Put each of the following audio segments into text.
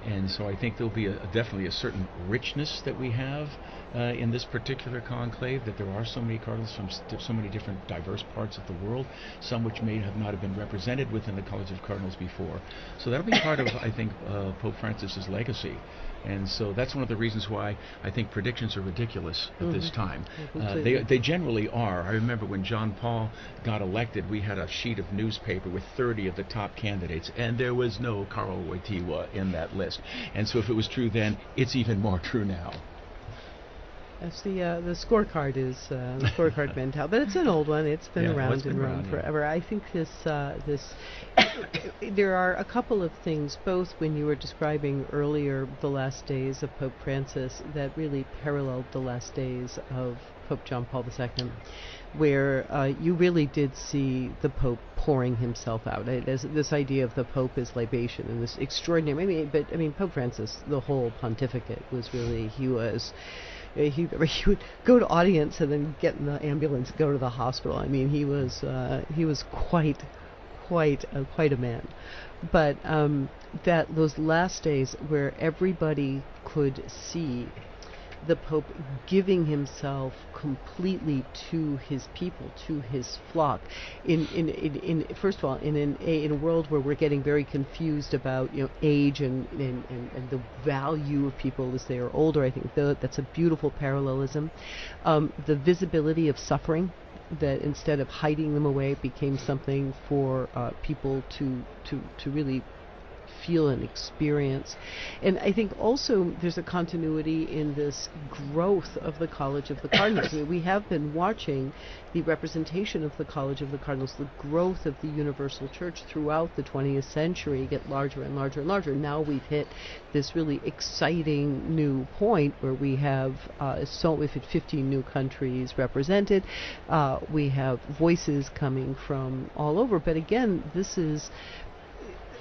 And so I think there'll be definitely a certain richness that we have in this particular conclave, that there are so many cardinals from so many different diverse parts of the world, some which may have not have been represented within the College of Cardinals before. So that'll be part of, I think, Pope Francis's legacy. And so that's one of the reasons why I think predictions are ridiculous at this time. They generally are. I remember when John Paul got elected, we had a sheet of newspaper with 30 of the top candidates, and there was no Karl Wojtyła in that list. And so if it was true then, it's even more true now. That's the scorecard is the scorecard mentality, but it's an old one. It's been around in Rome forever. I think this there are a couple of things, both when you were describing earlier the last days of Pope Francis, that really paralleled the last days of Pope John Paul II, where you really did see the Pope pouring himself out. This idea of the Pope as libation and this extraordinary. I mean, Pope Francis, the whole pontificate was really he would go to audience and then get in the ambulance and go to the hospital. I mean, he was quite a man. But that those last days where everybody could see the Pope giving himself completely to his people, to his flock. First of all, in a world where we're getting very confused about age and the value of people as they are older, I think that's a beautiful parallelism. The visibility of suffering, that instead of hiding them away, became something for people to really feel and experience. And I think also there's a continuity in this growth of the College of the Cardinals. I mean, we have been watching the representation of the College of the Cardinals, the growth of the Universal Church throughout the 20th century get larger and larger and larger. Now we've hit this really exciting new point where we have we've hit 15 new countries represented. We have voices coming from all over. But again,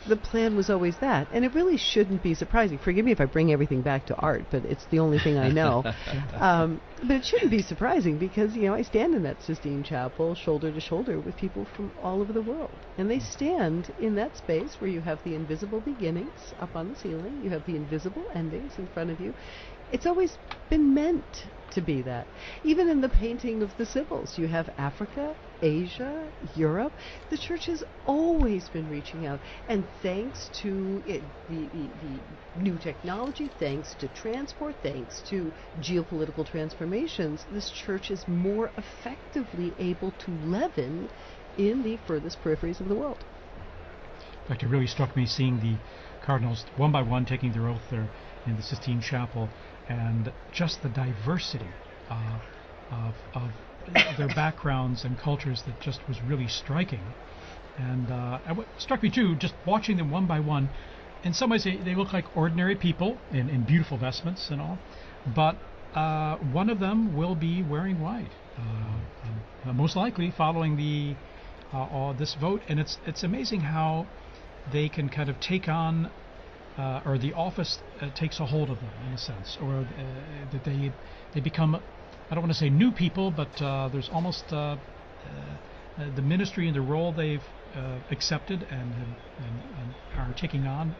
the plan was always that, and it really shouldn't be surprising. Forgive me if I bring everything back to art, but it's the only thing I know. But it shouldn't be surprising because, I stand in that Sistine Chapel shoulder to shoulder with people from all over the world. And they stand in that space where you have the invisible beginnings up on the ceiling, you have the invisible endings in front of you. It's always been meant to be that. Even in the painting of the Sibyls, you have Africa, Asia, Europe. The Church has always been reaching out, and thanks to the new technology, thanks to transport, thanks to geopolitical transformations, this Church is more effectively able to leaven in the furthest peripheries of the world. In fact, it really struck me seeing the cardinals one by one taking their oath there in the Sistine Chapel, and just the diversity of their backgrounds and cultures that just was really striking. And what struck me too, just watching them one by one, in some ways they look like ordinary people in beautiful vestments and all, but one of them will be wearing white, most likely following this vote. And it's amazing how they can kind of take on or the office takes a hold of them in a sense, or that they become, I don't want to say new people, but there's almost the ministry and the role they've accepted and are taking on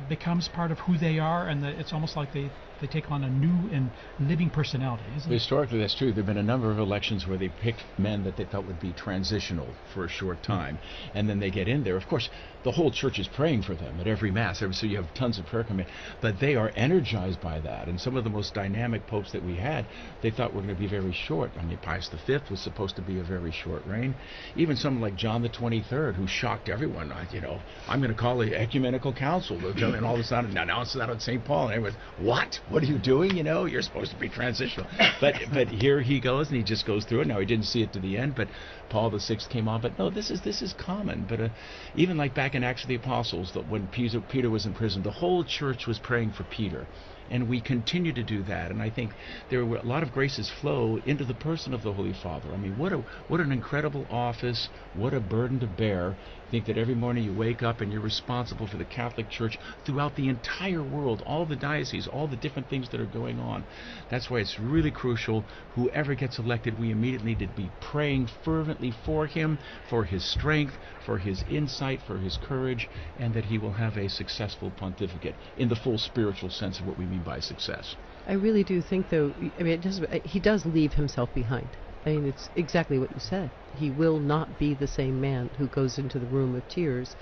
becomes part of who they are, and it's almost like they take on a new and living personality, isn't it? Historically, that's true. There have been a number of elections where they picked men that they thought would be transitional for a short time, and then they get in there. Of course, the whole church is praying for them at every Mass, so you have tons of prayer coming, but they are energized by that. And some of the most dynamic popes that we had, they thought were going to be very short. I mean, Pius V was supposed to be a very short reign. Even someone like John the 23rd, who shocked everyone. I'm going to call the ecumenical council, and all of a sudden announce that on St. Paul, and everyone's, what? What are you doing? You're supposed to be transitional. But here he goes, and he just goes through it. Now, he didn't see it to the end, but Paul VI came on. But no, this is common. But even like back in Acts of the Apostles, when Peter was in prison, the whole church was praying for Peter. And we continue to do that. And I think there were a lot of graces flow into the person of the Holy Father. I mean, what an incredible office, what a burden to bear. Think that every morning you wake up and you're responsible for the Catholic Church throughout the entire world, all the dioceses, all the different things that are going on. That's why it's really crucial, whoever gets elected, we immediately need to be praying fervently for him, for his strength, for his insight, for his courage, and that he will have a successful pontificate in the full spiritual sense of what we mean by success. I really do think, though, I mean, he does leave himself behind. I mean, it's exactly what you said. He will not be the same man who goes into the room of tears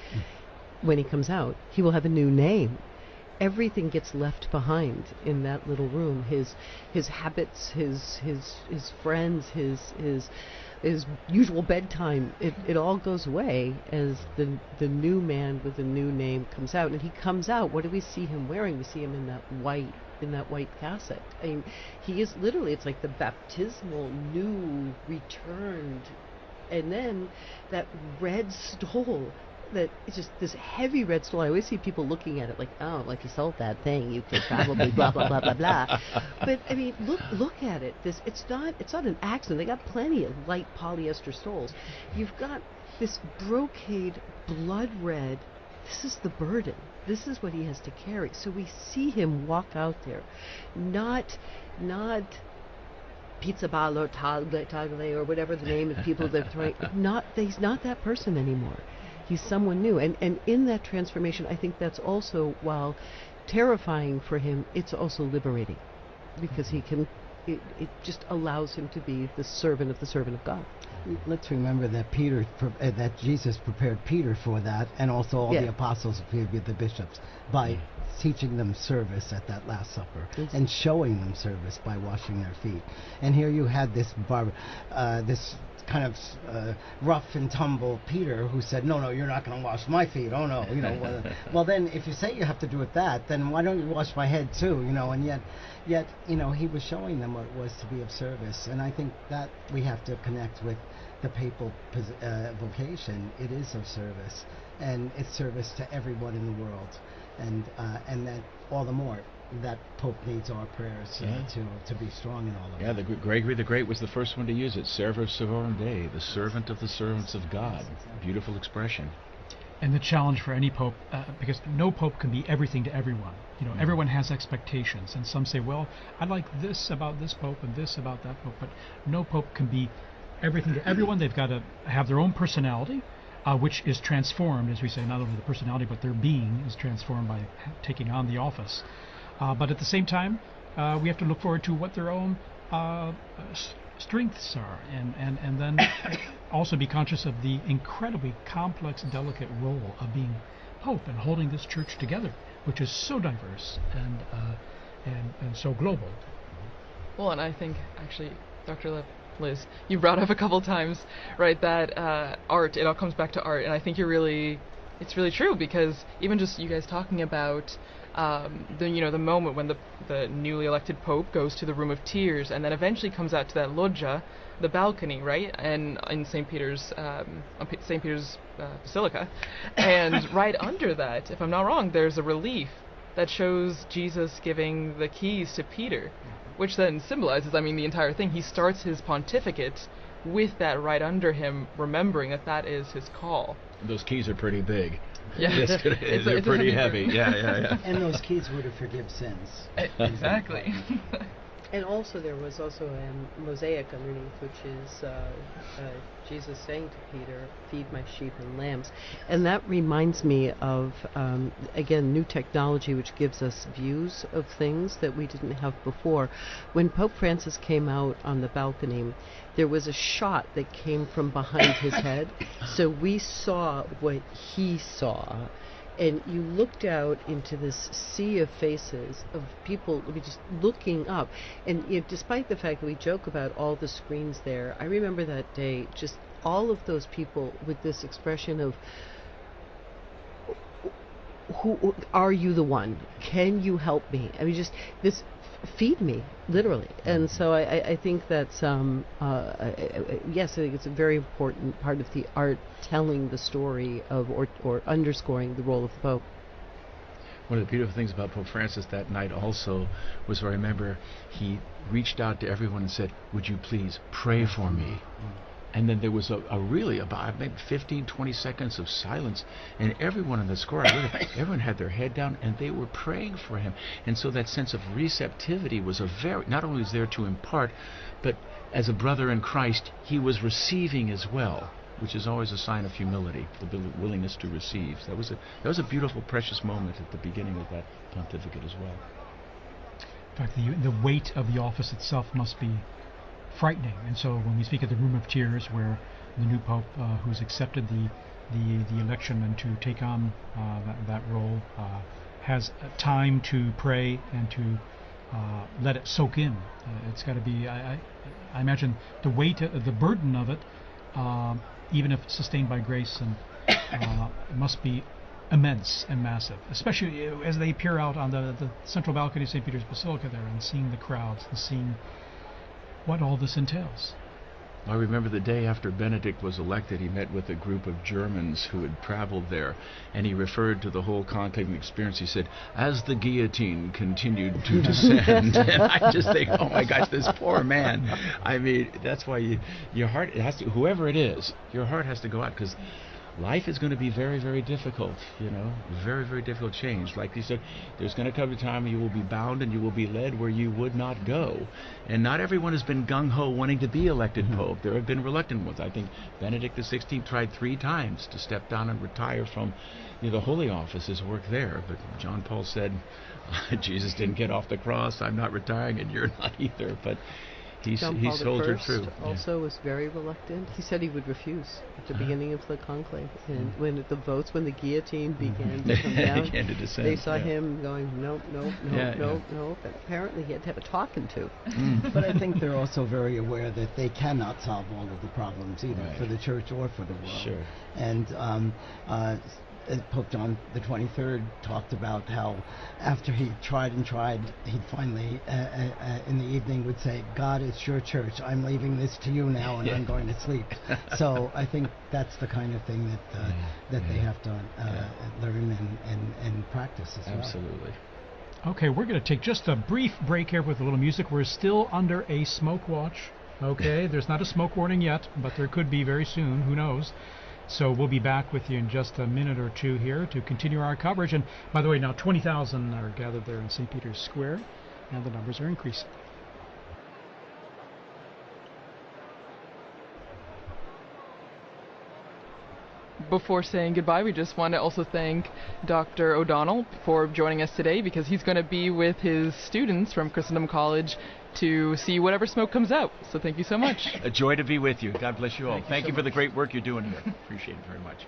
when he comes out. He will have a new name. Everything gets left behind in that little room. His habits, his friends, his usual bedtime. It all goes away as the new man with the new name comes out. And he comes out. What do we see him wearing? We see him in that white cassock. I mean, he is literally, it's like the baptismal new returned, and then that red stole, that it's just this heavy red stole. I always see people looking at it like, oh, like you sold that thing, you could probably blah blah blah blah blah. But I mean, look at it. It's not an accident. They got plenty of light polyester stoles. You've got this brocade blood red. This is the burden. This is what he has to carry. So we see him walk out there, not pizza ball or tagle or whatever the name of people that are throwing. He's not that person anymore. He's someone new. And in that transformation, I think that's also, while terrifying for him, it's also liberating, because he can. It just allows him to be the servant of God. Let's remember that that Jesus prepared Peter for that, and also all the apostles, the bishops, by teaching them service at that Last Supper, and showing them service by washing their feet. And here you had this this kind of rough and tumble Peter, who said, no, you're not going to wash my feet. Oh no, well then, if you say you have to do it then why don't you wash my head too? And yet he was showing them what it was to be of service. And I think that we have to connect with the papal vocation. It is of service, and it's service to everyone in the world, and that all the more that Pope needs our prayers to be strong in all of that. Yeah, Gregory the Great was the first one to use it. Servus servorum Dei, the servant of the servants of God. Beautiful expression. And the challenge for any pope, because no pope can be everything to everyone. Everyone has expectations, and some say, well, I like this about this pope and this about that pope, but no pope can be everything to everyone. They've got to have their own personality, which is transformed, as we say, not only the personality, but their being is transformed by taking on the office. But at the same time, we have to look forward to what their own strengths are, and then also be conscious of the incredibly complex, delicate role of being Pope and holding this church together, which is so diverse and so global. Well, and I think, actually, Dr. Liz, you brought up a couple times, right, that art, it all comes back to art, and I think it's really true, because even just you guys talking about the moment when the newly elected Pope goes to the Room of Tears, and then eventually comes out to that loggia, the balcony, right, and in St. Peter's Basilica, and right under that, if I'm not wrong, there's a relief that shows Jesus giving the keys to Peter, which then symbolizes, the entire thing. He starts his pontificate with that right under him, remembering that is his call. Those keys are pretty big. Yeah, they're pretty heavy. Yeah. And those keys were to forgive sins. Exactly. And also there was also a mosaic underneath, which is Jesus saying to Peter, "Feed my sheep and lambs." And that reminds me of, again, new technology which gives us views of things that we didn't have before. When Pope Francis came out on the balcony, there was a shot that came from behind his head, so we saw what he saw. And you looked out into this sea of faces of people just looking up. And despite the fact that we joke about all the screens there, I remember that day, just all of those people with this expression of, who are you the one? Can you help me? Just this, feed me, literally. And so I think that's, yes, I think it's a very important part of the art, telling the story of, or underscoring the role of the Pope. One of the beautiful things about Pope Francis that night also was, I remember he reached out to everyone and said, "Would you please pray for me?" And then there was a really about maybe 15, 20 seconds of silence, and everyone in the square, everyone had their head down, and they were praying for him. And so that sense of receptivity was not only was there to impart, but as a brother in Christ, he was receiving as well, which is always a sign of humility, the willingness to receive. That was a beautiful, precious moment at the beginning of that pontificate as well. In fact, the weight of the office itself must be frightening. And so when we speak of the room of tears, where the new pope who's accepted the election and to take on that role has time to pray and to let it soak in, it's got to be, I imagine the weight, the burden of it, even if sustained by grace, and must be immense and massive, especially as they peer out on the central balcony of St. Peter's Basilica there and seeing the crowds and seeing what all this entails. I remember the day after Benedict was elected, he met with a group of Germans who had traveled there, and he referred to the whole conclave experience. He said, "As the guillotine continued to descend," and I just think, oh my gosh, this poor man. I mean, that's why your heart, it has to, whoever it is, your heart has to go out, because life is going to be very, very difficult, very, very difficult change. Like he said, there's going to come a time you will be bound and you will be led where you would not go. And not everyone has been gung-ho wanting to be elected Pope. There have been reluctant ones. I think Benedict XVI tried 3 times to step down and retire from the Holy Office, his work there. But John Paul said, Jesus didn't get off the cross, I'm not retiring, and you're not either. But he soldiered through. Also was very reluctant. He said he would refuse at the beginning of the conclave, and when the guillotine began to come down, they saw him going, nope, nope, nope, nope, nope. And apparently he had to have a talking to. But I think they're also very aware that they cannot solve all of the problems either for the church or for the world. Sure. And Pope John the 23rd talked about how after he tried and tried, he'd finally, in the evening, would say, "God, it's your church. I'm leaving this to you now, and I'm going to sleep." So I think that's the kind of thing that they have to learn and practice as well. Absolutely. Okay, we're going to take just a brief break here with a little music. We're still under a smoke watch. Okay, there's not a smoke warning yet, but there could be very soon. Who knows? So we'll be back with you in just a minute or two here to continue our coverage. And by the way, now 20,000 are gathered there in St. Peter's Square, and the numbers are increasing. Before saying goodbye, we just want to also thank Dr. O'Donnell for joining us today, because he's going to be with his students from Christendom College to see whatever smoke comes out. So thank you so much. A joy to be with you. God bless you all. Thank you for the great work you're doing here. Appreciate it very much.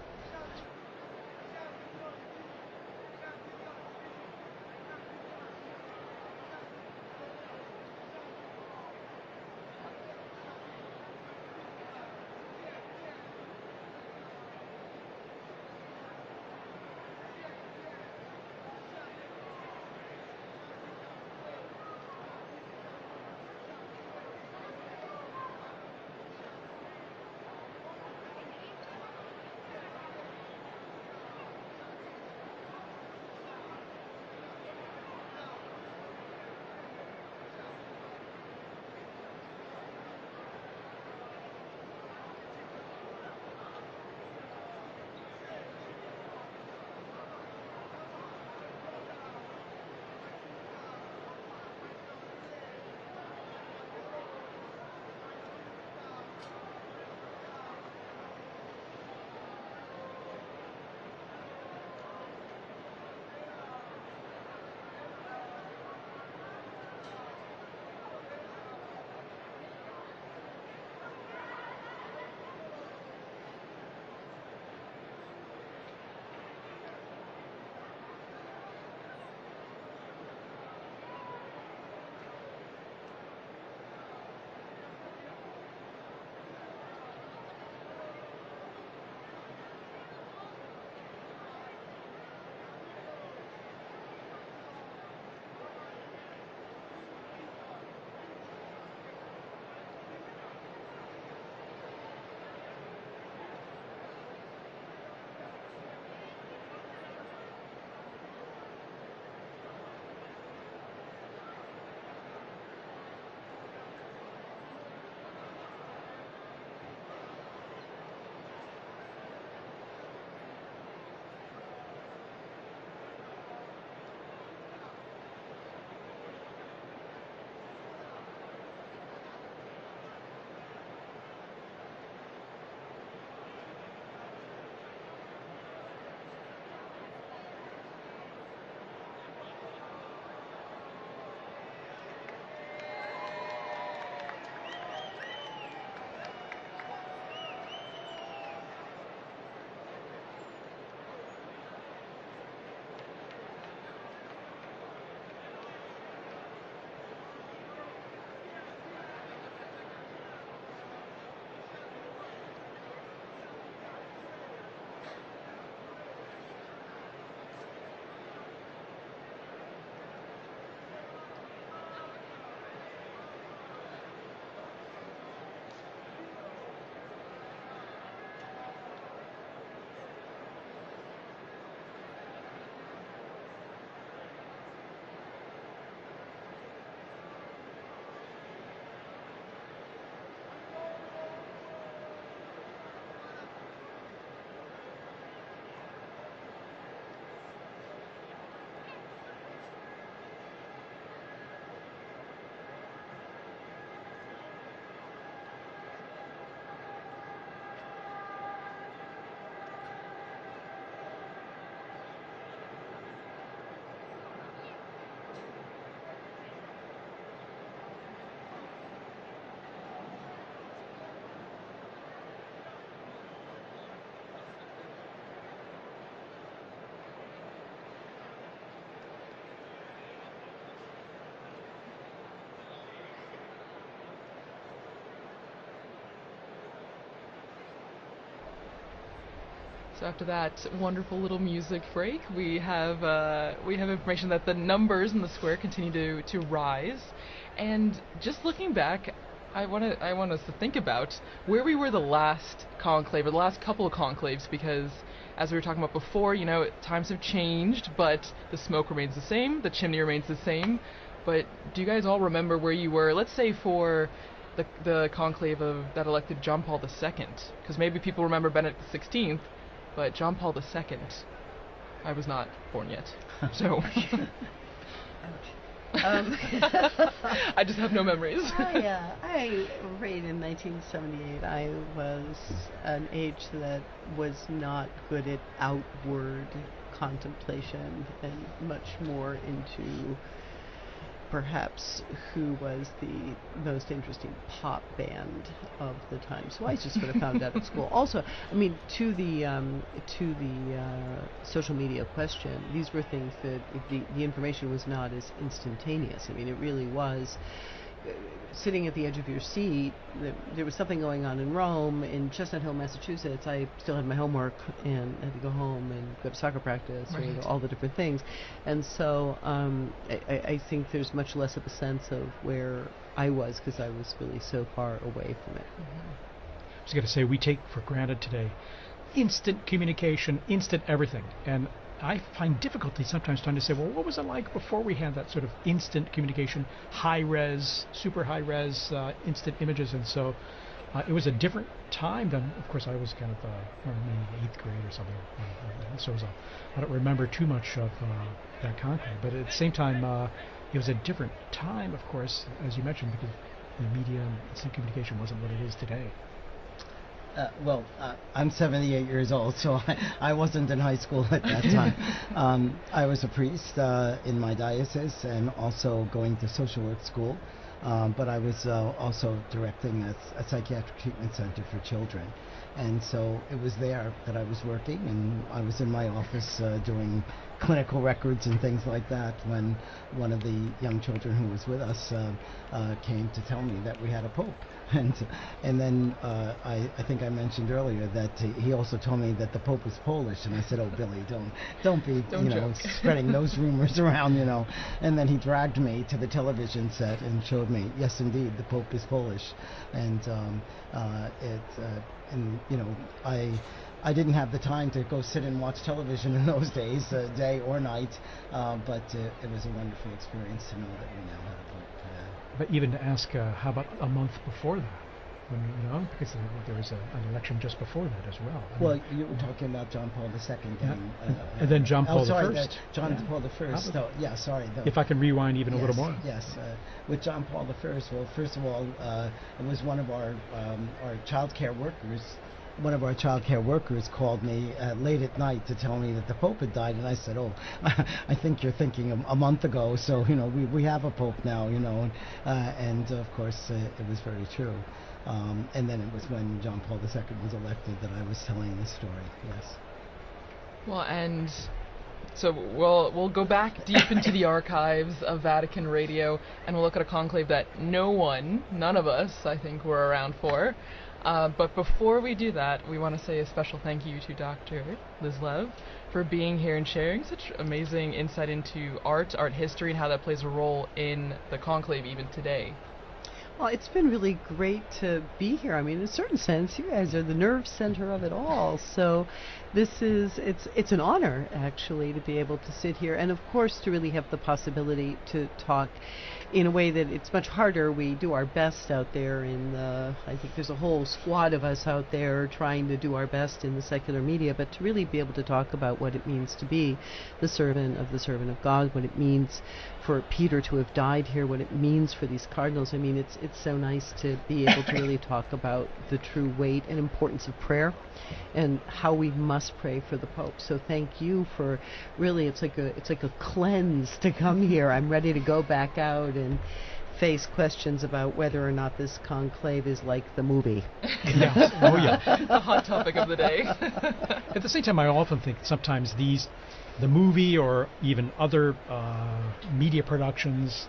So after that wonderful little music break, we have information that the numbers in the square continue to rise, and just looking back, I want us to think about where we were the last conclave, or the last couple of conclaves, because as we were talking about before, times have changed, but the smoke remains the same, the chimney remains the same. But do you guys all remember where you were, let's say for the conclave that elected John Paul II? Because maybe people remember Benedict XVI, but John Paul II, I was not born yet, so I just have no memories. I reigned in 1978. I was an age that was not good at outward contemplation and much more into perhaps who was the most interesting pop band of the time. So I just sort of found out at school. Also, I mean, to the social media question, these were things that the information was not as instantaneous. I mean, it really was sitting at the edge of your seat. There was something going on in Rome, in Chestnut Hill, Massachusetts. I still had my homework and had to go home and go to soccer practice, right, or all the different things. And so I think there's much less of a sense of where I was, because I was really so far away from it. I was going to say, we take for granted today instant communication, instant everything. And I find difficulty sometimes trying to say, well, what was it like before we had that sort of instant communication, high-res, super high-res, instant images? And so it was a different time than, of course, I was kind of maybe 8th grade or something. So I don't remember too much of that conclave. But at the same time, it was a different time, of course, as you mentioned, because the media and instant communication wasn't what it is today. I'm 78 years old, so I wasn't in high school at that time. I was a priest in my diocese and also going to social work school, but I was also directing a psychiatric treatment center for children. And so it was there that I was working, and I was in my office doing clinical records and things like that when one of the young children who was with us came to tell me that we had a pope. And then I think I mentioned earlier that he also told me that the pope was Polish, and I said, "Oh, Billy, don't be spreading those rumors around, And then he dragged me to the television set and showed me, yes, indeed, the pope is Polish, and I didn't have the time to go sit and watch television in those days, day or night, but it was a wonderful experience to know that we now have a pope. But even to ask, how about a month before that? When, because there was an election just before that as well. Well, you were talking about John Paul II. And then John Paul I. I. John Paul I. Sorry. If I can rewind even a little more. Yes. With John Paul I, well, first of all, it was one of our child care workers. One of our child care workers called me late at night to tell me that the Pope had died, and I said, "Oh, I think you're thinking a month ago. So we have a Pope now, and of course it was very true. And then it was when John Paul II was elected that I was telling this story. Yes. Well, and so we'll go back deep into the archives of Vatican Radio, and we'll look at a conclave that none of us, I think, were around for. But before we do that, we want to say a special thank you to Dr. Liz Lev for being here and sharing such amazing insight into art history, and how that plays a role in the conclave even today. Well, it's been really great to be here. I mean, in a certain sense, you guys are the nerve center of it all. So it's an honor, actually, to be able to sit here, and of course to really have the possibility to talk in a way that it's much harder. We do our best out there I think there's a whole squad of us out there trying to do our best in the secular media, but to really be able to talk about what it means to be the servant of God, what it means for Peter to have died here, what it means for these cardinals. I mean, it's so nice to be able to really talk about the true weight and importance of prayer and how we must pray for the Pope. So thank you for really, it's like a cleanse to come here. I'm ready to go back out and face questions about whether or not this conclave is like the movie. Yes. Oh yeah. The hot topic of the day. At the same time, I often think sometimes the movie or even other media productions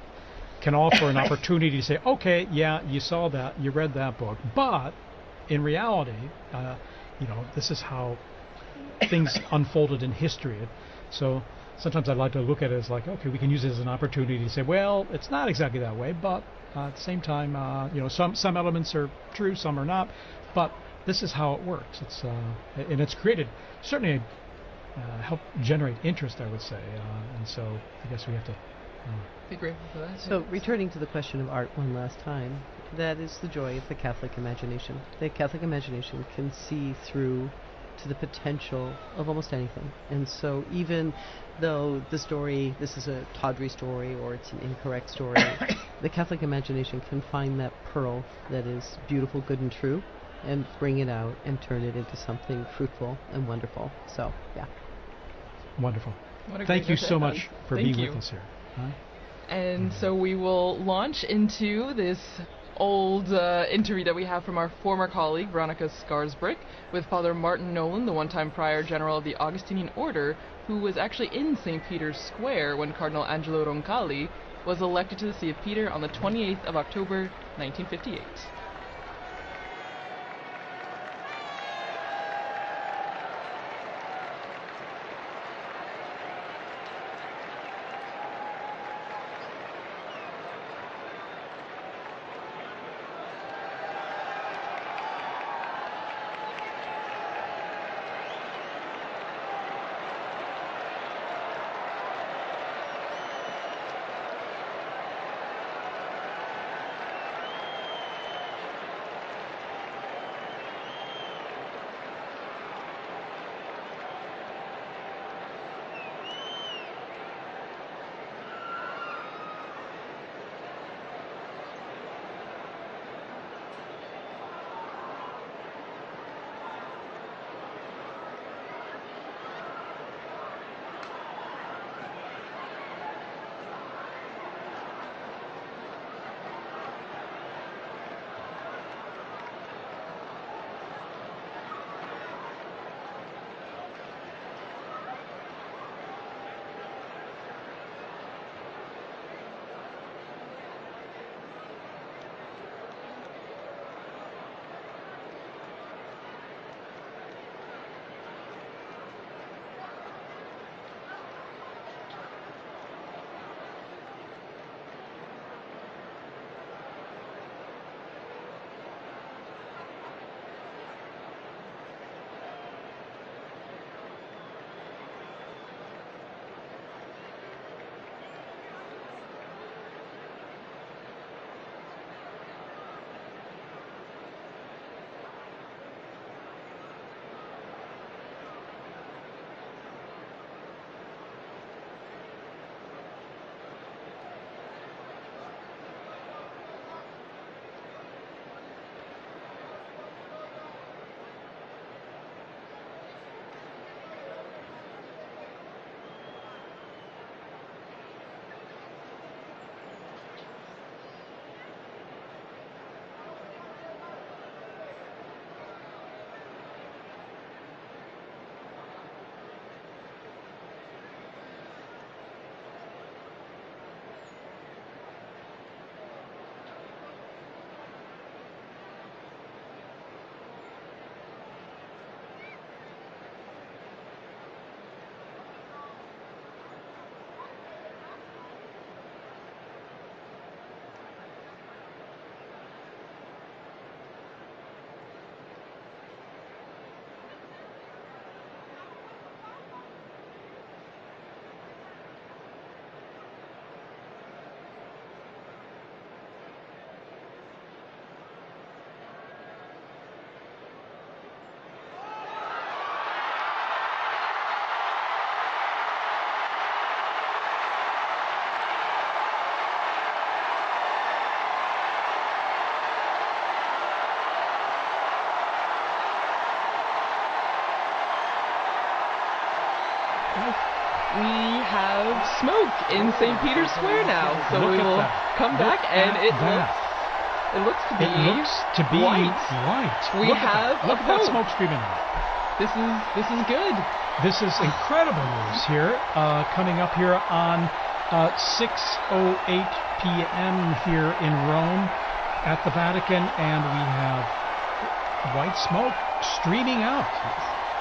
can offer an opportunity to say, okay, yeah, you saw that, you read that book, but in reality, this is how things unfolded in history. So sometimes I like to look at it as like, okay, we can use it as an opportunity to say, well, it's not exactly that way, but at the same time, some elements are true, some are not, but this is how it works. And it's created certainly help generate interest, I would say, and so I guess we have to be grateful for that. So, returning to the question of art one last time, that is the joy of the Catholic imagination. The Catholic imagination can see through to the potential of almost anything. And so, even though this is a tawdry story or it's an incorrect story, the Catholic imagination can find that pearl that is beautiful, good, and true, and bring it out and turn it into something fruitful and wonderful. So, yeah. Wonderful. Thank you so much for being with us here. And so we will launch into this old interview that we have from our former colleague, Veronica Skarsbrick, with Father Martin Nolan, the one-time Prior General of the Augustinian Order, who was actually in St. Peter's Square when Cardinal Angelo Roncalli was elected to the See of Peter on the 28th of October, 1958. We have smoke in St. Peter's Square now, so we will come back, and it looks to be white. We have look at that smoke streaming out. This is good. This is incredible news here, coming up here on 6:08 p.m. here in Rome at the Vatican, and we have white smoke streaming out.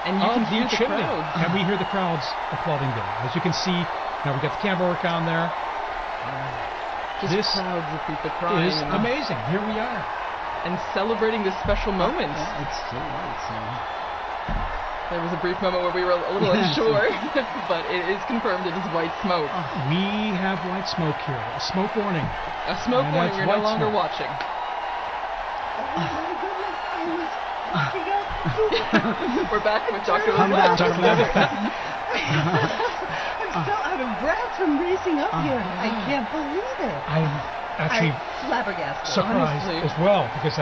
And you can the hear the chimney. crowds. And we hear the crowds applauding there. As you can see, now we've got the camera work on there. Just crowds of people crying. Is amazing. Here we are. And celebrating this special moment. It's still right, so. There was a brief moment where we were a little unsure, but it is confirmed it is white smoke. We have white smoke here. A smoke warning. A smoke And warning, that's we're no white longer smoke. watching. We're back with Dr. Come back. Dr. Levitt. I'm so out of breath from racing up here. I can't believe it. I'm actually Flabbergasted. surprised honestly. as well, because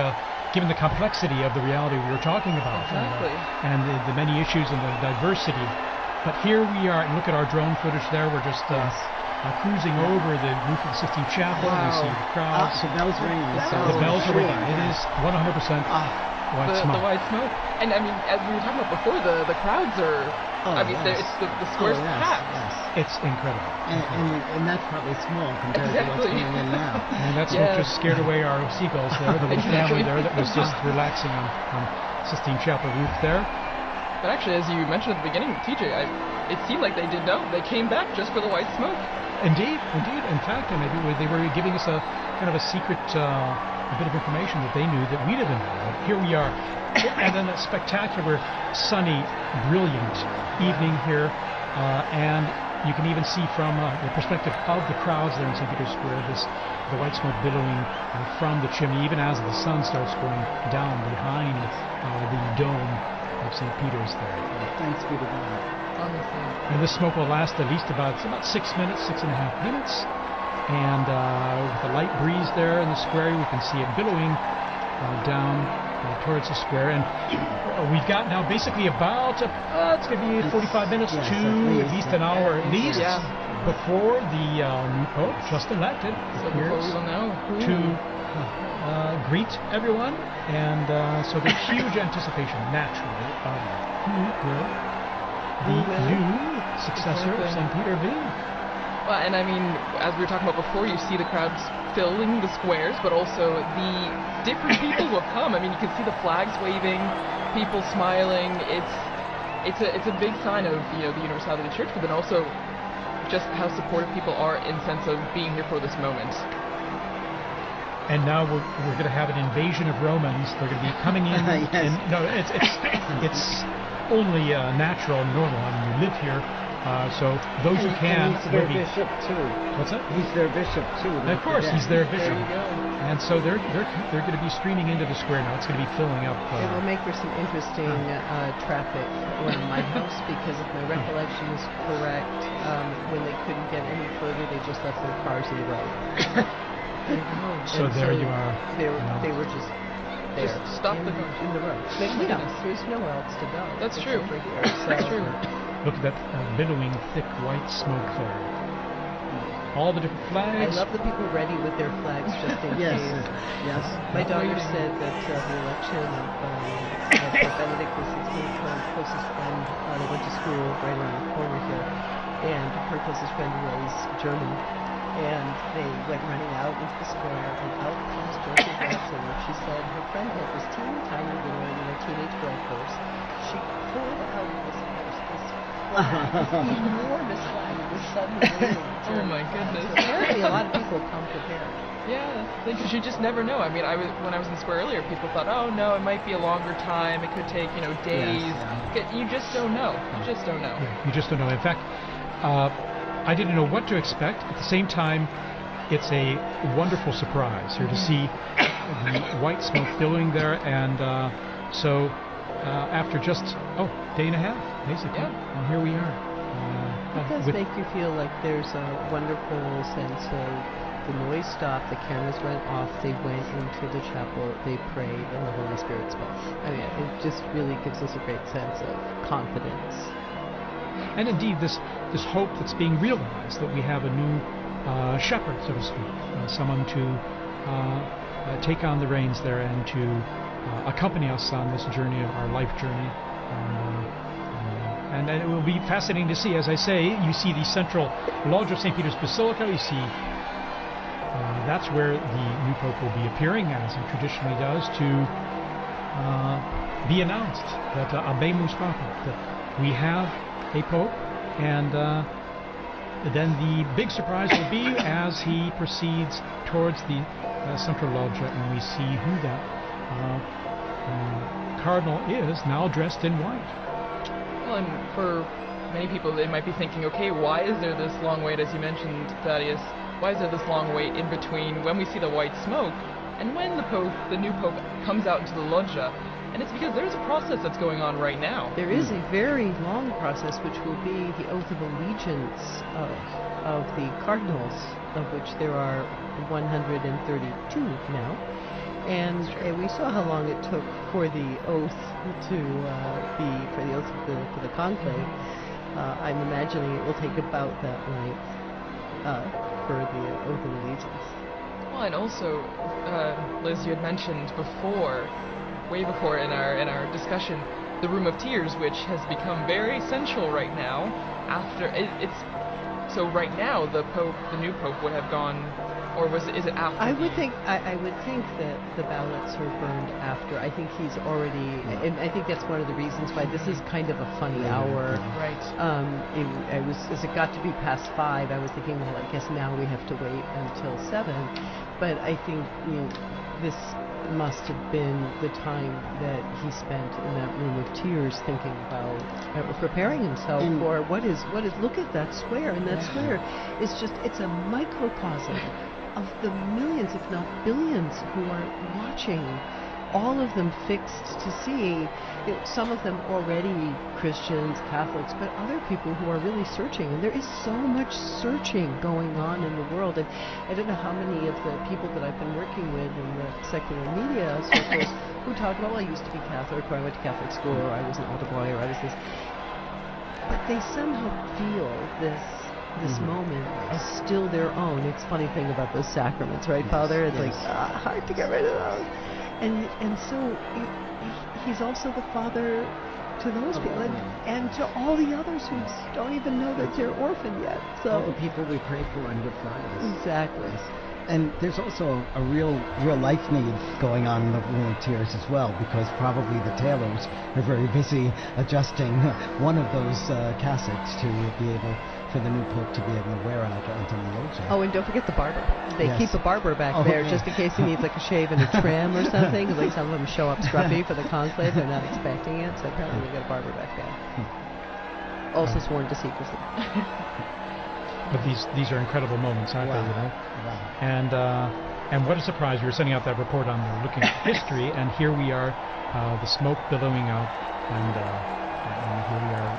given the complexity of the reality we were talking about, Exactly. and the many issues and the diversity. But here we are, and look at our drone footage there. We're just cruising over the roof of the Sistine Chapel. Wow. We see the crowds. The bells ringing. The bells are ringing. It is 100% white The smoke. white smoke. And I mean, as we were talking about before, the crowds are, it's the square's packed. It's incredible. And that's probably small compared to what's Exactly. going in now. And that smoke just scared away our seagulls there, the little family there that was just relaxing on Sistine Chapel roof there. But actually, as you mentioned at the beginning, TJ, it seemed like they did know. They came back just for the white smoke. Indeed. In fact, and maybe they were giving us a kind of a secret, a bit of information that they knew that we didn't know. But here we are, and then a spectacular, sunny, brilliant evening here, and you can even see from the perspective of the crowds there in St. Peter's Square, the white smoke billowing from the chimney, even as the sun starts going down behind the dome of St. Peter's there. Thanks be to God. Honestly. And this smoke will last at least about 6 minutes, 6.5 minutes. And with a light breeze there in the square, we can see it billowing down towards the square. And we've got now basically about, it's going to be 45 minutes to at least an hour at least before the new Pope, just elected, So before we will know. to greet everyone. And so there's huge anticipation, naturally, of who will the new successor of St. Peter be. Well, and I mean, as we were talking about before, you see the crowds filling the squares, but also the different people who have come. I mean, you can see the flags waving, people smiling. It's a big sign of the universality of the church, but then also just how supportive people are in sense of being here for this moment. And now we're going to have an invasion of Romans. They're going to be coming in. Yes. And no, it's only natural and normal. I mean, you live here, so those who can He's will their be. bishop too. What's that? He's their bishop too. Of course, he's their bishop. There you go. And so they're going to be streaming into the square now. It's going to be filling up. It will make for some interesting traffic around my house because if my recollection is correct, when they couldn't get any further, they just left their cars in the road. So there you are. They were just there. Just stop in, the car. in the road. Oh But, my goodness. there's nowhere else to go. That's except true. for here. That's So, true. Look at that billowing, thick white smoke there. All the different I flags. love the people ready with their flags just in Yes. case. Yes. My daughter said that the election of Pope Benedict XVI, her closest friend, they went to school right around the corner here, and her closest friend was German, and they went running out into the square, and out comes Joseph Ratzinger. She said her friend had this teeny tiny little teenage girl purse. She pulled out of this purse this flag, this enormous flag. It was suddenly raining. Oh my goodness. So apparently a lot of people come prepared. Yeah, because you just never know. I mean, when I was in the square earlier, people thought, oh no, it might be a longer time. It could take days. You just don't know. You just don't know. Yeah, you just don't know. In fact, I didn't know what to expect. At the same time, it's a wonderful surprise here to see the white smoke billowing there. And so after just, day and a half, basically. Yeah. And here we are. It does make you feel like there's a wonderful sense of the noise stopped, the cameras went off, they went into the chapel, they prayed, and the Holy Spirit spoke. I mean, it just really gives us a great sense of confidence. And indeed, this hope that's being realized, that we have a new shepherd, so to speak, someone to take on the reins there and to accompany us on this journey of our life journey. And it will be fascinating to see. As I say, you see the central lodge of St. Peter's Basilica. You see that's where the new Pope will be appearing, as he traditionally does, to be announced that Abemus Papa, that we have a Pope, and then the big surprise will be as he proceeds towards the Central Loggia, and we see who that Cardinal is, now dressed in white. Well, and for many people, they might be thinking, okay, why is there this long wait, as you mentioned, Thaddeus? Why is there this long wait in between when we see the white smoke and when the new Pope, comes out into the loggia? And it's because there's a process that's going on right now. There is a very long process, which will be the oath of allegiance of the cardinals, of which there are 132 now. And we saw how long it took for the oath to for the conclave. I'm imagining it will take about that length for the oath of allegiance. Well, and also, Liz, you had mentioned before, way before in our discussion, the Room of Tears, which has become very essential right now. So right now the new Pope would have gone, or is it after? I would think that the ballots are burned after. I think he's already, and I think that's one of the reasons why this is kind of a funny hour. Right. As it got to be past 5, I was thinking, well, I guess now we have to wait until 7. But I think this must have been the time that he spent in that Room of Tears thinking about preparing himself for what is look at that square, and that square is just, it's a microcosm of the millions, if not billions, who are watching, all of them fixed to see, some of them already Christians, Catholics, but other people who are really searching. And there is so much searching going on in the world. And I don't know how many of the people that I've been working with in the secular media circles who talk about, well, I used to be Catholic, or I went to Catholic school, or I was an altar boy, or I was this. But they somehow feel this moment as still their own. It's a funny thing about those sacraments, right, Father? It's like hard to get rid of those. And so he's also the father to those people, and to all the others who don't even know that they're orphaned yet. So all the people we pray for on Good Fridays. Exactly. And there's also a real life need going on in the Room of Tears as well, because probably the tailors are very busy adjusting one of those cassocks to be able, for the new Pope to be able to wear out onto the loggia. Oh, and don't forget the barber. They keep a barber back there just in case he needs like a shave and a trim or something. Because like some of them show up scruffy for the conclave, they're not expecting it, so apparently we got a barber back there. Also sworn to secrecy. But these are incredible moments, aren't they? You know? Wow. And what a surprise! We were sending out that report on looking at history, and here we are, the smoke billowing out, and here we are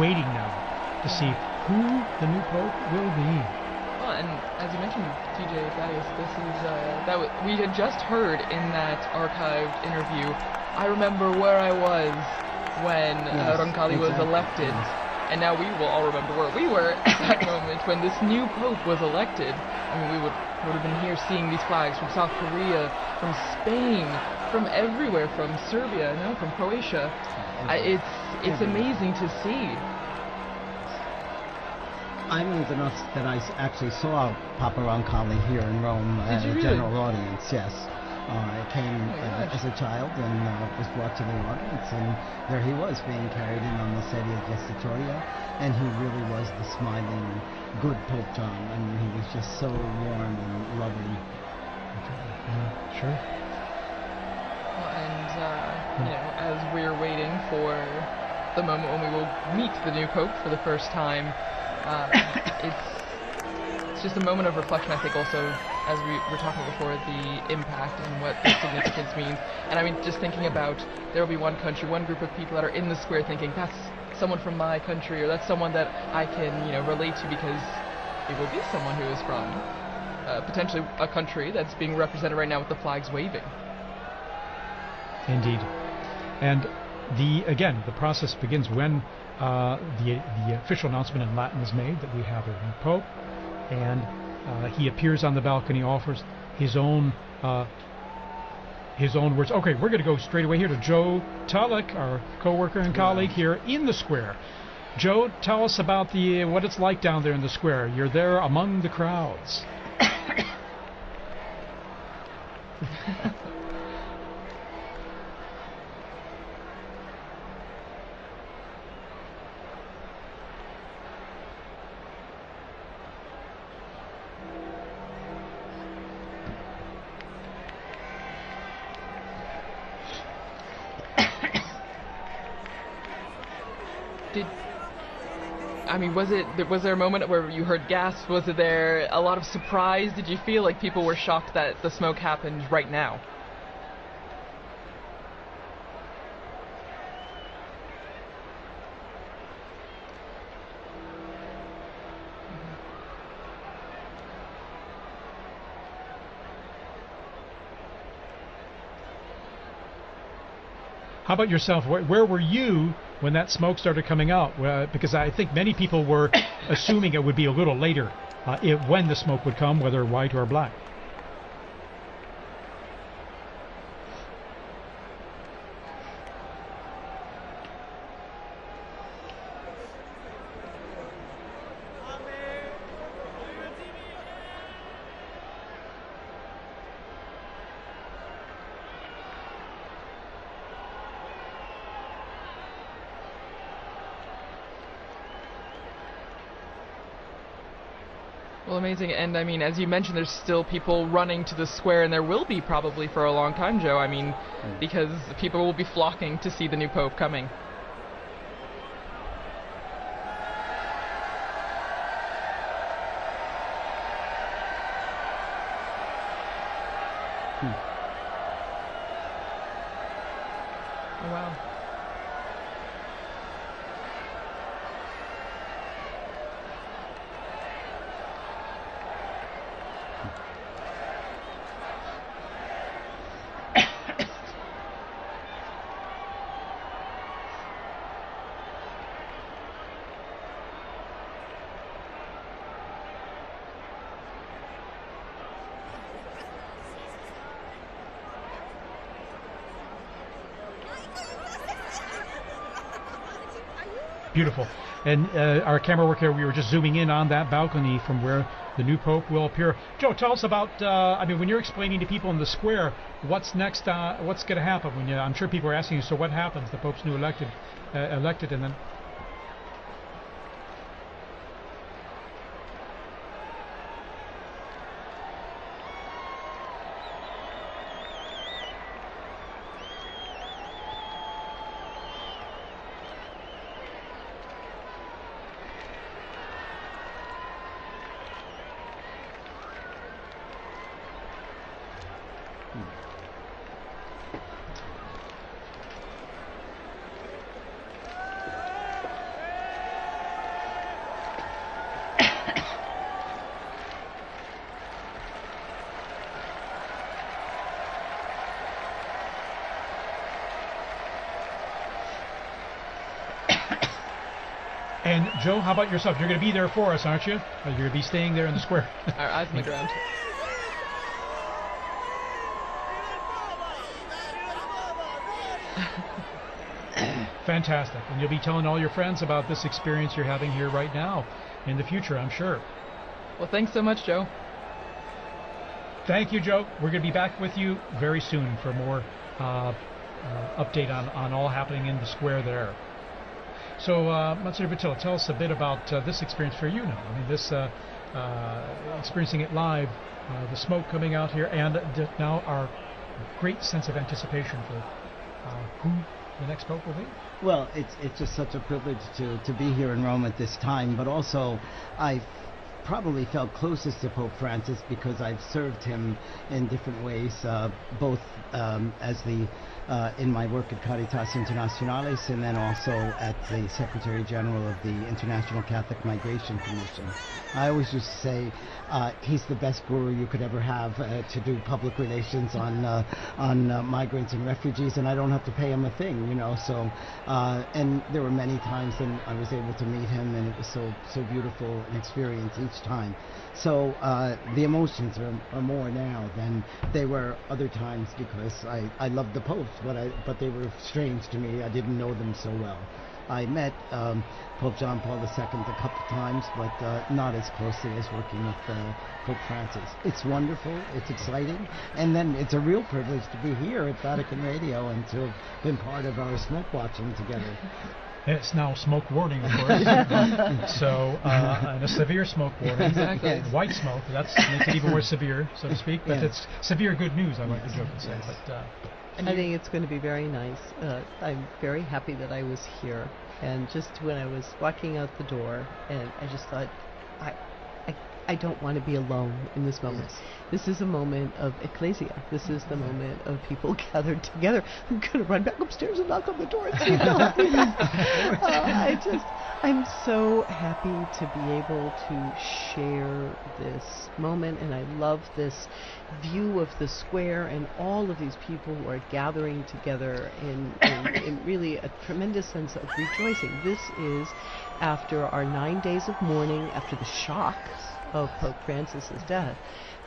waiting now to see who the new Pope will be. Well, and as you mentioned, TJ Thaddeus, this is we had just heard in that archived interview. I remember where I was when Roncalli was elected. And now we will all remember where we were at that moment when this new Pope was elected. I mean, we would have been here seeing these flags from South Korea, from Spain, from everywhere, from Serbia, now from Croatia. It's amazing to see. I'm old enough that I actually saw Papa Roncalli here in Rome at a general audience, yes. I came as a child and was brought to the audience, and there he was being carried in on the sedia gestatoria, and he really was the smiling, good Pope John. I mean, he was just so warm and loving. Sure. Well, and as we're waiting for the moment when we will meet the new Pope for the first time, it's just a moment of reflection, I think, also, as we were talking before, the impact and what the significance means. And I mean, just thinking about, there will be one country, one group of people that are in the square thinking, that's someone from my country, or that's someone that I can, relate to, because it will be someone who is from potentially a country that's being represented right now with the flags waving. Indeed. And the process begins when the official announcement in Latin is made that we have a new Pope, and he appears on the balcony, offers his own words. Okay, we're going to go straight away here to Joe Tulloch, our co-worker and colleague here in the square. Joe, tell us about what it's like down there in the square. You're there among the crowds. Was there a moment where you heard gasps? Was there a lot of surprise? Did you feel like people were shocked that the smoke happened right now? How about yourself? Where were you when that smoke started coming out? Because I think many people were assuming it would be a little later when the smoke would come, whether white or black. Well, amazing. And I mean, as you mentioned, there's still people running to the square, and there will be probably for a long time, Joe. I mean, because people will be flocking to see the new Pope coming. Oh, wow. Beautiful. And our camera work here, we were just zooming in on that balcony from where the new Pope will appear. Joe, tell us about, when you're explaining to people in the square, what's next, what's going to happen? I'm sure people are asking you, so what happens? The Pope's new elected, and then... And Joe, how about yourself? You're going to be there for us, aren't you? You're going to be staying there in the square. Our eyes on the ground. Fantastic. And you'll be telling all your friends about this experience you're having here right now in the future, I'm sure. Well, thanks so much, Joe. Thank you, Joe. We're going to be back with you very soon for more update on all happening in the square there. So, Monsignor Vitilla, tell us a bit about this experience for you now. I mean, this experiencing it live, the smoke coming out here, and now our great sense of anticipation for who the next Pope will be. Well, it's just such a privilege to be here in Rome at this time, but also I probably felt closest to Pope Francis because I've served him in different ways, both as the in my work at Caritas Internationalis, and then also at the Secretary General of the International Catholic Migration Commission. I always used to say he's the best guru you could ever have to do public relations on migrants and refugees, and I don't have to pay him a thing, you know. So, and there were many times when I was able to meet him, and it was so beautiful an experience each time. So the emotions are more now than they were other times, because I loved the popes, but they were strange to me. I didn't know them so well. I met Pope John Paul II a couple times, but not as closely as working with Pope Francis. It's wonderful, it's exciting, and then it's a real privilege to be here at Vatican Radio and to have been part of our smoke watching together. It's now smoke warning, of course. So, and a severe smoke warning. Exactly. Yes. White smoke, that makes it even more severe, so to speak. But Yes. it's severe good news, I like to joke and say. But I think it's going to be very nice. I'm very happy that I was here. And just when I was walking out the door, and I just thought, I don't want to be alone in this moment. Yes. This is a moment of ecclesia. This is the moment of people gathered together. I'm going to run back upstairs and knock on the door and see them. I'm so happy to be able to share this moment, and I love this view of the square and all of these people who are gathering together in really a tremendous sense of rejoicing. This is after our 9 days of mourning, after the shock of Pope Francis's death.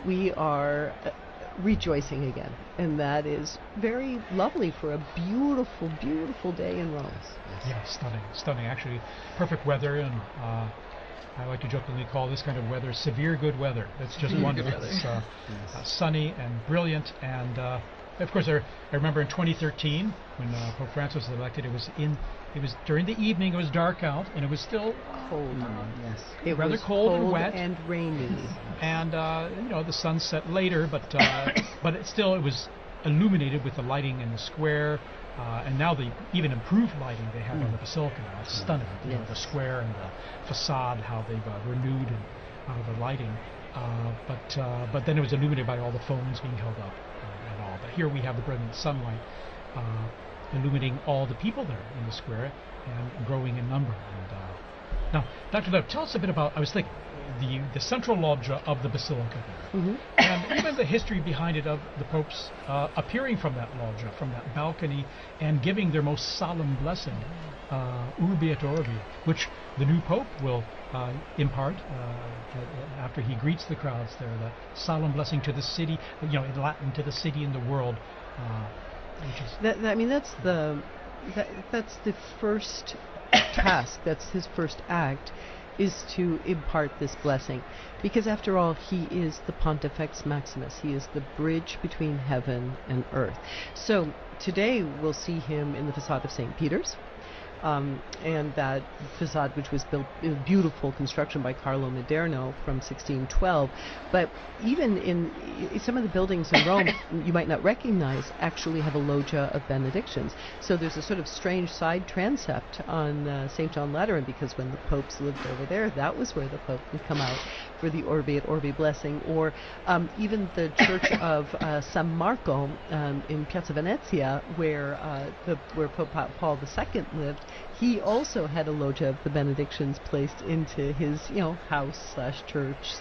We are rejoicing again, and that is very lovely for a beautiful, beautiful day in Rome. Yeah, stunning. Actually, perfect weather, and I like to jokingly call this kind of weather severe good weather. It's just wonderful. It's sunny and brilliant, and of course, I remember in 2013 when Pope Francis was elected. It was during the evening. It was dark out, and it was still Cold. Yes. It rather was cold and wet and rainy. and the sun set later, but it was illuminated with the lighting in the square, and now the even improved lighting they have on the basilica now. It's stunning. You know, the square and the facade, how they've renewed the lighting, but then it was illuminated by all the phones being held up and all. But here we have the brilliant sunlight illuminating all the people there in the square and growing in number. And now, Dr. Lev, tell us a bit about, I was thinking, the central loggia of the basilica there, and even the history behind it of the popes appearing from that loggia, from that balcony, and giving their most solemn blessing, Urbi et Orbi, which the new pope will impart after he greets the crowds there, the solemn blessing to the city, in Latin, to the city and the world. That's the first task. That's his first act, is to impart this blessing, because after all, he is the Pontifex Maximus. He is the bridge between heaven and earth. So today we'll see him in the facade of St. Peter's, and that facade, which was built in a beautiful construction by Carlo Maderno from 1612. But even in some of the buildings in Rome you might not recognize actually have a loggia of benedictions. So there's a sort of strange side transept on St. John Lateran, because when the popes lived over there, that was where the pope would come out for the Urbi et Orbi blessing. Or even the church of San Marco in Piazza Venezia, where Pope Paul II lived. He also had a loggia of the benedictions placed into his, house/church/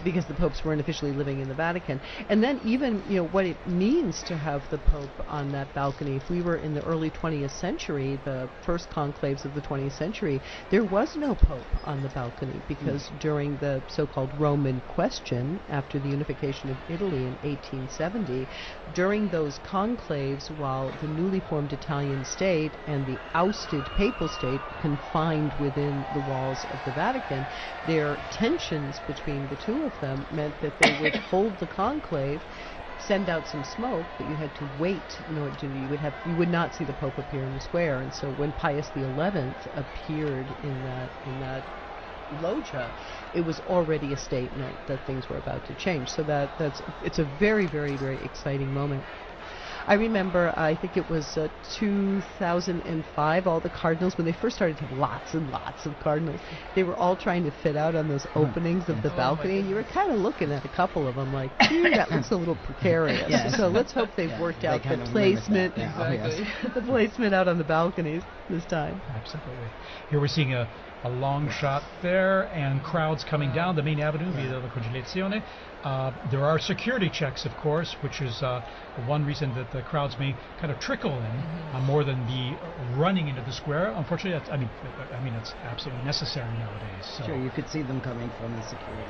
because the popes weren't officially living in the Vatican. And then even, what it means to have the pope on that balcony. If we were in the early 20th century, the first conclaves of the 20th century, there was no pope on the balcony, because during the so-called Roman question, after the unification of Italy in 1870, during those conclaves, while the newly formed Italian state and the ousted papal state confined within the walls of the Vatican, their tensions between the two of them meant that they would hold the conclave, send out some smoke, but you had to wait in order to, you would not see the Pope appear in the square. And so when Pius XI appeared in that loggia, it was already a statement that things were about to change. So it's a very, very, very exciting moment. I remember, I think it was 2005, all the cardinals, when they first started to have lots and lots of cardinals, they were all trying to fit out on those openings of the balcony, and you were kind of looking at a couple of them like, that looks a little precarious. Yes. So let's hope they've worked out the placement, the placement out on the balconies this time. Absolutely. Here we're seeing a long shot there, and crowds coming down the main avenue via the Conciliazione. There are security checks, of course, which is one reason that the crowds may kind of trickle in more than be running into the square. Unfortunately, it's absolutely necessary nowadays. So Sure, you could see them coming from the security.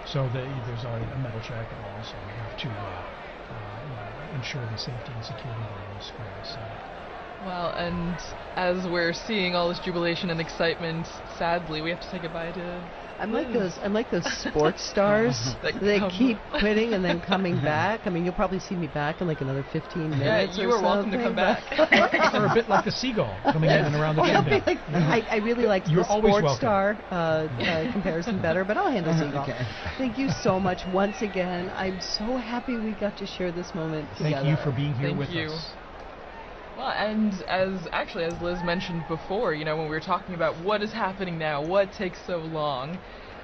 So there's already a metal check, and all, so we have to ensure the safety and security there in the square. So Well, and as we're seeing all this jubilation and excitement, sadly, we have to say goodbye to I'm like those sports stars That they come- keep quitting and then coming back. I mean, you'll probably see me back in like another 15 minutes. you or are welcome to come something, back. Or a bit like the seagull coming in and around the Well, chimney. like, I really liked You're the always sports welcome. star comparison better, but I'll handle seagull. Okay. Thank you so much once again. I'm so happy we got to share this moment together. Thank you for being here Thank with you. us. Well, and as Liz mentioned before, when we were talking about what is happening now, what takes so long,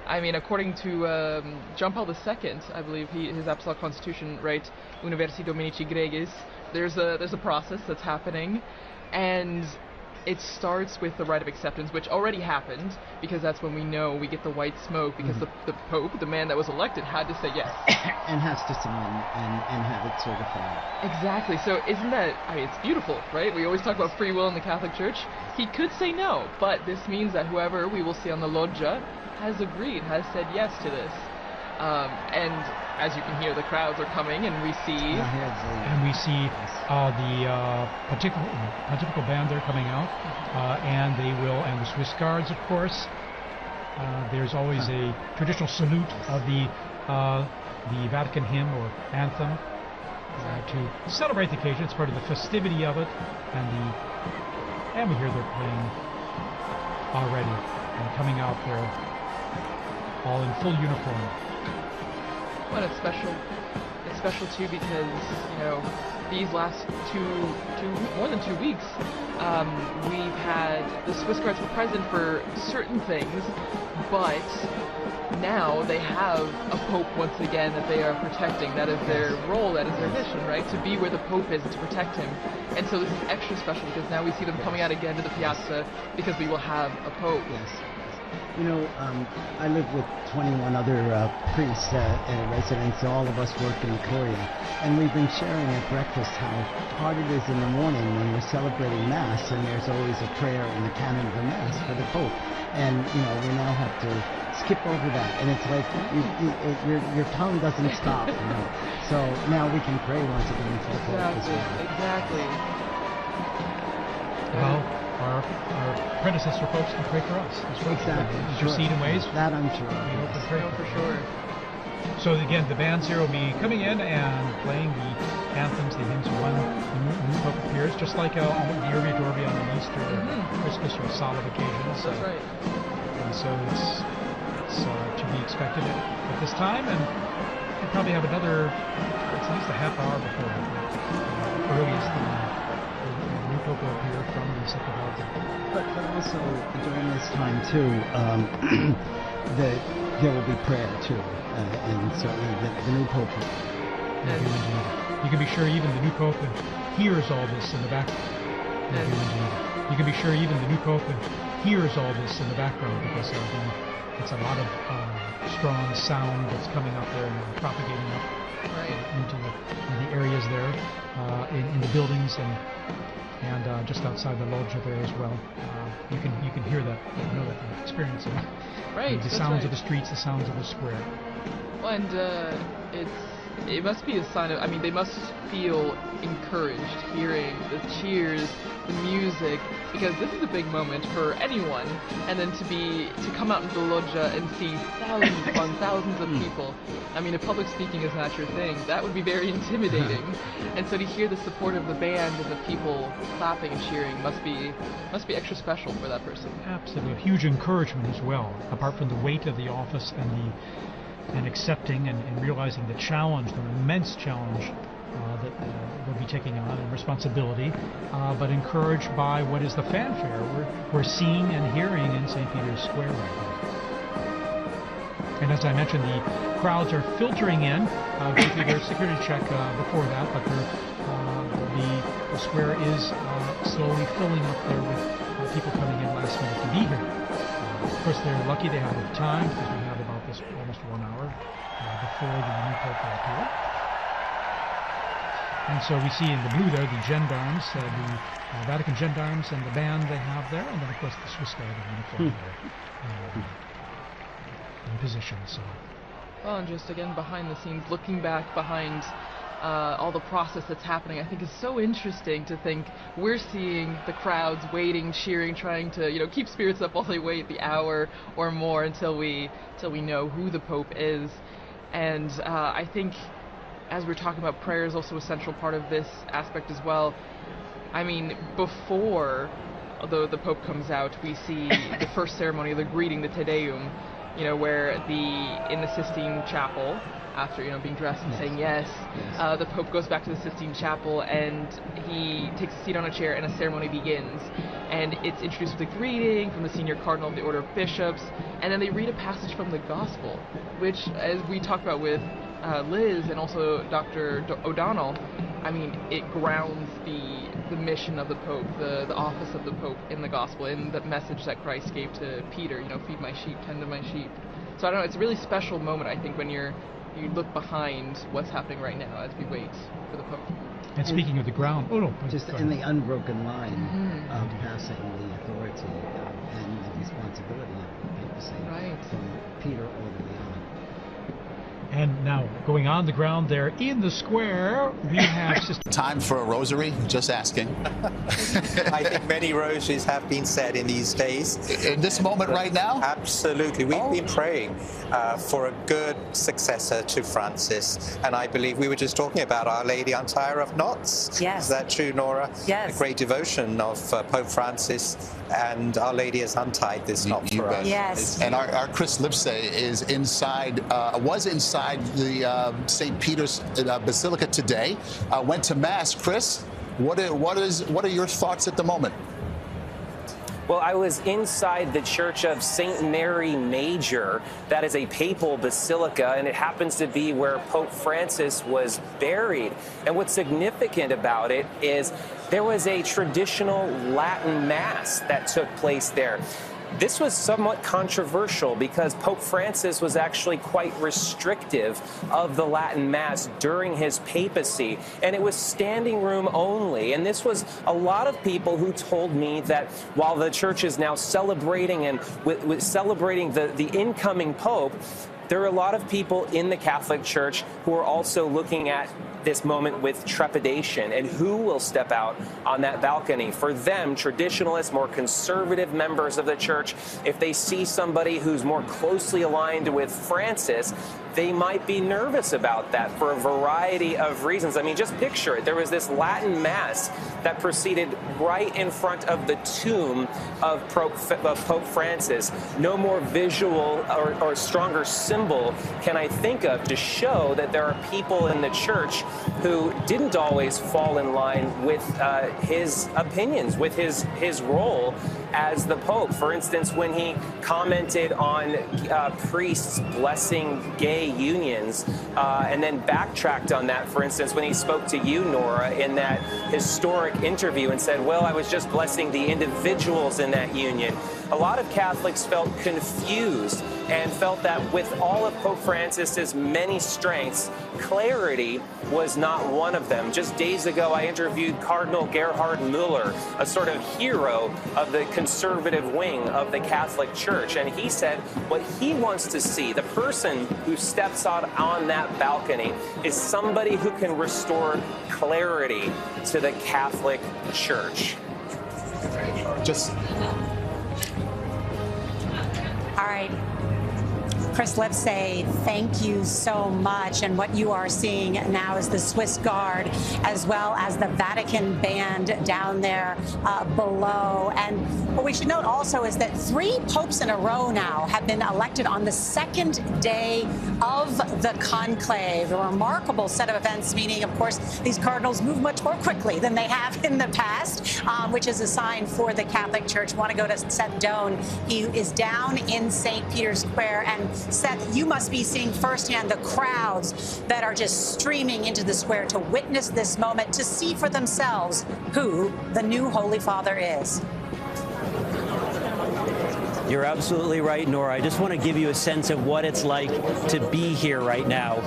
I mean, according to John Paul II, I believe his Apostolic Constitution, right, Universi Dominici Gregis, there's a process that's happening, and it starts with the rite of acceptance, which already happened, because that's when we get the white smoke, because the Pope, the man that was elected, had to say yes. And has to sign and have it certified. Exactly. So isn't that, I mean, it's beautiful, right? We always talk about free will in the Catholic Church. He could say no, but this means that whoever we will see on the loggia has agreed, has said yes to this. And as you can hear, the crowds are coming, and we see... And we see the pontifical band there coming out, and the Swiss Guards, of course. There's always a traditional salute of the Vatican hymn or anthem to celebrate the occasion. It's part of the festivity of it, and we hear they're playing already and coming out there all in full uniform. Well, it's special. It's special too because these last more than 2 weeks, we've had the Swiss Guards were present for certain things, but now they have a Pope once again that they are protecting. That is their role. That is their mission, right? To be where the Pope is and to protect him. And so this is extra special because now we see them coming out again to the piazza because we will have a Pope. Yes. I live with 21 other priests in residence. All of us work in Korea. And we've been sharing at breakfast how hard it is in the morning when we're celebrating Mass, and there's always a prayer in the canon of the Mass for the Pope. And, we now have to skip over that. And it's like your tongue doesn't stop. So now we can pray once again for the Pope as well. Exactly. Well, our predecessor popes can pray for us as well. Exactly. Intercede in ways. That I'm sure. We hope and pray For sure. So again, the bands here will be coming in and playing the anthems, the hymns when the new Pope appears, just like the Urbi et Orbi on an Easter, Christmas, or solemn occasions. That's right. And so it's to be expected at this time, and we'll probably have another, it's at least a half hour before earliest the new Pope will appear from the second altar. But also during this time too, there will be prayer too, and certainly the new Pope. You can be sure even the new Pope hears all this in the background. You can be sure even the new Pope hears all this in the background because it's a lot of strong sound that's coming up there and propagating up into the areas there, in the buildings and just outside the loggia there as well. You can hear that, know that, experience it. Right. The sounds of the streets, the sounds of the square. Well, and it must be a sign of, I mean, they must feel encouraged hearing the cheers, the music, because this is a big moment for anyone, and then to come out into the loggia and see thousands upon thousands of people. I mean, if public speaking is not your thing, that would be very intimidating. And so to hear the support of the band and the people clapping and cheering must be extra special for that person. Absolutely, a huge encouragement as well, apart from the weight of the office and accepting and realizing the challenge, the immense challenge that we'll be taking on and responsibility, but encouraged by what is the fanfare we're seeing and hearing in St. Peter's Square right now. And as I mentioned, the crowds are filtering in. Briefly, there's a security check before that, but the square is slowly filling up there with people coming in last minute to be here. Of course, they're lucky they have enough time because we have about this almost 1 hour before the new Pope will appear. And so we see in the blue there the gendarmes, the Vatican gendarmes and the band they have there, and then of course the Swiss Guard in uniform there in position. So. Well, and just again behind the scenes, looking back behind all the process that's happening, I think is so interesting to think we're seeing the crowds waiting, cheering, trying to keep spirits up while they wait the hour or more until we know who the Pope is. And I think, as we're talking about, prayer is also a central part of this aspect as well. I mean, before the Pope comes out, we see the first ceremony, the greeting, the Te Deum, where in the Sistine Chapel, after being dressed and saying yes, the Pope goes back to the Sistine Chapel and he takes a seat on a chair and a ceremony begins. And it's introduced with a greeting from the senior Cardinal of the Order of Bishops, and then they read a passage from the Gospel, which, as we talked about with Liz and also Dr. O'Donnell, I mean, it grounds the mission of the Pope, the office of the Pope in the Gospel, in the message that Christ gave to Peter, feed my sheep, tend to my sheep. So I don't know, it's a really special moment, I think, when you look behind what's happening right now as we wait for the Pope. And speaking of the ground, just in the unbroken line of passing the authority and the responsibility of the papacy from Peter all the way on. And now, going on the ground there in the square, we have Time for a rosary? Just asking. I think many rosaries have been said in these days. In this moment right now? Absolutely. We've been praying for a good successor to Francis. And I believe we were just talking about Our Lady Untie of Knots. Yes. Is that true, Nora? Yes. The great devotion of Pope Francis, and Our Lady has untied this knot for us. Yes. And our Chris Lipsey is was inside the St. Peter's Basilica today. Went to Mass. Chris, what are your thoughts at the moment? Well, I was inside the Church of St. Mary Major. That is a papal basilica, and it happens to be where Pope Francis was buried. And what's significant about it is there was a traditional Latin Mass that took place there. This was somewhat controversial because Pope Francis was actually quite restrictive of the Latin Mass during his papacy, and it was standing room only. And this was a lot of people who told me that while the church is now celebrating and celebrating the incoming Pope, there are a lot of people in the Catholic Church who are also looking at this moment with trepidation and who will step out on that balcony. For them, traditionalists, more conservative members of the church, if they see somebody who's more closely aligned with Francis, they might be nervous about that for a variety of reasons. I mean, just picture it. There was this Latin Mass that proceeded right in front of the tomb of Pope Francis. No more visual or stronger symbol can I think of to show that there are people in the church who didn't always fall in line with his opinions, with his role as the Pope. For instance, when he commented on priests blessing gay unions and then backtracked on that, for instance, when he spoke to you, Nora, in that historic interview and said, well, I was just blessing the individuals in that union. A lot of Catholics felt confused and felt that with all of Pope Francis's many strengths, clarity was not one of them. Just days ago, I interviewed Cardinal Gerhard Muller, a sort of hero of the conservative wing of the Catholic Church, and he said what he wants to see, the person who steps out on that balcony, is somebody who can restore clarity to the Catholic Church. All right. Chris Lipsey, thank you so much. And what you are seeing now is the Swiss Guard, as well as the Vatican band down there below. And what we should note also is that 3 popes in a row now have been elected on the second day of the conclave. A remarkable set of events, meaning, of course, these cardinals move much more quickly than they have in the past, which is a sign for the Catholic Church. I want to go to Seth Doan. He is down in St. Peter's Square. And Seth, you must be seeing firsthand the crowds that are just streaming into the square to witness this moment, to see for themselves who the new Holy Father is. You're absolutely right, Nora. I just want to give you a sense of what it's like to be here right now.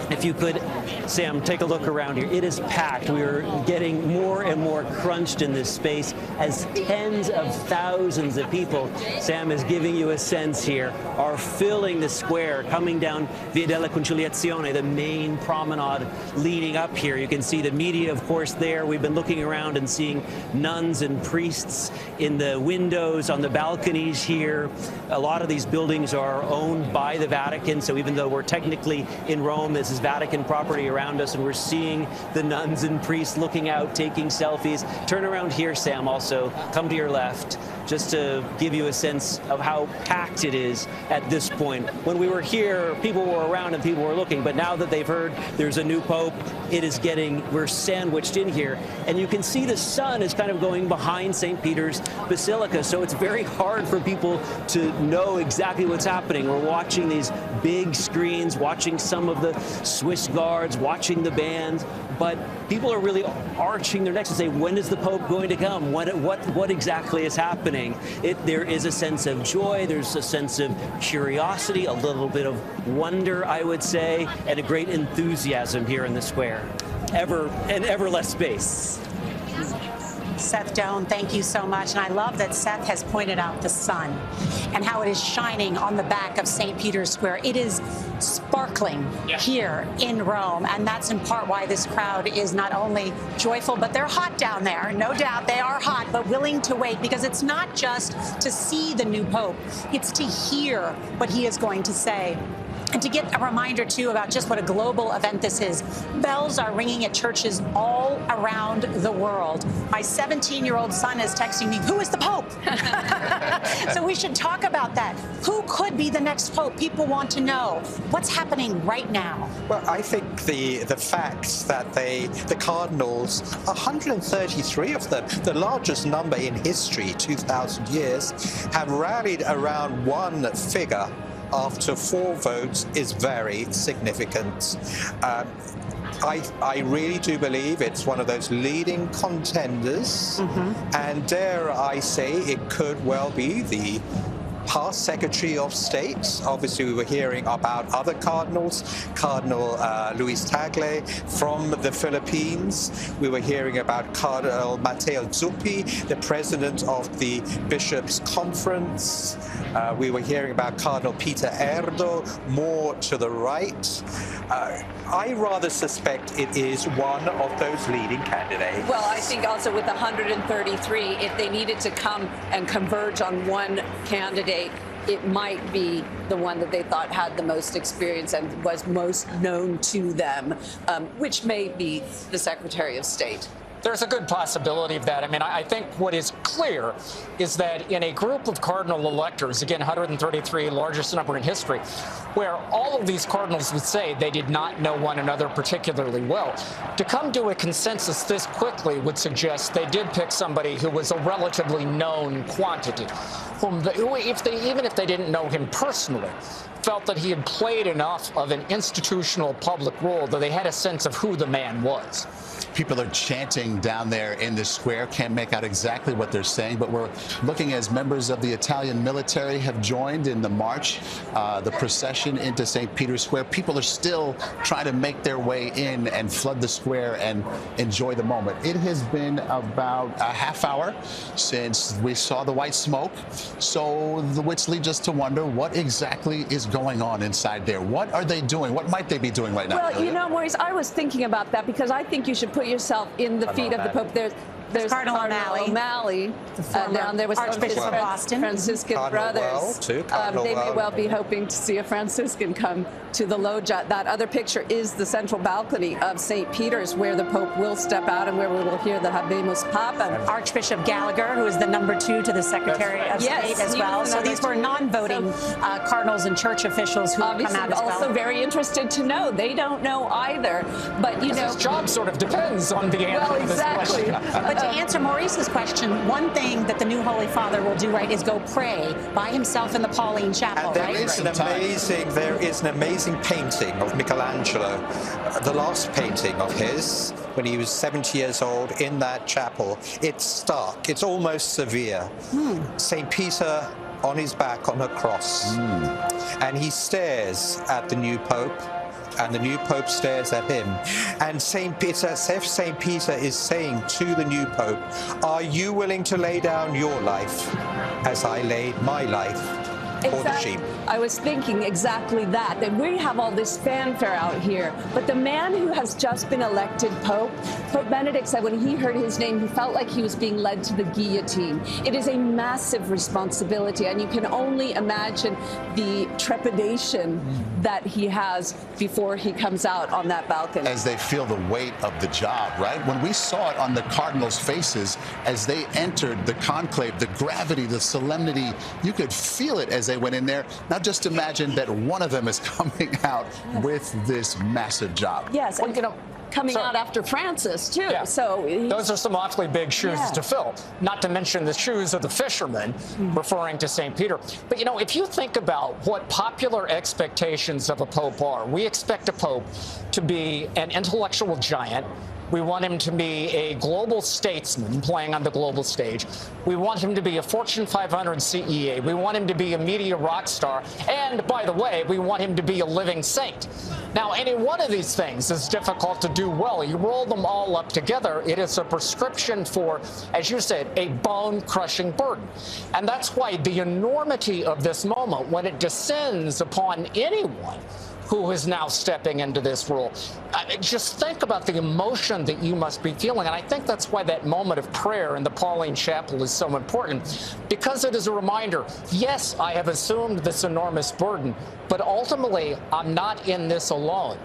If you could Sam, take a look around here. It is packed. We are getting more and more crunched in this space as tens of thousands of people, Sam is giving you a sense here, are filling the square, coming down Via della Conciliazione, the main promenade leading up here. You can see the media, of course, there. We've been looking around and seeing nuns and priests in the windows, on the balconies here. A lot of these buildings are owned by the Vatican, so even though we're technically in Rome, this is Vatican property around us, and we're seeing the nuns and priests looking out, taking selfies. Turn around here, Sam, also. Come to your left, just to give you a sense of how packed it is at this point. When we were here, people were around and people were looking, but now that they've heard there's a new pope, it is getting, we're sandwiched in here. And you can see the sun is kind of going behind St. Peter's Basilica, so it's very hard for people to know exactly what's happening. We're watching these big screens, watching some of the Swiss guards, watching the band, but people are really arching their necks and say, when is the Pope going to come? What exactly is happening? There is a sense of joy, there's a sense of curiosity, a little bit of wonder, I would say, and a great enthusiasm here in the square. Ever less space. Seth Doan, thank you so much. And I love that Seth has pointed out the sun and how it is shining on the back of St. Peter's Square. It is sparkling here in Rome. And that's in part why this crowd is not only joyful, but they're hot down there. No doubt they are hot, but willing to wait, because it's not just to see the new Pope. It's to hear what he is going to say. And to get a reminder, too, about just what a global event this is. Bells are ringing at churches all around the world. My 17-year-old son is texting me, who is the Pope? So we should talk about that. Who could be the next Pope? People want to know. What's happening right now? Well, I think the fact that the Cardinals, 133 of them, the largest number in history, 2,000 years, have rallied around one figure after 4 votes is very significant. I really do believe it's one of those leading contenders, and dare I say it could well be the past Secretary of State. Obviously, we were hearing about other cardinals, Cardinal Luis Tagle from the Philippines. We were hearing about Cardinal Matteo Zuppi, the president of the Bishops' Conference. We were hearing about Cardinal Peter Erdo, more to the right. I rather suspect it is one of those leading candidates. Well, I think also with 133, if they needed to come and converge on one candidate, it might be the one that they thought had the most experience and was most known to them, which may be the Secretary of State. There's a good possibility of that. I mean, I think what is clear is that in a group of cardinal electors, again, 133, largest number in history, where all of these cardinals would say they did not know one another particularly well, to come to a consensus this quickly would suggest they did pick somebody who was a relatively known quantity, who, even if they didn't know him personally, felt that he had played enough of an institutional public role that they had a sense of who the man was. People are chanting down there in the square. Can't make out exactly what they're saying, but we're looking as members of the Italian military have joined in the march, the procession into St. Peter's Square. People are still trying to make their way in and flood the square and enjoy the moment. It has been about a half hour since we saw the white smoke, so which leads us to wonder what exactly is going on inside there. What are they doing? What might they be doing right now? Well, you know, Maurice, I was thinking about that because I think you should put yourself in the feet of the Pope. There's Cardinal O'Malley, down there was Archbishop of Boston. Franciscan brothers. They may well be hoping to see a Franciscan come to the loggia. That other picture is the central balcony of St. Peter's, where the Pope will step out and where we will hear the Habemus Papam. Archbishop Gallagher, who is the #2 to the Secretary of State as well. So these were non-voting cardinals and church officials who come out as well. Also very interested to know. They don't know either, but you know, his job sort of depends on the answer to this question. But to answer Maurice's question, one thing that the new Holy Father will do, right, is go pray by himself in the Pauline Chapel, and there right? is an amazing painting of Michelangelo, the last painting of his, when he was 70 years old in that chapel. It's stark, it's almost severe. St. Peter on his back on a cross, and he stares at the new Pope, and the new Pope stares at him. And St. Peter is saying to the new Pope, are you willing to lay down your life as I laid my life for the sheep? I was thinking exactly that we have all this fanfare out here, but the man who has just been elected Pope, Pope Benedict said when he heard his name, he felt like he was being led to the guillotine. It is a massive responsibility, and you can only imagine the trepidation that he has before he comes out on that balcony. As they feel the weight of the job, right? When we saw it on the Cardinals' faces as they entered the conclave, the gravity, the solemnity, you could feel it as they went in there. Now just imagine that one of them is coming out with this massive job. Yes, and coming out after Francis, too. Yeah. So those are some awfully big shoes to fill, not to mention the shoes of the fishermen, referring to St. Peter. But, if you think about what popular expectations of a pope are, we expect a pope to be an intellectual giant. We want him to be a global statesman playing on the global stage. We want him to be a Fortune 500 CEA. We want him to be a media rock star. And, by the way, we want him to be a living saint. Now, any one of these things is difficult to do well. You roll them all up together, it is a prescription for, as you said, a bone-crushing burden. And that's why the enormity of this moment, when it descends upon anyone who is now stepping into this role. Just think about the emotion that you must be feeling. And I think that's why that moment of prayer in the Pauline Chapel is so important, because it is a reminder, yes, I have assumed this enormous burden, but ultimately, I'm not in this alone.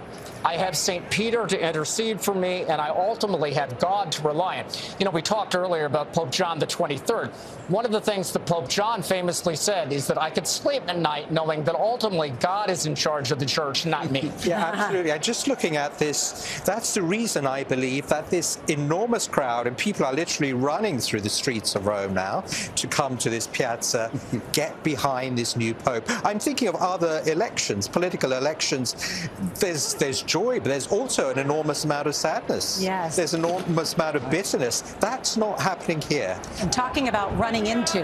I have St. Peter to intercede for me, and I ultimately have God to rely on. We talked earlier about Pope John the 23rd. One of the things that Pope John famously said is that I could sleep at night knowing that ultimately God is in charge of the church, not me. Yeah, absolutely. And just looking at this, that's the reason I believe that this enormous crowd, and people are literally running through the streets of Rome now to come to this piazza, get behind this new Pope. I'm thinking of other elections, political elections. There's joy, but there's also an enormous amount of sadness. Yes. There's an enormous amount of bitterness. That's not happening here. And talking about running into,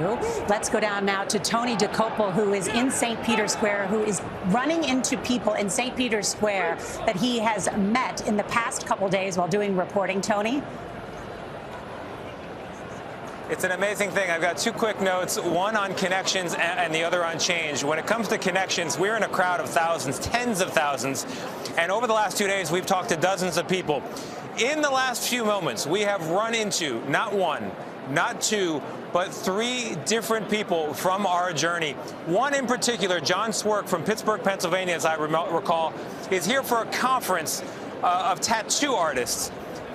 let's go down now to Tony DeCopel, who is in St. Peter's Square, who is running into people in St. Peter's Square that he has met in the past couple days while doing reporting. Tony? It's an amazing thing. I've got two quick notes, one on connections and the other on change. When it comes to connections, we're in a crowd of thousands, tens of thousands. And over the last 2 days, we've talked to dozens of people. In the last few moments, we have run into not one, not two, but three different people from our journey. One in particular, John Swerk from Pittsburgh, Pennsylvania, as I recall, is here for a conference of tattoo artists.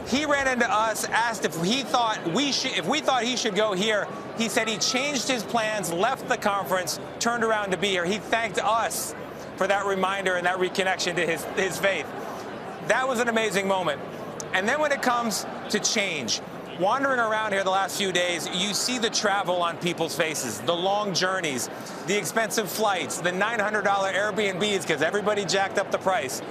He ran into us, asked if we thought he should go here. He said he changed his plans, left the conference, turned around to be here. He thanked us for that reminder and that reconnection to his faith. That was an amazing moment. And then when it comes to change, wandering around here the last few days, you see the travel on people's faces, the long journeys, the expensive flights, the $900 Airbnbs because everybody jacked up the price,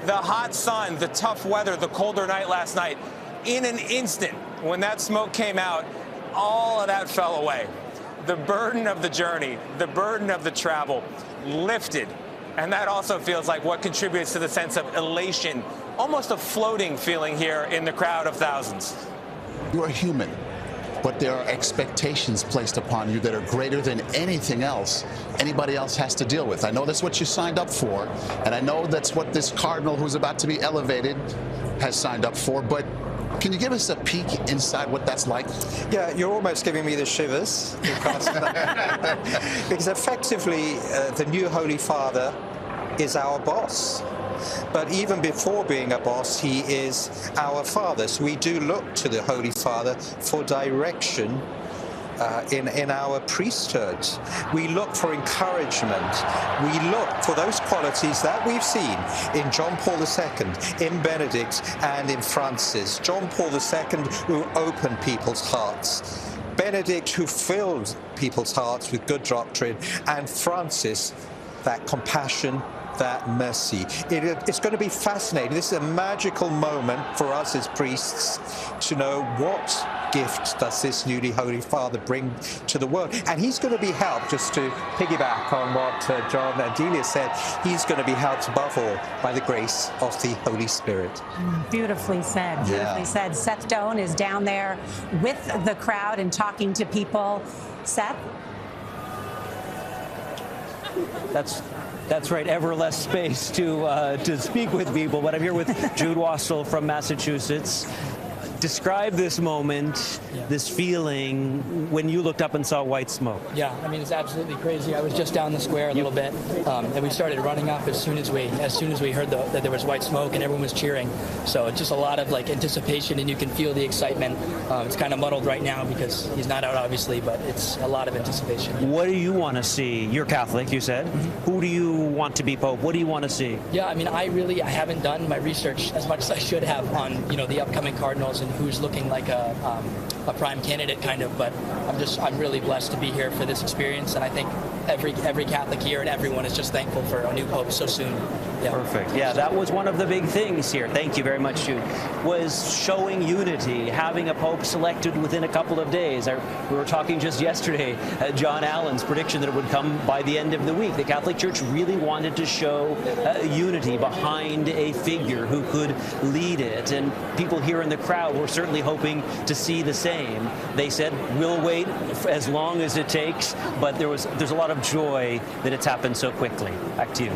the hot sun, the tough weather, the colder night last night. In an instant, when that smoke came out, all of that fell away. The burden of the journey, the burden of the travel lifted. And that also feels like what contributes to the sense of elation, almost a floating feeling here in the crowd of thousands. You're human, but there are expectations placed upon you that are greater than anything else anybody else has to deal with. I know that's what you signed up for, and I know that's what this cardinal who's about to be elevated has signed up for, but can you give us a peek inside what that's like? Yeah, you're almost giving me the shivers, because effectively the new Holy Father is our boss. But even before being a boss, he is our Father. So we do look to the Holy Father for direction in our priesthood. We look for encouragement. We look for those qualities that we've seen in John Paul II, in Benedict, and in Francis. John Paul II, who opened people's hearts. Benedict, who filled people's hearts with good doctrine. And Francis, that compassion, that mercy. It's going to be fascinating. This is a magical moment for us as priests to know what gift does this newly Holy Father bring to the world? And he's going to be helped, just to piggyback on what John and Delia said, he's going to be helped above all by the grace of the Holy Spirit. Beautifully said. Beautifully said. Seth Doan is down there with the crowd and talking to people. Seth? That's right, ever less space to speak with people, but I'm here with Jude Wassel from Massachusetts. Describe this moment, this feeling when you looked up and saw white smoke. Yeah, I mean, it's absolutely crazy. I was just down the square a little bit, and we started running up as soon as we heard that there was white smoke, and everyone was cheering. So it's just a lot of like anticipation, and you can feel the excitement. It's kind of muddled right now because he's not out, obviously, but it's a lot of anticipation. What do you want to see? You're Catholic, you said. Mm-hmm. Who do you want to be Pope? What do you want to see? Yeah, I mean, I haven't done my research as much as I should have on the upcoming cardinals and who's looking like a prime candidate, kind of. But I'm really blessed to be here for this experience, and I think every Catholic here and everyone is just thankful for a new Pope so soon. Yeah. Perfect. Yeah, that was one of the big things here. Thank you very much, Jude. Was showing unity, having a Pope selected within a couple of days. We were talking just yesterday, John Allen's prediction that it would come by the end of the week. The Catholic Church really wanted to show unity behind a figure who could lead it, and people here in the crowd were certainly hoping to see the same. They said, we'll wait as long as it takes, but there's a lot of joy that it's happened so quickly. Back to you.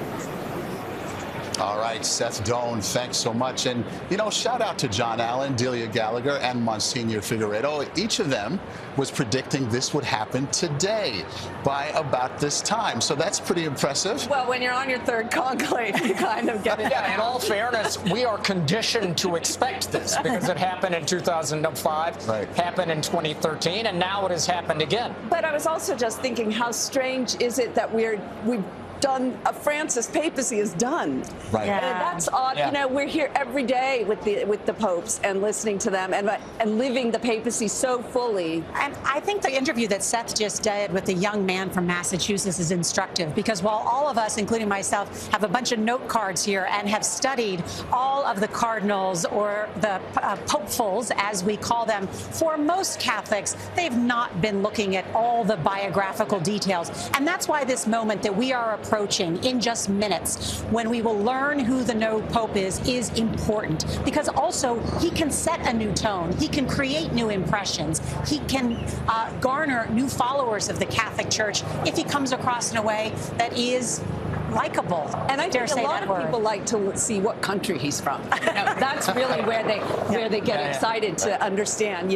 All right, Seth Doan, thanks so much. And, shout out to John Allen, Delia Gallagher, and Monsignor Figueredo. Each of them was predicting this would happen today by about this time. So that's pretty impressive. Well, when you're on your third conclave, you kind of get it. Yeah, in all fairness, we are conditioned to expect this because it happened in 2005, happened in 2013, and now it has happened again. But I was also just thinking, how strange is it that we've done Francis papacy is done. Right. Yeah. And that's odd. Yeah. We're here every day with the popes and listening to them and living the papacy so fully. And I think the interview that Seth just did with the young man from Massachusetts is instructive, because while all of us, including myself, have a bunch of note cards here and have studied all of the cardinals or the popefuls, as we call them, for most Catholics, they've not been looking at all the biographical details. And that's why this moment that we are approaching in just minutes, when we will learn who the new Pope is important, because also he can set a new tone. He can create new impressions. He can garner new followers of the Catholic Church if he comes across in a way that is likable. And I think a lot of people like to see what country he's from. That's really where they get excited to understand.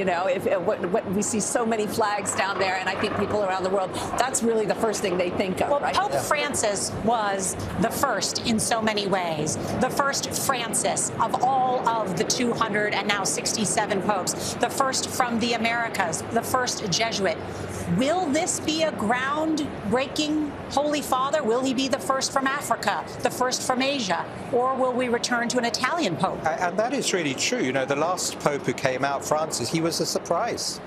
What we see so many flags down there, and I think people around the world, that's really the first thing they think of. Well, right? Pope Francis was the first in so many ways. The first Francis of all of the 200 and now 67 popes. The first from the Americas. The first Jesuit. Will this be a groundbreaking Holy Father? Will he be the first from Africa, the first from Asia, or will we return to an Italian Pope? And that is really true. The last Pope who came out, Francis, he was a surprise.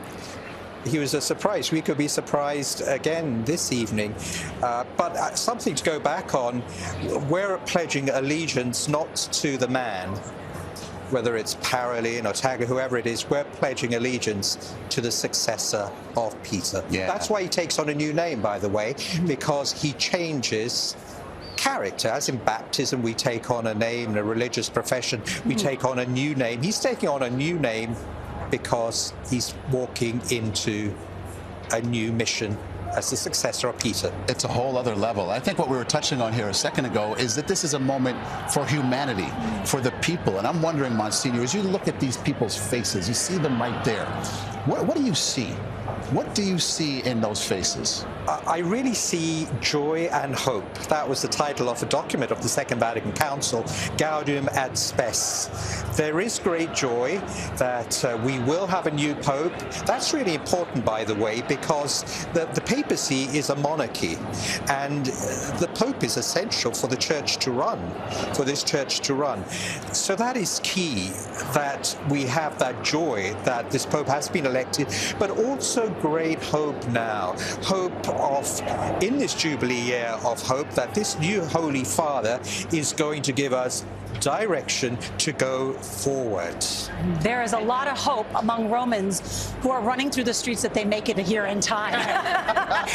He was a surprise. We could be surprised again this evening. But something to go back on, we're pledging allegiance not to the man, whether it's Parolin or Taggart, whoever it is, we're pledging allegiance to the successor of Peter. Yeah. That's why he takes on a new name, by the way, because he changes character. As in baptism, we take on a name, in a religious profession, we take on a new name. He's taking on a new name because he's walking into a new mission as the successor of Peter. It's a whole other level. I think what we were touching on here a second ago is that this is a moment for humanity, for the people. And I'm wondering, Monsignor, as you look at these people's faces, you see them right there. What do you see? What do you see in those faces? I really see joy and hope. That was the title of a document of the Second Vatican Council, Gaudium et Spes. There is great joy that we will have a new Pope. That's really important, by the way, because the papacy is a monarchy, and the Pope is essential for the Church to run, for this Church to run. So that is key, that we have that joy that this Pope has been elected, but also great hope now. Hope of, in this Jubilee year of hope, that this new Holy Father is going to give us direction to go forward. There is a lot of hope among Romans who are running through the streets that they make it here in time.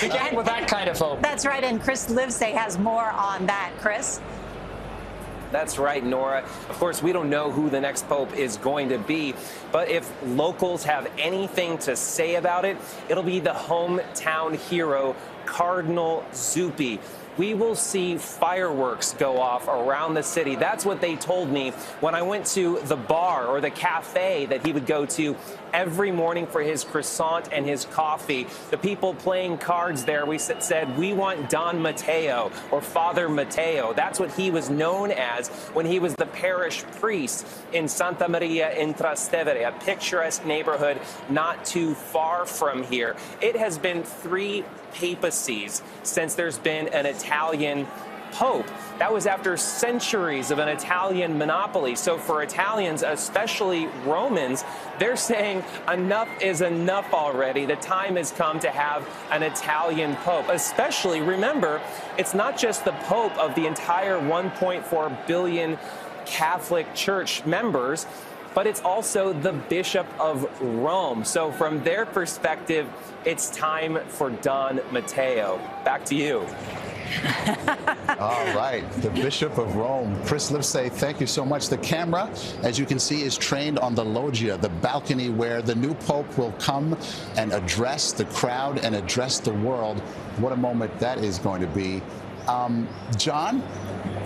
Beginning with that kind of hope. That's right, and Chris Livesay has more on that. Chris? That's right, Nora. Of course, we don't know who the next pope is going to be, but if locals have anything to say about it, it'll be the hometown hero, Cardinal Zuppi. We will see fireworks go off around the city. That's what they told me when I went to the bar or the cafe that he would go to every morning for his croissant and his coffee. The people playing cards there, we said, we want Don Matteo or Father Matteo. That's what he was known as when he was the parish priest in Santa Maria in Trastevere, a picturesque neighborhood not too far from here. It has been 3 papacies since there's been an Italian pope. That was after centuries of an Italian monopoly. So for Italians, especially Romans, they're saying enough is enough already. The time has come to have an Italian pope. Especially, remember, it's not just the pope of the entire 1.4 billion Catholic Church members, but it's also the Bishop of Rome. So from their perspective, it's time for Don Matteo. Back to you. All right, the Bishop of Rome, Chris Livesay, thank you so much. The camera, as you can see, is trained on the loggia, the balcony where the new Pope will come and address the crowd and address the world. What a moment that is going to be. John,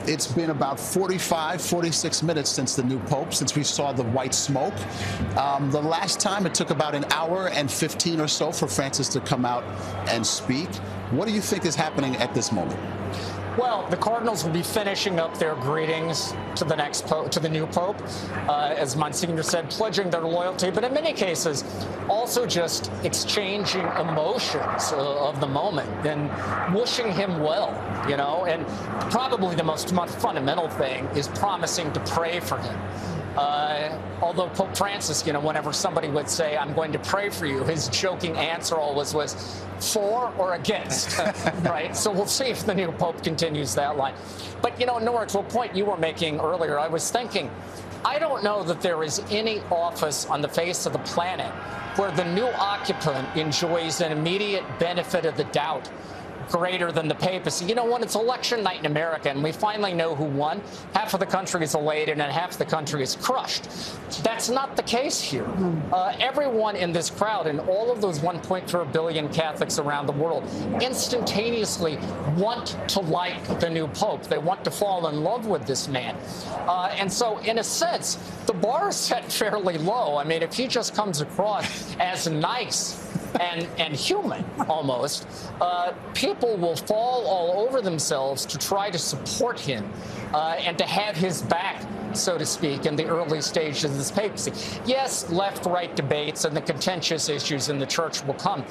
it's been about 46 minutes since the new Pope, since we saw the white smoke. The last time it took about an hour and 15 or so for Francis to come out and speak. What do you think is happening at this moment? Well, the cardinals will be finishing up their greetings to the next pope, to the new pope, as Monsignor said, pledging their loyalty, but in many cases, also just exchanging emotions of the moment and wishing him well, you know. And probably the most fundamental thing is promising to pray for him. Although Pope Francis, you know, whenever somebody would say, I'm going to pray for you, his joking answer always was for or against, right? So we'll see if the new Pope continues that line. But, you know, Nora, to a point you were making earlier, I was thinking, I don't know that there is any office on the face of the planet where the new occupant enjoys an immediate benefit of the doubt greater than the papacy. You know, when it's election night in America and we finally know who won, half of the country is elated and half the country is crushed. That's not the case here. Everyone in this crowd and all of those 1.4 billion Catholics around the world instantaneously want to like the new Pope. They want to fall in love with this man. And so, in a sense, the bar is set fairly low. I mean, if he just comes across as nice and human, almost, people will fall all over themselves to try to support him and to have his back, so to speak, in the early stages of this papacy. Yes, left-right debates and the contentious issues in the church will come,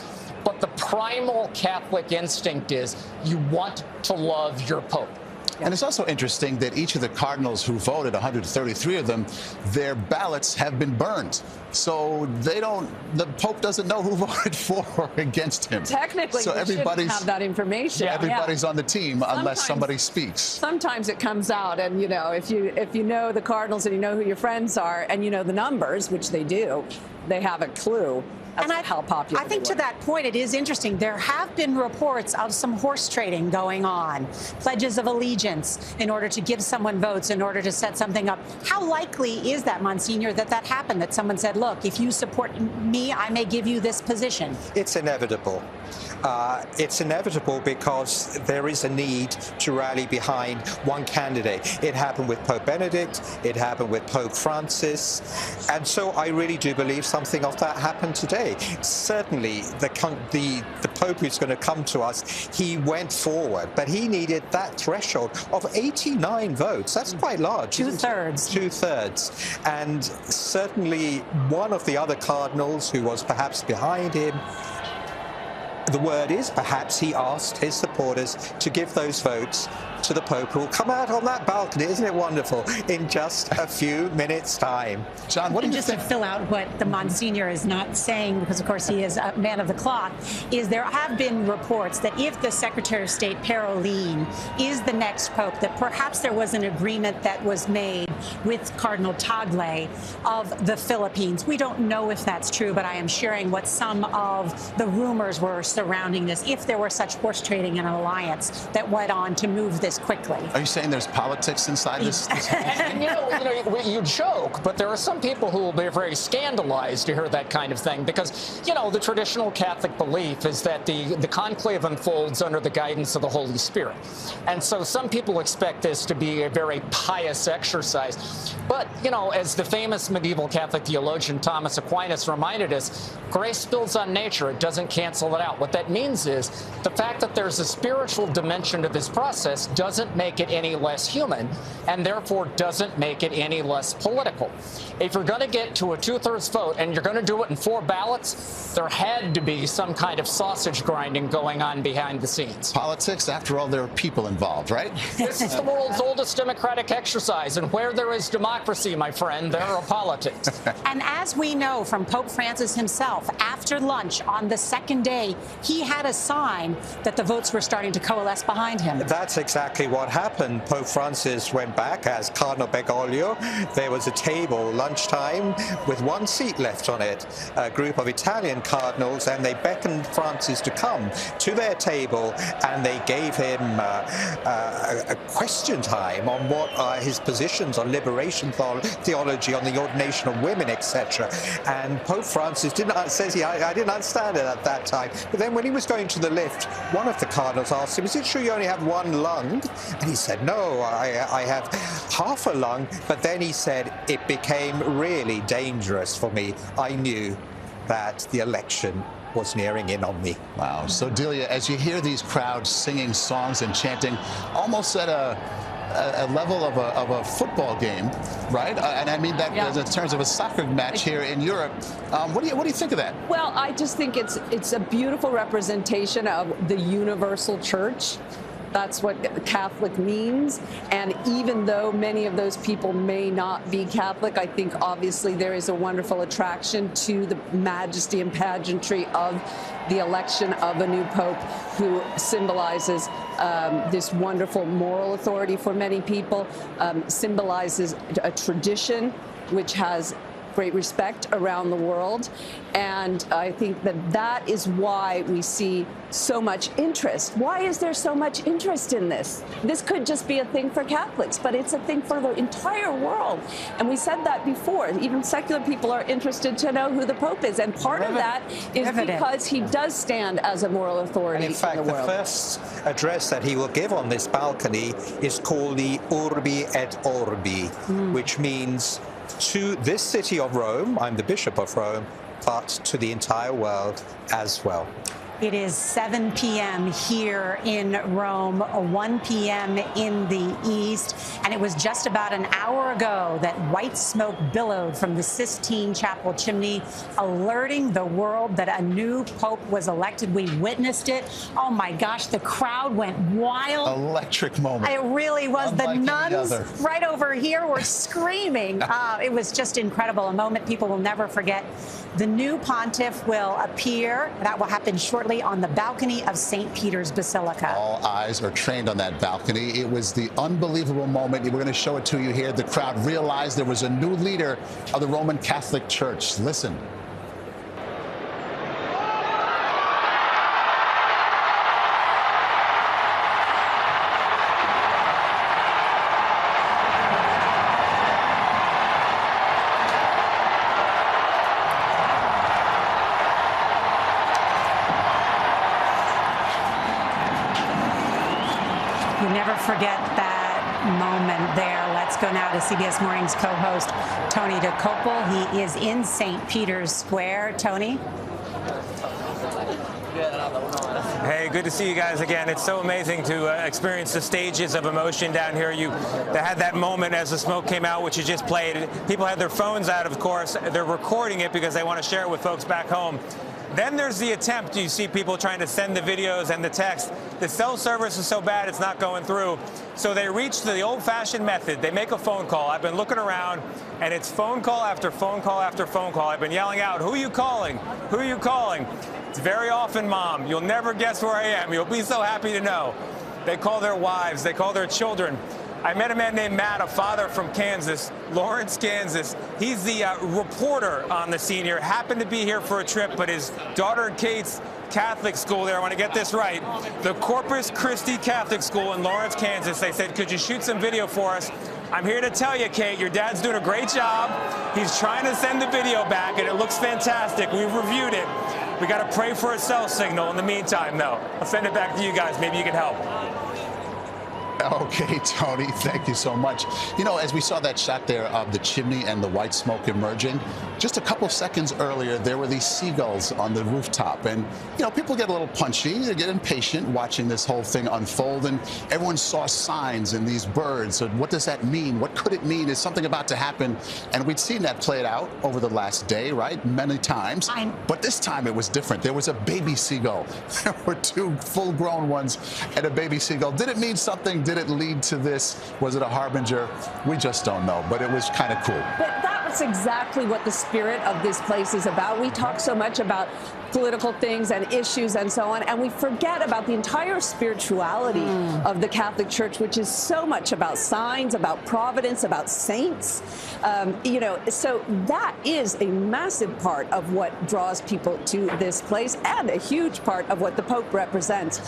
but the primal Catholic instinct is you want to love your Pope. And it's also interesting that each of the cardinals who voted, 133 of them, their ballots have been burned. So they don't, the Pope doesn't know who voted for or against him. Technically, so we shouldn't have that information. Everybody's on the team unless somebody speaks. Sometimes it comes out, and you know, if you know the cardinals and you know who your friends are and you know the numbers, which they do, they have a clue. And how popular I think to that point, it is interesting. There have been reports of some horse trading going on, pledges of allegiance in order to give someone votes, in order to set something up. How likely is that, Monsignor, that happened, that someone said, look, if you support me, I may give you this position? It's inevitable. It's inevitable because there is a need to rally behind one candidate. It happened with Pope Benedict, it happened with Pope Francis, and so I really do believe something of that happened today. Certainly, the Pope who's going to come to us, he went forward, but he needed that threshold of 89 votes. That's quite large. Two-thirds. Two-thirds. And certainly one of the other cardinals who was perhaps behind him, the word is perhaps he asked his support reporters to give those votes to the Pope, who will come out on that balcony, isn't it wonderful, in just a few minutes' time. John, what do you just think? To fill out what the Monsignor is not saying, because of course he is a man of the cloth, is there have been reports that if the Secretary of State Parolin is the next Pope, that perhaps there was an agreement that was made with Cardinal Tagle of the Philippines. We don't know if that's true, but I am sharing what some of the rumors were surrounding this, if there were such horse trading and alliance that went on to move this quickly. Are you saying there's politics inside this? And you joke, but there are some people who will be very scandalized to hear that kind of thing because, the traditional Catholic belief is that the conclave unfolds under the guidance of the Holy Spirit. And so some people expect this to be a very pious exercise. But, as the famous medieval Catholic theologian Thomas Aquinas reminded us, grace builds on nature. It doesn't cancel it out. What that means is the fact that there's a spiritual dimension to this process doesn't make it any less human, and therefore doesn't make it any less political. If you're going to get to a 2/3 vote and you're going to do it in 4 ballots, there had to be some kind of sausage grinding going on behind the scenes. Politics, after all, there are people involved, right? This is the world's oldest democratic exercise, and where there is democracy, my friend, there are politics. And as we know from Pope Francis himself, after lunch on the second day, he had a sign that the votes were starting to coalesce behind him. That's exactly what happened. Pope Francis went back as Cardinal Bergoglio. There was a table, lunchtime, with 1 seat left on it. A group of Italian cardinals, and they beckoned Francis to come to their table, and they gave him a question time on what are his positions on liberation theology, on the ordination of women, etc. And Pope Francis says I didn't understand it at that time. But then when he was going to the lift, one of the cardinals asked him, "Is it true you only have 1 lung?" And he said, "No, I have half a lung." But then he said, "It became really dangerous for me. I knew that the election was nearing in on me." Wow. So, Delia, as you hear these crowds singing songs and chanting, almost at a level of a football game, right? And I mean that in terms of a soccer match here in Europe. What do you think of that? Well, I just think it's a beautiful representation of the universal church. That's what Catholic means. And even though many of those people may not be Catholic, I think obviously there is a wonderful attraction to the majesty and pageantry of the election of a new pope who symbolizes this wonderful moral authority for many people, symbolizes a tradition which has great respect around the world. And I think that is why we see so much interest. Why is there so much interest in this? This could just be a thing for Catholics, but it's a thing for the entire world. And we said that before. Even secular people are interested to know who the Pope is. And part of that is because he does stand as a moral authority in fact, in the world. The first address that he will give on this balcony is called the Urbi et Orbi, which means to this city of Rome, I'm the Bishop of Rome, but to the entire world as well. It is 7 p.m. here in Rome, 1 p.m. in the east, and it was just about an hour ago that white smoke billowed from the Sistine Chapel chimney, alerting the world that a new pope was elected. We witnessed it. Oh my gosh, the crowd went wild. Electric moment. It really was. Unlike the nuns right over here were screaming. It was just incredible, a moment people will never forget. The new pontiff will appear. That will happen shortly on the balcony of St. Peter's Basilica. All eyes are trained on that balcony. It was the unbelievable moment. We're going to show it to you here. The crowd realized there was a new leader of the Roman Catholic Church. Listen. Forget that moment there. Let's go now to CBS Morning's co-host, Tony DeCopel. He is in St. Peter's Square. Tony? Hey, good to see you guys again. It's so amazing to experience the stages of emotion down here. They had that moment as the smoke came out, which you just played. People had their phones out, of course. They're recording it because they want to share it with folks back home. Then there's the attempt. You see people trying to send the videos and the text. The cell service is so bad it's not going through. So they reach to the old-fashioned method. They make a phone call. I've been looking around, and it's phone call after phone call after phone call. I've been yelling out, "Who are you calling? Who are you calling?" It's very often, Mom. You'll never guess where I am. You'll be so happy to know. They call their wives. They call their children. I met a man named Matt, a father from Kansas, Lawrence, Kansas. He's the reporter on the scene here. Happened to be here for a trip, but his daughter Kate's Catholic school there, I want to get this right, the Corpus Christi Catholic School in Lawrence, Kansas. They said, "Could you shoot some video for us?" I'm here to tell you, Kate, your dad's doing a great job. He's trying to send the video back, and it looks fantastic. We've reviewed it. We got to pray for a cell signal in the meantime, though. I'll send it back to you guys. Maybe you can help. Okay, Tony, thank you so much. You know, as we saw that shot there of the chimney and the white smoke emerging, just a couple seconds earlier, there were these seagulls on the rooftop. And, you know, people get a little punchy, they get impatient watching this whole thing unfold. And everyone saw signs in these birds. So what does that mean? What could it mean? Is something about to happen? And we'd seen that played out over the last day, right? Many times. But this time it was different. There was a baby seagull. There were two full-grown ones and a baby seagull. Did it mean something? Did it lead to this? Was it a harbinger? We just don't know, but it was kind of cool. But that's exactly what the spirit of this place is about. We talk so much about political things and issues and so on, and we forget about the entire spirituality of the Catholic Church, which is so much about signs, about providence, about saints. You know, so that is a massive part of what draws people to this place, and a huge part of what the Pope represents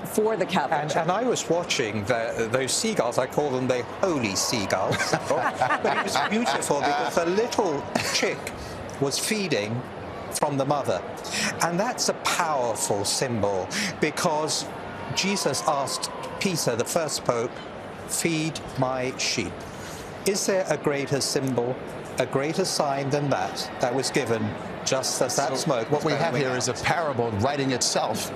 for the Catholic Church. And I was watching those seagulls. I call them the holy seagulls. But it was beautiful because a little chick was feeding from the mother. And that's a powerful symbol, because Jesus asked Peter, the first pope, "Feed my sheep." Is there a greater symbol, a greater sign than that was given just as that smoke? What we have here is a parable writing itself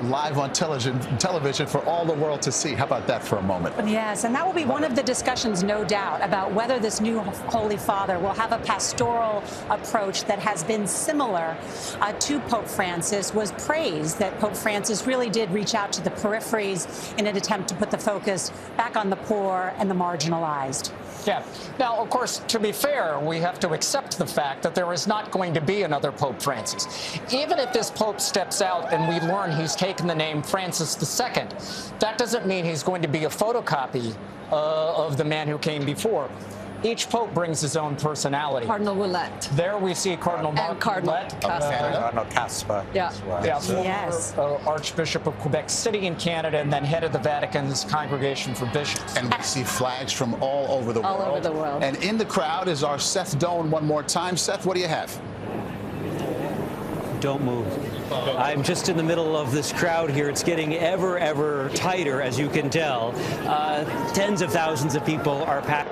live on television for all the world to see. How about that for a moment? Yes, and that will be one of the discussions, no doubt, about whether this new Holy Father will have a pastoral approach that has been similar to Pope Francis. Was praised that Pope Francis really did reach out to the peripheries in an attempt to put the focus back on the poor and the marginalized. Yeah. Now, of course, to be fair, we have to accept the fact that there is not going to be another Pope Francis. Even if this Pope steps out and we learn he's taken the name Francis II, that doesn't mean he's going to be a photocopy of the man who came before. Each pope brings his own personality. Cardinal Ouellet. There we see Cardinal Mark Ouellet, Cardinal Casper. Yeah. Former Archbishop of Quebec City in Canada, and then head of the Vatican's Congregation for Bishops. And we see flags from all over the world. All over the world. And in the crowd is our Seth Doan one more time. Seth, what do you have? Don't move. I'm just in the middle of this crowd here. It's getting ever tighter, as you can tell. Tens of thousands of people are packed.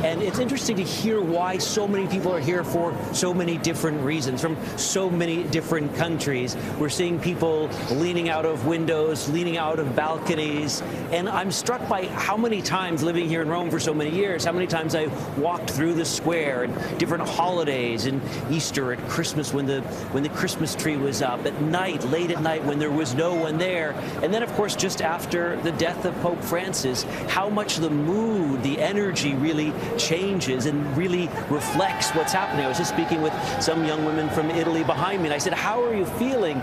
And it's interesting to hear why so many people are here for so many different reasons, from so many different countries. We're seeing people leaning out of windows, leaning out of balconies. And I'm struck by how many times, living here in Rome for so many years, how many times I walked through the square and different holidays, and Easter, at Christmas when the Christmas tree was up, at night, late at night when there was no one there. And then, of course, just after the death of Pope Francis, how much the mood, the energy really changes and really reflects what's happening. I was just speaking with some young women from Italy behind me, and I said, "How are you feeling?"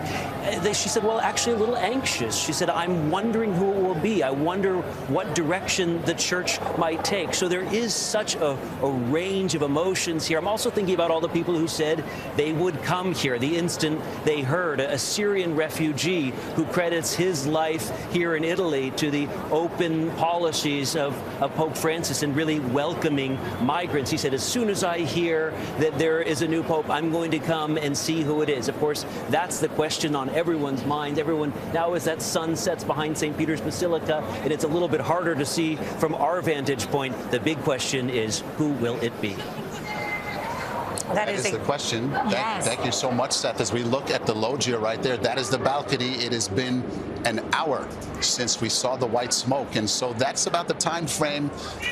She said, "Well, actually a little anxious." She said, "I'm wondering who it will be. I wonder what direction the church might take." So there is such a range of emotions here. I'm also thinking about all the people who said they would come here the instant they heard. A Syrian refugee who credits his life here in Italy to the open policies of Pope Francis and really welcoming migrants. He said, "As soon as I hear that there is a new pope, I'm going to come and see who it is." Of course, that's the question on everyone's mind. Everyone now, as that sun sets behind St. Peter's Basilica, and it's a little bit harder to see from our vantage point, the big question is, who will it be? That is the question. Yes. Thank you so much, Seth. As we look at the loggia right there, that is the balcony. It has been an hour since we saw the white smoke. And so that's about the time frame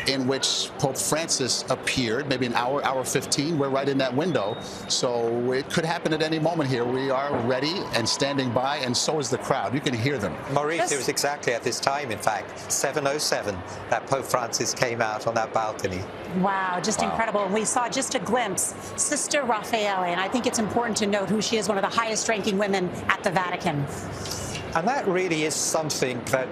in which Pope Francis appeared, maybe an hour, hour 15. We're right in that window. So it could happen at any moment here. We are ready and standing by, and so is the crowd. You can hear them. Maurice, it was exactly at this time, in fact, 7:07, that Pope Francis came out on that balcony. Wow, just incredible. And we saw just a glimpse, Sister Raffaele, and I think it's important to note who she is, one of the highest-ranking women at the Vatican. And that really is something that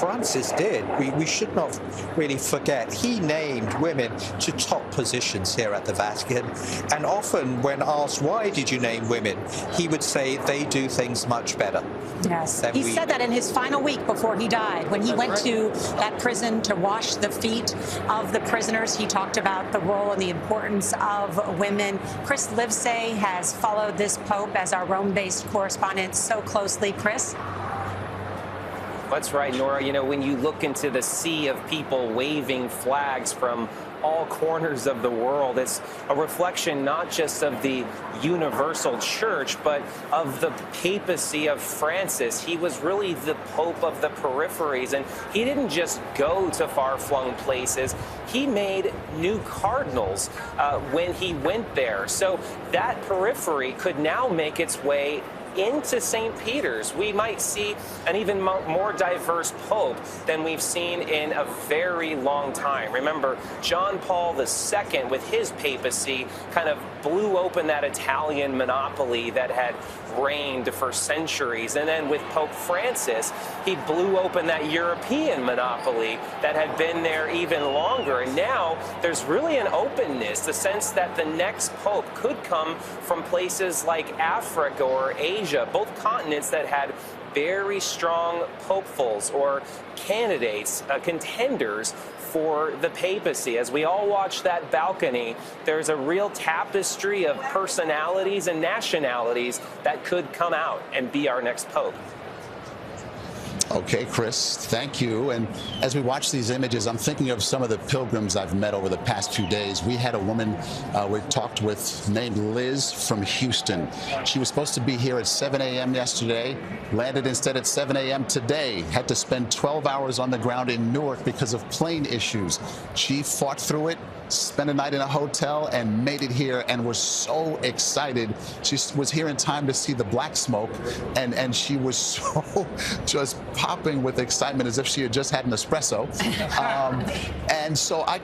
Francis did. We should not really forget. He named women to top positions here at the Vatican. And often when asked, why did you name women? He would say they do things much better. Yes, he said that in his final week before he died. When he went to that prison to wash the feet of the prisoners, he talked about the role and the importance of women. Chris Livesay has followed this Pope as our Rome-based correspondent so closely. Chris? That's right, Nora. You know, when you look into the sea of people waving flags from all corners of the world, it's a reflection not just of the universal church, but of the papacy of Francis. He was really the Pope of the peripheries, and he didn't just go to far-flung places. He made new cardinals when he went there. So that periphery could now make its way into St. Peter's. We might see an even more diverse pope than we've seen in a very long time. Remember, John Paul II, with his papacy, kind of blew open that Italian monopoly that had reigned for centuries. And then with Pope Francis, he blew open that European monopoly that had been there even longer. And now there's really an openness, the sense that the next pope could come from places like Africa or Asia, both continents that had very strong popefuls or candidates, contenders for the papacy. As we all watch that balcony, there's a real tapestry of personalities and nationalities that could come out and be our next pope. Okay, Chris, thank you. And as we watch these images, I'm thinking of some of the pilgrims I've met over the past few days. We had a woman we talked with named Liz from Houston. She was supposed to be here at 7 a.m. yesterday, landed instead at 7 a.m. today, had to spend 12 hours on the ground in Newark because of plane issues. She fought through it, spent a night in a hotel, and made it here, and was so excited. She was here in time to see the black smoke, and she was so just popping with excitement as if she had just had an espresso. And so I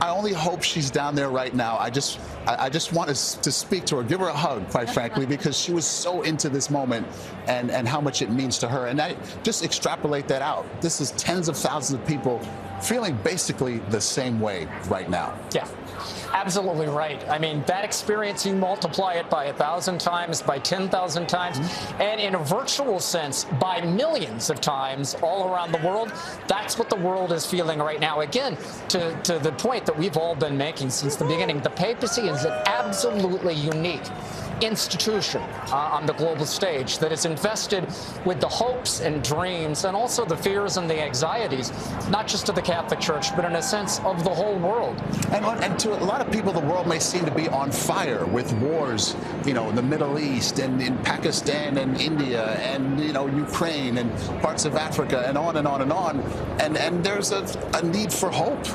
only hope she's down there right now. I just want to speak to her, give her a hug, quite frankly, because she was so into this moment and how much it means to her. And I just extrapolate that out. This is tens of thousands of people feeling basically the same way right now. Yeah, absolutely right. I mean, that experience, you multiply it by 1,000 times, by 10,000 times, and in a virtual sense, by millions of times all around the world. That's what the world is feeling right now. Again, to the point that we've all been making since the beginning, the papacy is an absolutely unique institution on the global stage that is invested with the hopes and dreams and also the fears and the anxieties, not just of the Catholic Church, but in a sense of the whole world. And to a lot of people, the world may seem to be on fire with wars, you know, in the Middle East and in Pakistan and India and, you know, Ukraine and parts of Africa and on and on and on. And there's a need for hope,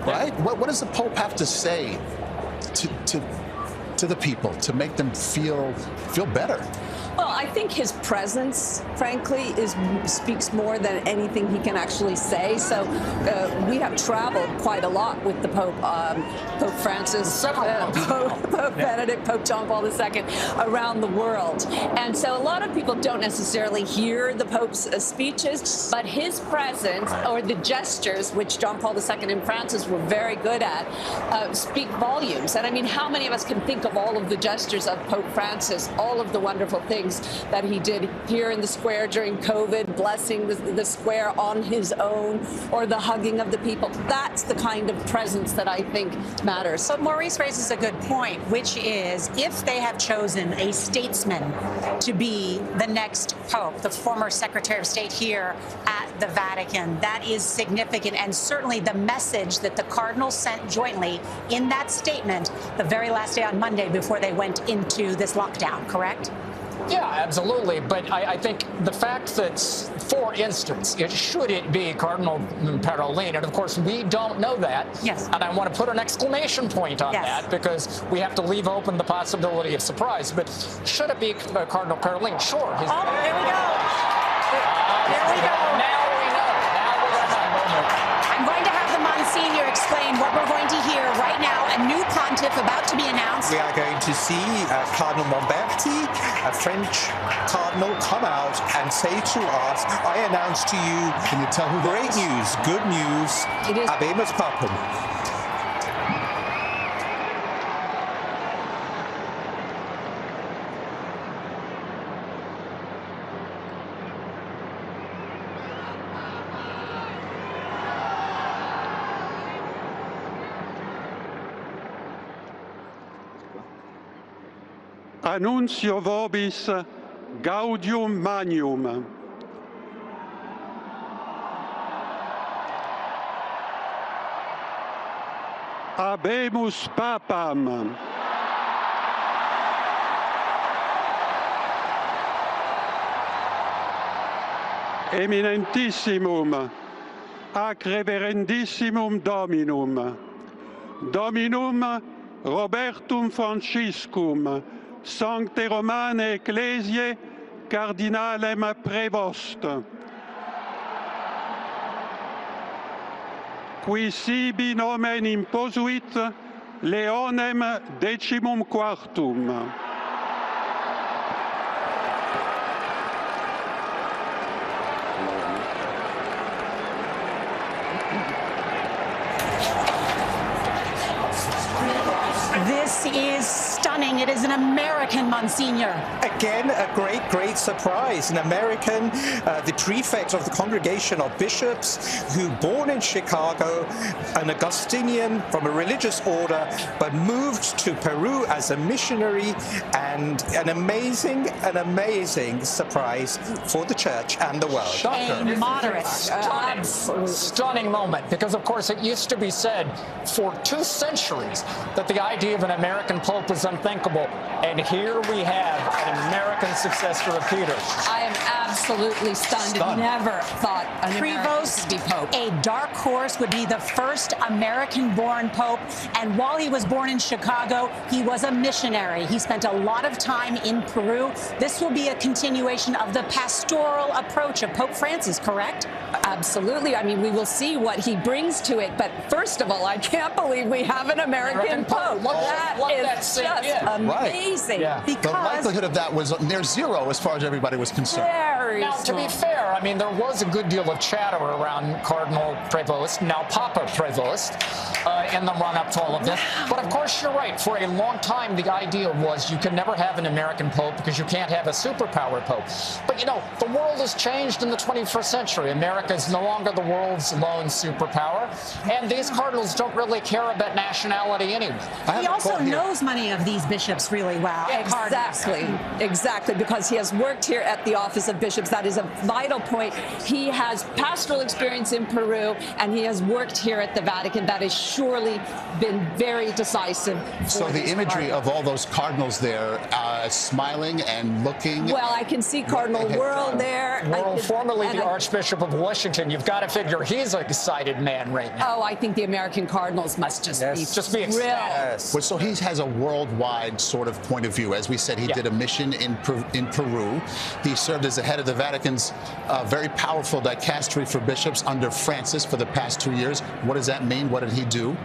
right? What does the Pope have to say to the people to make them feel better? Well, I think his presence, frankly, speaks more than anything he can actually say. So we have traveled quite a lot with the Pope, Pope Francis, Pope Benedict, Pope John Paul II, around the world. And so a lot of people don't necessarily hear the Pope's speeches, but his presence or the gestures, which John Paul II and Francis were very good at, speak volumes. And I mean, how many of us can think of all of the gestures of Pope Francis, all of the wonderful things that he did here in the square during COVID, blessing the square on his own, or the hugging of the people. That's the kind of presence that I think matters. But Maurice raises a good point, which is if they have chosen a statesman to be the next pope, the former Secretary of State here at the Vatican, that is significant, and certainly the message that the cardinals sent jointly in that statement the very last day on Monday before they went into this lockdown, correct? Yeah, absolutely. But I think the fact that, for instance, should it be Cardinal Parolin, and of course we don't know that. Yes. And I want to put an exclamation point on that because we have to leave open the possibility of surprise. But should it be Cardinal Parolin? Sure. There we go. There we go. Now we know. Now we're going to have a moment. I'm going to have the Monsignor explain what we're going to hear right now. A new pontiff about to be announced. We are going to see Cardinal Momberti, a French cardinal, come out and say to us, I announce to you, can you tell who great news, good news, Habemus Papam. Annuncio vobis gaudium magnum. Habemus Papam. Eminentissimum, ac reverendissimum Dominum, Dominum Robertum Franciscum, Sancte Romane Ecclesiae, Cardinalem Prevost, qui sibi nomen imposuit Leonem XIV. This is stunning. It is an American, Monsignor. Again, a great, great surprise. An American, the prefect of the Congregation of Bishops, who born in Chicago, an Augustinian from a religious order, but moved to Peru as a missionary, and an amazing surprise for the church and the world. A moderate. Stunning moment, because of course it used to be said for 2 centuries that the idea of an American pope is unthinkable, and here we have an American successor of Peter. I am absolutely stunned. Never thought an American could be pope. A dark horse, would be the first American-born pope, and while he was born in Chicago, he was a missionary. He spent a lot of time in Peru. This will be a continuation of the pastoral approach of Pope Francis, correct? Absolutely. I mean, we will see what he brings to it. But first of all, I can't believe we have an American pope. That is just amazing. Right. The likelihood of that was near zero as far as everybody was concerned. Now, to be fair, I mean, there was a good deal of chatter around Cardinal Prevost, now Papa Prevost, in the run-up to all of this. But of course, you're right. For a long time, the idea was you can never have an American pope because you can't have a superpower pope. But, you know, the world has changed in the 21st century. America is no longer the world's lone superpower, and these cardinals don't really care about nationality anyway. He also knows many of these bishops really well. Exactly, because he has worked here at the Office of Bishops. That is a vital point. He has pastoral experience in Peru, and he has worked here at the Vatican. That has surely been very decisive. So the imagery of all those cardinals there smiling and looking. Well, I can see Cardinal World there. World, formerly the Archbishop of Washington. You've got to figure he's an excited man right now. Oh, I think the American cardinals must just be thrilled. Yes. Well, so he has a worldwide sort of point of view. As we said, he did a mission in Peru. He served as the head of the Vatican's very powerful dicastery for bishops under Francis for the past 2 years. What does that mean? What did he do?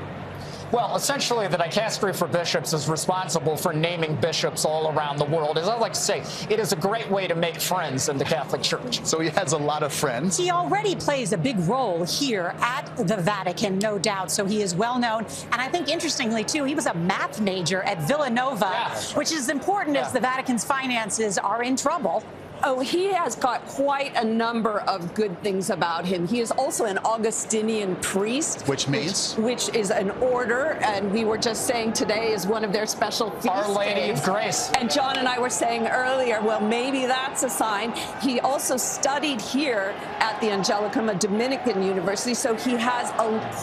Well, essentially, the dicastery for bishops is responsible for naming bishops all around the world. As I like to say, it is a great way to make friends in the Catholic Church. So he has a lot of friends. He already plays a big role here at the Vatican, no doubt, so he is well known. And I think, interestingly, too, he was a math major at Villanova, which is important as the Vatican's finances are in trouble. Oh, he has got quite a number of good things about him. He is also an Augustinian priest. Which means? Which is an order, and we were just saying today is one of their special feast Our Lady days. of Grace. And John and I were saying earlier, well, maybe that's a sign. He also studied here at the Angelicum, a Dominican university, so he has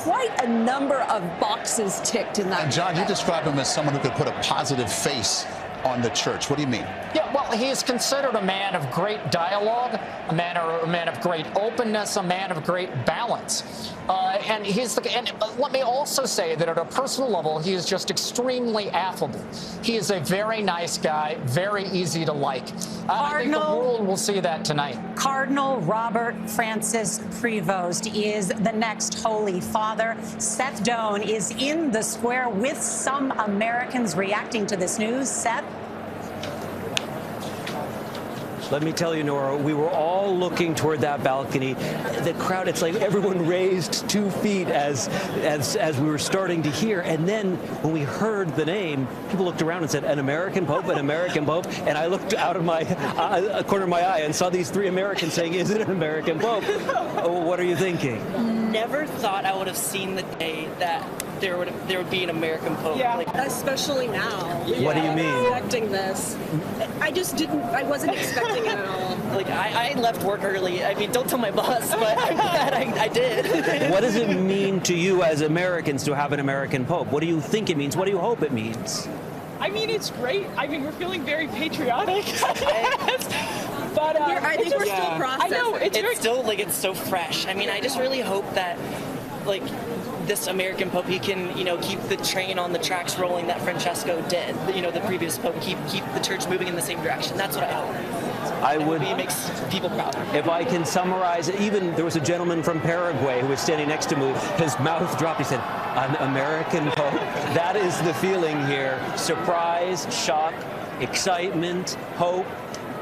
quite a number of boxes ticked in that. And John, you describe him as someone who could put a positive face on the church. What do you mean? Yeah, well, he is considered a man of great dialogue, a man of great openness, a man of great balance. And let me also say that at a personal level, he is just extremely affable. He is a very nice guy, very easy to like. I think the world will see that tonight. Cardinal Robert Francis Prevost is the next Holy Father. Seth Doan is in the square with some Americans reacting to this news. Seth? Let me tell you, Nora, we were all looking toward that balcony. The crowd, it's like everyone raised 2 feet as we were starting to hear. And then when we heard the name, people looked around and said, an American Pope, an American Pope. And I looked out of my corner of my eye and saw these 3 Americans saying, is it an American Pope? Oh, what are you thinking? Never thought I would have seen the day that there would be an American Pope. Yeah, like, especially now. What do you mean? Expecting this. I wasn't expecting it at all. Like, I left work early. I mean, don't tell my boss, but I'm glad I did. What does it mean to you as Americans to have an American Pope? What do you think it means? What do you hope it means? I mean, it's great. I mean, we're feeling very patriotic. But I think we're still processing. I know, it's still, like, it's so fresh. I mean, I just really hope that, like, this American Pope, he can, keep the train on the tracks rolling that Francesco did. The previous Pope, keep the church moving in the same direction. That's what I hope. I would. It makes people proud. If I can summarize, even there was a gentleman from Paraguay who was standing next to me. His mouth dropped. He said, "An American Pope." That is the feeling here: surprise, shock, excitement, hope.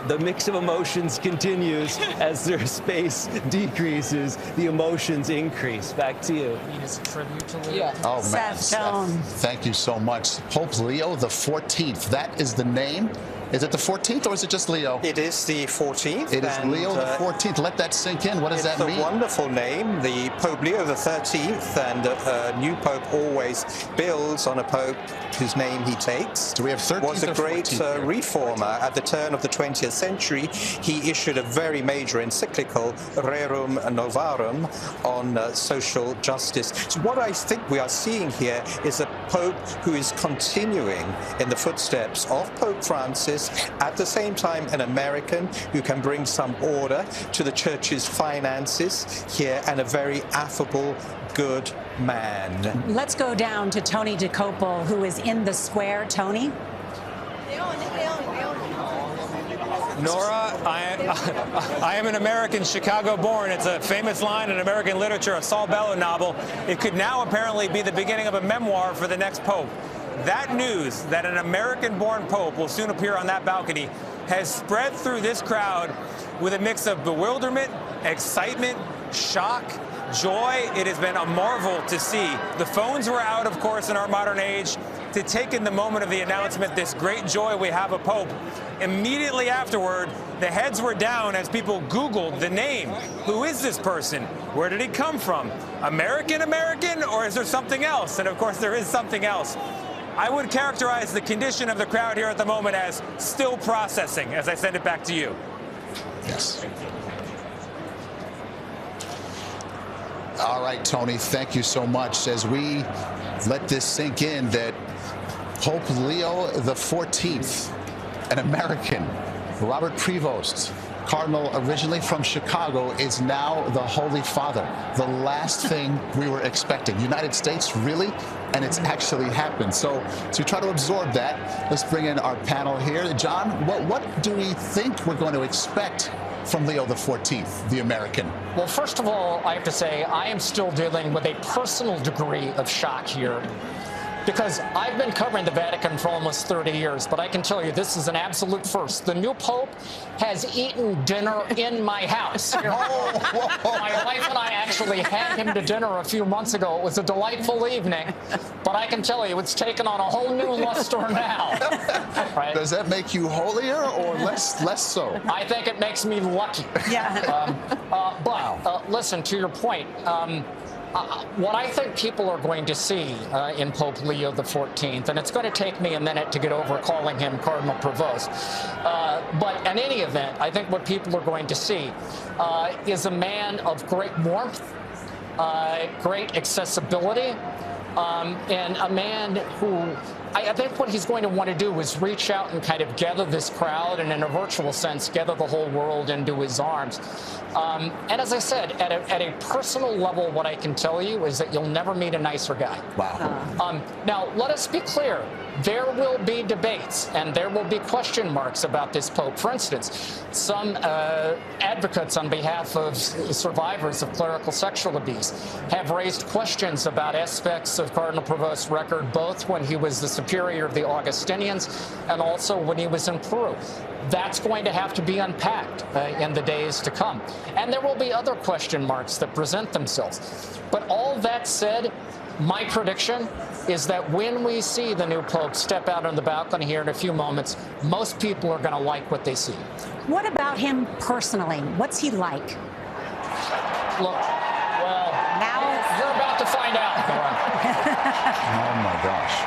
The mix of emotions continues as their space decreases. The emotions increase. Back to you. It's a tribute to Leo. Oh, man. Seth, thank you so much. Pope Leo the 14th. That is the name. Is it the 14th or is it just Leo? It is the 14th. It is Leo the 14th. Let that sink in. What does that mean? It's a wonderful name. The Pope Leo the 13th, and a new Pope always builds on a Pope whose name he takes. Do we have 13th Was a great reformer at the turn of the 20th century. He issued a very major encyclical, Rerum Novarum, on social justice. So what I think we are seeing here is a Pope who is continuing in the footsteps of Pope Francis, at the same time an American who can bring some order to the church's finances here, and a very affable, good man. Let's go down to Tony DeCopel, who is in the square. Tony? Nora, I am an American, Chicago-born. It's a famous line in American literature, a Saul Bellow novel. It could now apparently be the beginning of a memoir for the next Pope. That news that an American-born Pope will soon appear on that balcony has spread through this crowd with a mix of bewilderment, excitement, shock, joy. It has been a marvel to see. The phones were out, of course, in our modern age, to take in the moment of the announcement, this great joy we have a Pope. Immediately afterward, the heads were down as people Googled the name. Who is this person? Where did he come from? American, or is there something else? And of course, there is something else. I would characterize the condition of the crowd here at the moment as still processing, as I send it back to you. Yes. All right, Tony, thank you so much. As we let this sink in, that Pope Leo the 14th, an American, Robert Prevost, Cardinal originally from Chicago, is now the Holy Father. The last thing we were expecting. United States, really? And it's actually happened. So to try to absorb that, let's bring in our panel here. John, what do we think we're going to expect from Leo the 14th, the American? Well, first of all, I have to say I am still dealing with a personal degree of shock here, because I've been covering the Vatican for almost 30 years, but I can tell you this is an absolute first. The new Pope has eaten dinner in my house. My wife and I actually had him to dinner a few months ago. It was a delightful evening, but I can tell you it's taken on a whole new luster now. Right? Does that make you holier or less so? I think it makes me lucky. Yeah. But listen, to your point, what I think people are going to see in Pope Leo the 14th, and it's going to take me a minute to get over calling him Cardinal Prevost, but in any event, I think what people are going to see is a man of great warmth, great accessibility, and a man who I think what he's going to want to do is reach out and kind of gather this crowd and, in a virtual sense, gather the whole world into his arms. And as I said, at a personal level, what I can tell you is that you'll never meet a nicer guy. Wow. Now, let us be clear. There will be debates and there will be question marks about this Pope. For instance, some advocates on behalf of survivors of clerical sexual abuse have raised questions about aspects of Cardinal Provost's record, both when he was the superior of the Augustinians and also when he was in Peru. That's going to have to be unpacked in the days to come. And there will be other question marks that present themselves. But all that said, my prediction is that when we see the new Pope step out on the balcony here in a few moments, most people are going to like what they see. What about him personally? What's he like? Look, well, now you're about to find out. Oh, my gosh.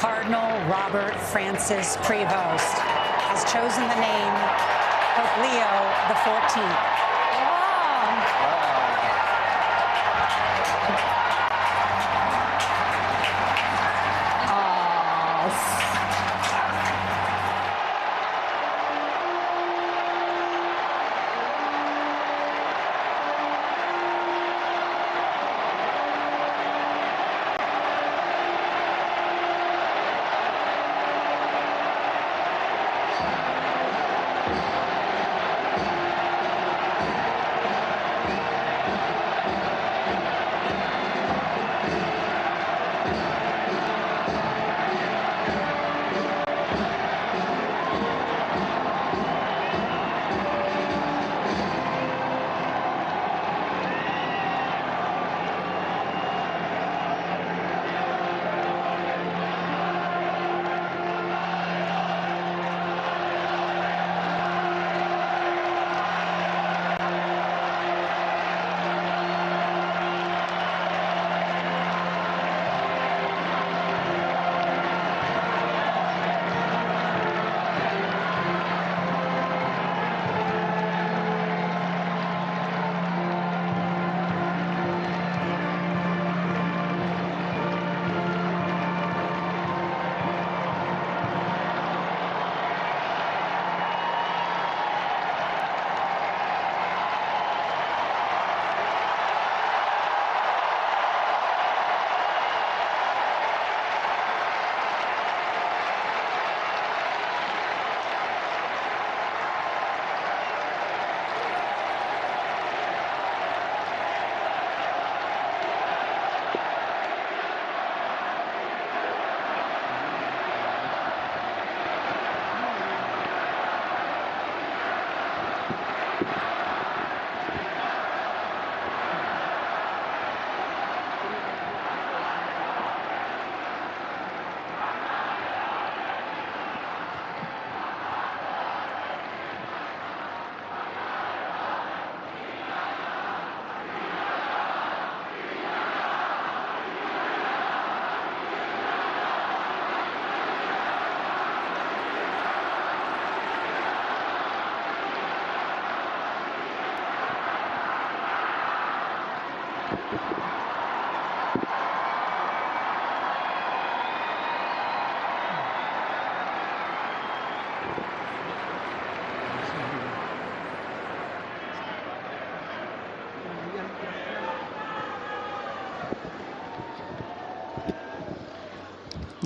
Cardinal Robert Francis Prevost has chosen the name Pope Leo XIV.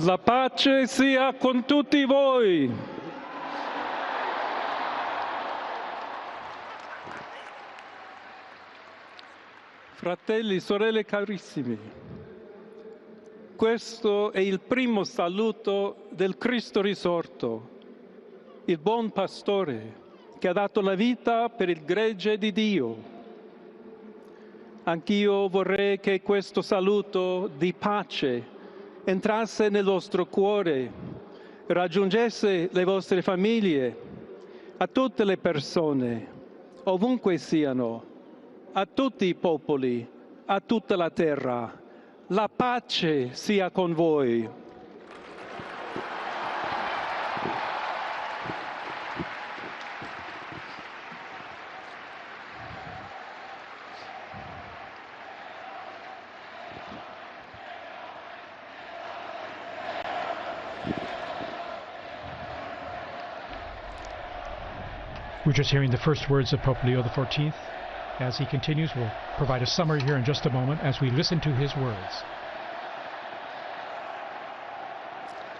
La pace sia con tutti voi. Fratelli, sorelle carissimi, questo è il primo saluto del Cristo risorto, il buon pastore che ha dato la vita per il gregge di Dio. Anch'io vorrei che questo saluto di pace entrasse nel vostro cuore, raggiungesse le vostre famiglie, a tutte le persone, ovunque siano, a tutti i popoli, a tutta la terra. La pace sia con voi. We're just hearing the first words of Pope Leo XIV. As he continues, we'll provide a summary here in just a moment as we listen to his words.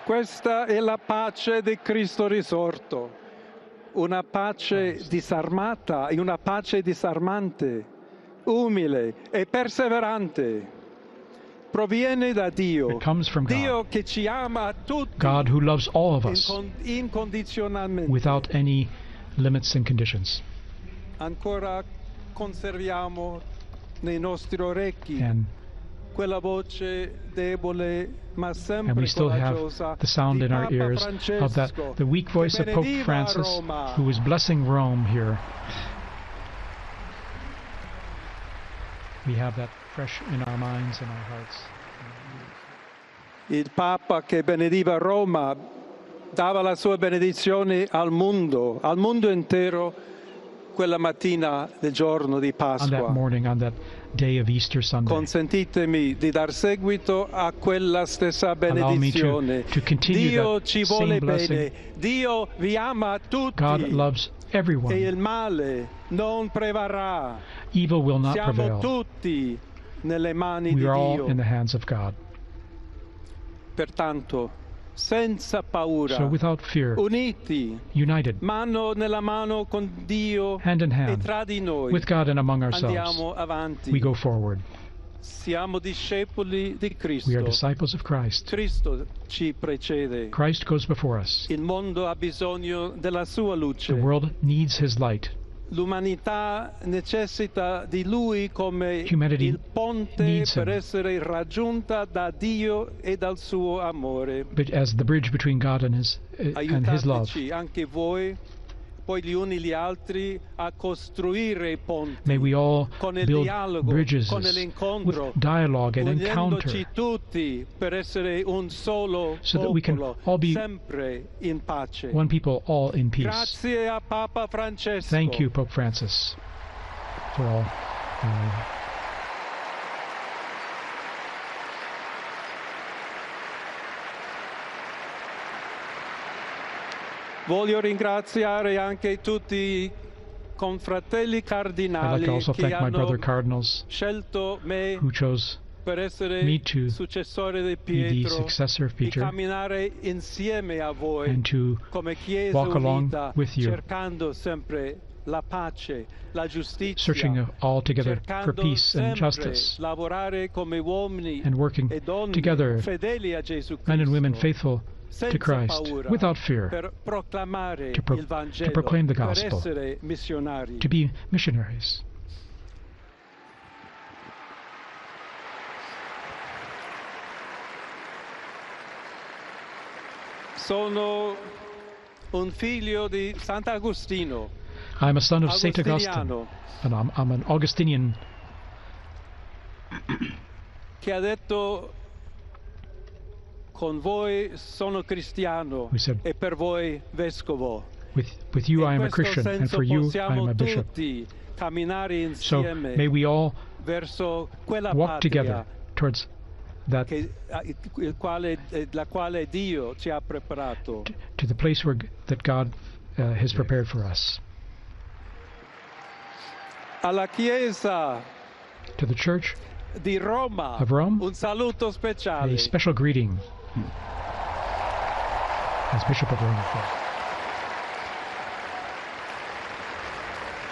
Questa è la pace di Cristo risorto, una pace disarmata e una pace disarmante, umile e perseverante. Proviene da Dio. It comes from God. Dio che ci ama tutti. God who loves all of us incondizionalmente. without any limits and conditions. Ancora conserviamo nei nostri orecchi And quella voce debole ma sempre And we still have coraggiosa the sound di in our Papa ears of the weak voice of Pope benediva Francis, Roma. who was blessing Rome here. We have that fresh in our minds and our hearts. Il Papa che benediva Roma dava la sua benedizione al mondo intero, quella mattina del giorno di On Pasqua. that morning, on that day of Easter Sunday. Consentitemi di dar seguito a quella stessa Allow me benedizione. to continue Dio that ci same vuole blessing. bene, Dio vi ama tutti. God loves everyone. E il male non prevarrà. Evil will not Siamo prevail. tutti nelle mani We di are all Dio. in the hands of God. Pertanto, senza paura, So without fear, uniti, united, mano nella mano con Dio hand in e hand, tra di noi, with God and among ourselves, andiamo avanti. we go forward. Siamo discepoli di Cristo. We are disciples of Christ. Cristo ci precede. Christ goes before us. Il mondo ha bisogno della sua luce. The world needs his light. L'umanità necessita di Lui come Humanity il ponte needs per him. essere raggiunta da Dio e dal suo amore. But as the bridge between God and his love. Aiutateci anche voi, poi gli uni gli altri, a costruire i ponti May we all con il build dialogo, bridges con l'incontro, with dialogue and encounter, uniendoci tutti per essere un solo so that we can popolo, all be sempre in pace. one people, all in peace. Grazie a Papa Francesco. Thank you, Pope Francis, for all. Voglio ringraziare anche tutti i confratelli I'd like cardinali to also che thank my hanno brother cardinals scelto me who chose per essere me to successore di be the Pietro successor of e Peter camminare insieme a voi and to come Chiesa walk along unita, with you, cercando sempre la pace, la giustizia, searching all together for cercando peace and sempre justice, lavorare come uomini and working e donne together, fedeli a Gesù men and women Cristo, faithful senza to Christ, paura, without fear, per proclamare to il Vangelo, to proclaim the per gospel, essere missionari. to be missionaries. Sono un figlio di Sant'Agostino. I'm a son of Saint Augustine, Agostiniano, and I'm an Augustinian che ha detto: con voi sono cristiano who said, e per voi vescovo. with you I am In a questo Christian, and senso for you I am possiamo a bishop. tutti camminare So insieme may we all verso quella walk patria together towards that, la quale Dio ci ha preparato. to the place that God has prepared for us. Alla Chiesa To the Church di Roma, of Rome, un saluto a speciale. special greeting as Bishop of Rome.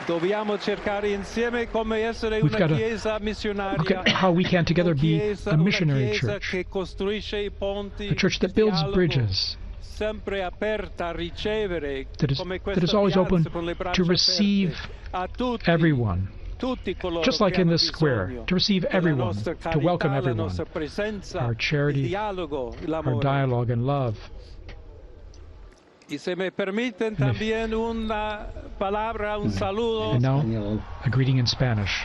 Dobbiamo cercare insieme come essere We've una got to Chiesa look missionaria, at how we can together be a missionary una Chiesa church, che costruisce i ponti, a church that il builds dialogo, bridges, sempre aperta a ricevere, that is come that is always questa open piazza con le braccia to receive aperte, a tutti, everyone, tutti coloro just che like in hanno this square, bisogno to receive della everyone, nostra to welcome carità, la everyone, nostra presenza, our il charity, dialogo, our l'amore. dialogue and love. Y se me permiten también una palabra, un saludo. And now, a greeting in Spanish.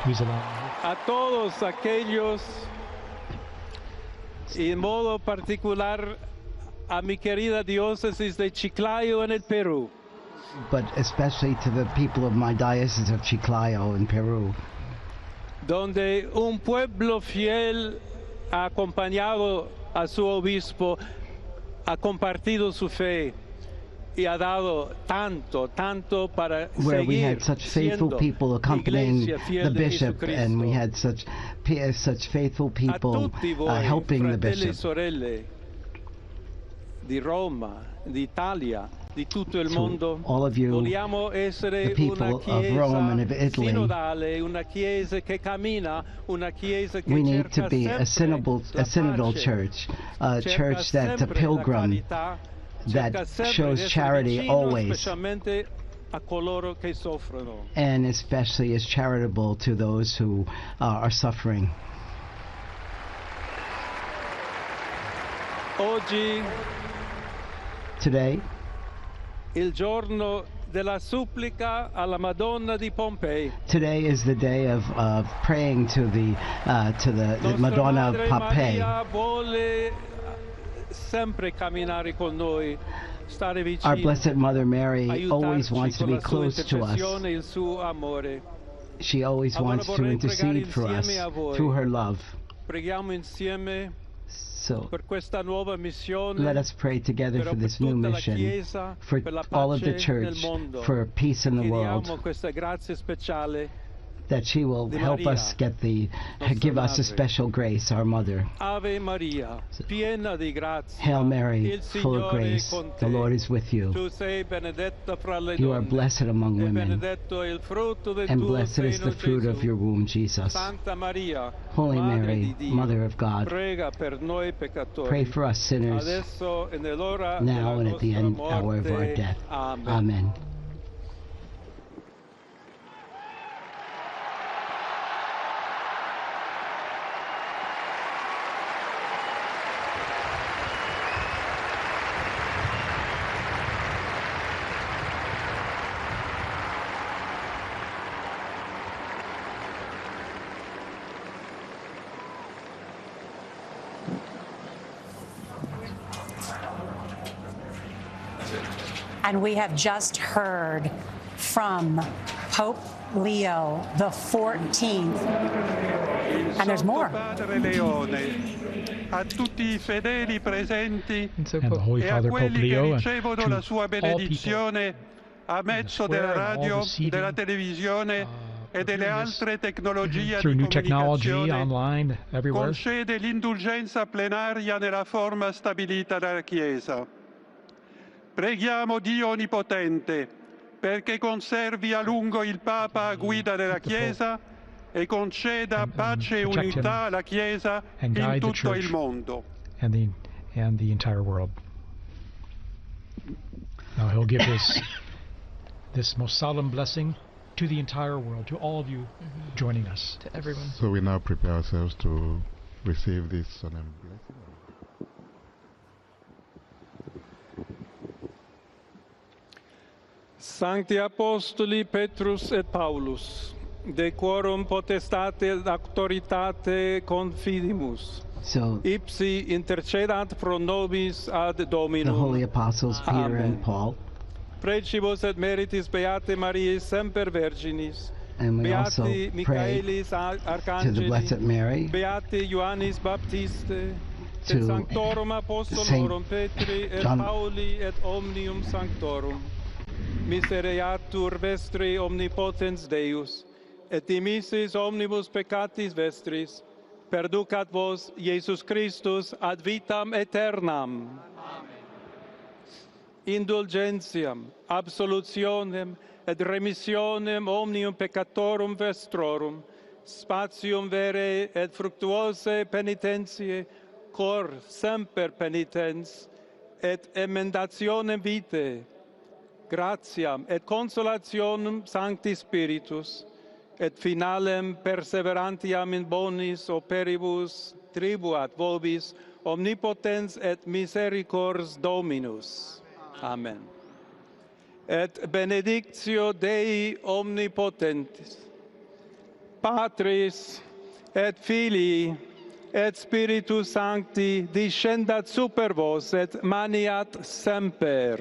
Please allow me. A todos aquellos, y en modo particular a mi querida diócesis de Chiclayo en el Perú. But especially to the people of my diocese of Chiclayo in Peru, donde un pueblo fiel ha acompañado a su obispo, ha compartido su fe where we had such faithful people accompanying the bishop, and we had such faithful people helping the bishop. To all of you, the people of Rome and of Italy, we need to be a synodal church, a church that's a pilgrim, that shows charity always, and especially is charitable to those who are suffering. Today, il giorno della supplica alla Madonna di Pompei. Today is the day of praying to the Madonna of Pompeii. Our Blessed Mother Mary always wants to be close to us. She always wants to intercede for us through her love. So let us pray together for this new mission, for all of the church, for peace in the world, that she will help us give us a special grace, our Mother. Hail Mary, full of grace, the Lord is with you. You are blessed among women, and blessed is the fruit of your womb, Jesus. Holy Mary, Mother of God, pray for us sinners, now and at the hour of our death. Amen. And we have just heard from Pope Leo the 14th. And there's more. A tutti I fedeli presenti and the Holy Father Pope Leo ricevono la sua benedizione a mezzo della radio, della televisione e delle altre tecnologie through di new technology, online, comunicazione, everywhere. concede l'indulgenza plenaria nella forma stabilita dalla Chiesa. Preghiamo Dio Onnipotente perché conservi a lungo il Papa a guida della Chiesa e conceda pace e unità alla Chiesa in tutto il mondo. And the entire world. Now he'll give this most solemn blessing to the entire world, to all of you joining us. To everyone. So we now prepare ourselves to receive this solemn blessing. Sancti Apostoli Petrus et Paulus, de quorum potestate et auctoritate confidimus. So, ipsi intercedat pro nobis ad Dominum. The holy apostles Peter and Paul. Precibus et meritis Beate Mariae semper Virginis. And we also pray to the Blessed Mary, Beate Ioannis Baptiste, to et Sanctorum Apostolorum Petri et John, Pauli et omnium Sanctorum. Misereatur vestri omnipotens Deus, et dimissis omnibus peccatis vestris, perducat vos Iesus Christus ad vitam aeternam. Amen. Indulgentiam, absolutionem et remissionem omnium peccatorum vestrorum, spatium vere et fructuose penitentiae, cor semper penitens, et emendationem vitae, gratiam et consolationem Sancti Spiritus, et finalem perseverantiam in bonis operibus tribuat vobis omnipotens et misericors Dominus. Amen. Et benedictio Dei omnipotentis, Patris et Filii et Spiritus Sancti descendat super vos et maniat semper.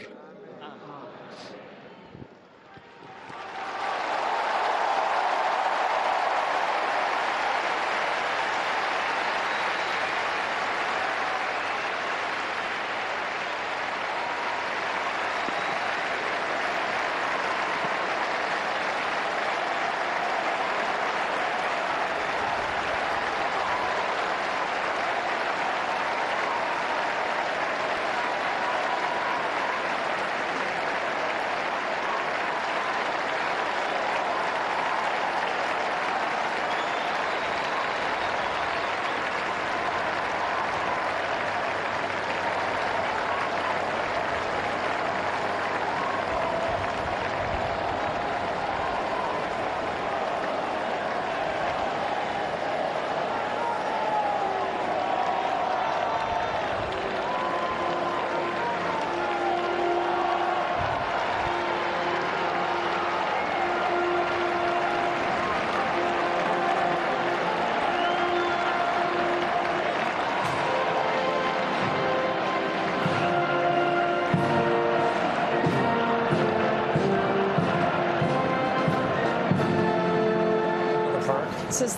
This is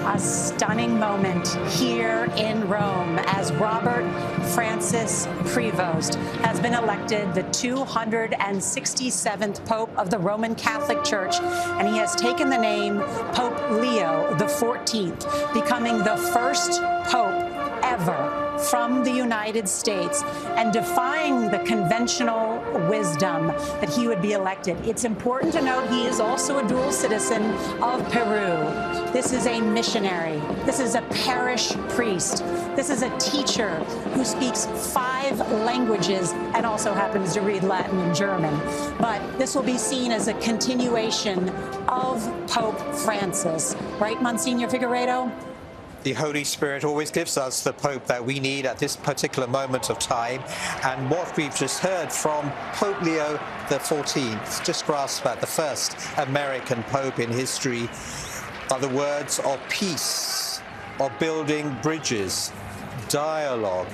a stunning moment here in Rome as Robert Francis Prevost has been elected the 267th Pope of the Roman Catholic Church, and he has taken the name Pope Leo XIV, becoming the first Pope ever from the United States and defying the conventional wisdom that he would be elected. It's important to note he is also a dual citizen of Peru. This is a missionary. This is a parish priest. This is a teacher who speaks 5 languages and also happens to read Latin and German. But this will be seen as a continuation of Pope Francis. Right, Monsignor Figueiredo? The Holy Spirit always gives us the Pope that we need at this particular moment of time. And what we've just heard from Pope Leo XIV, just grasp at the first American Pope in history, are the words of peace, of building bridges, dialogue,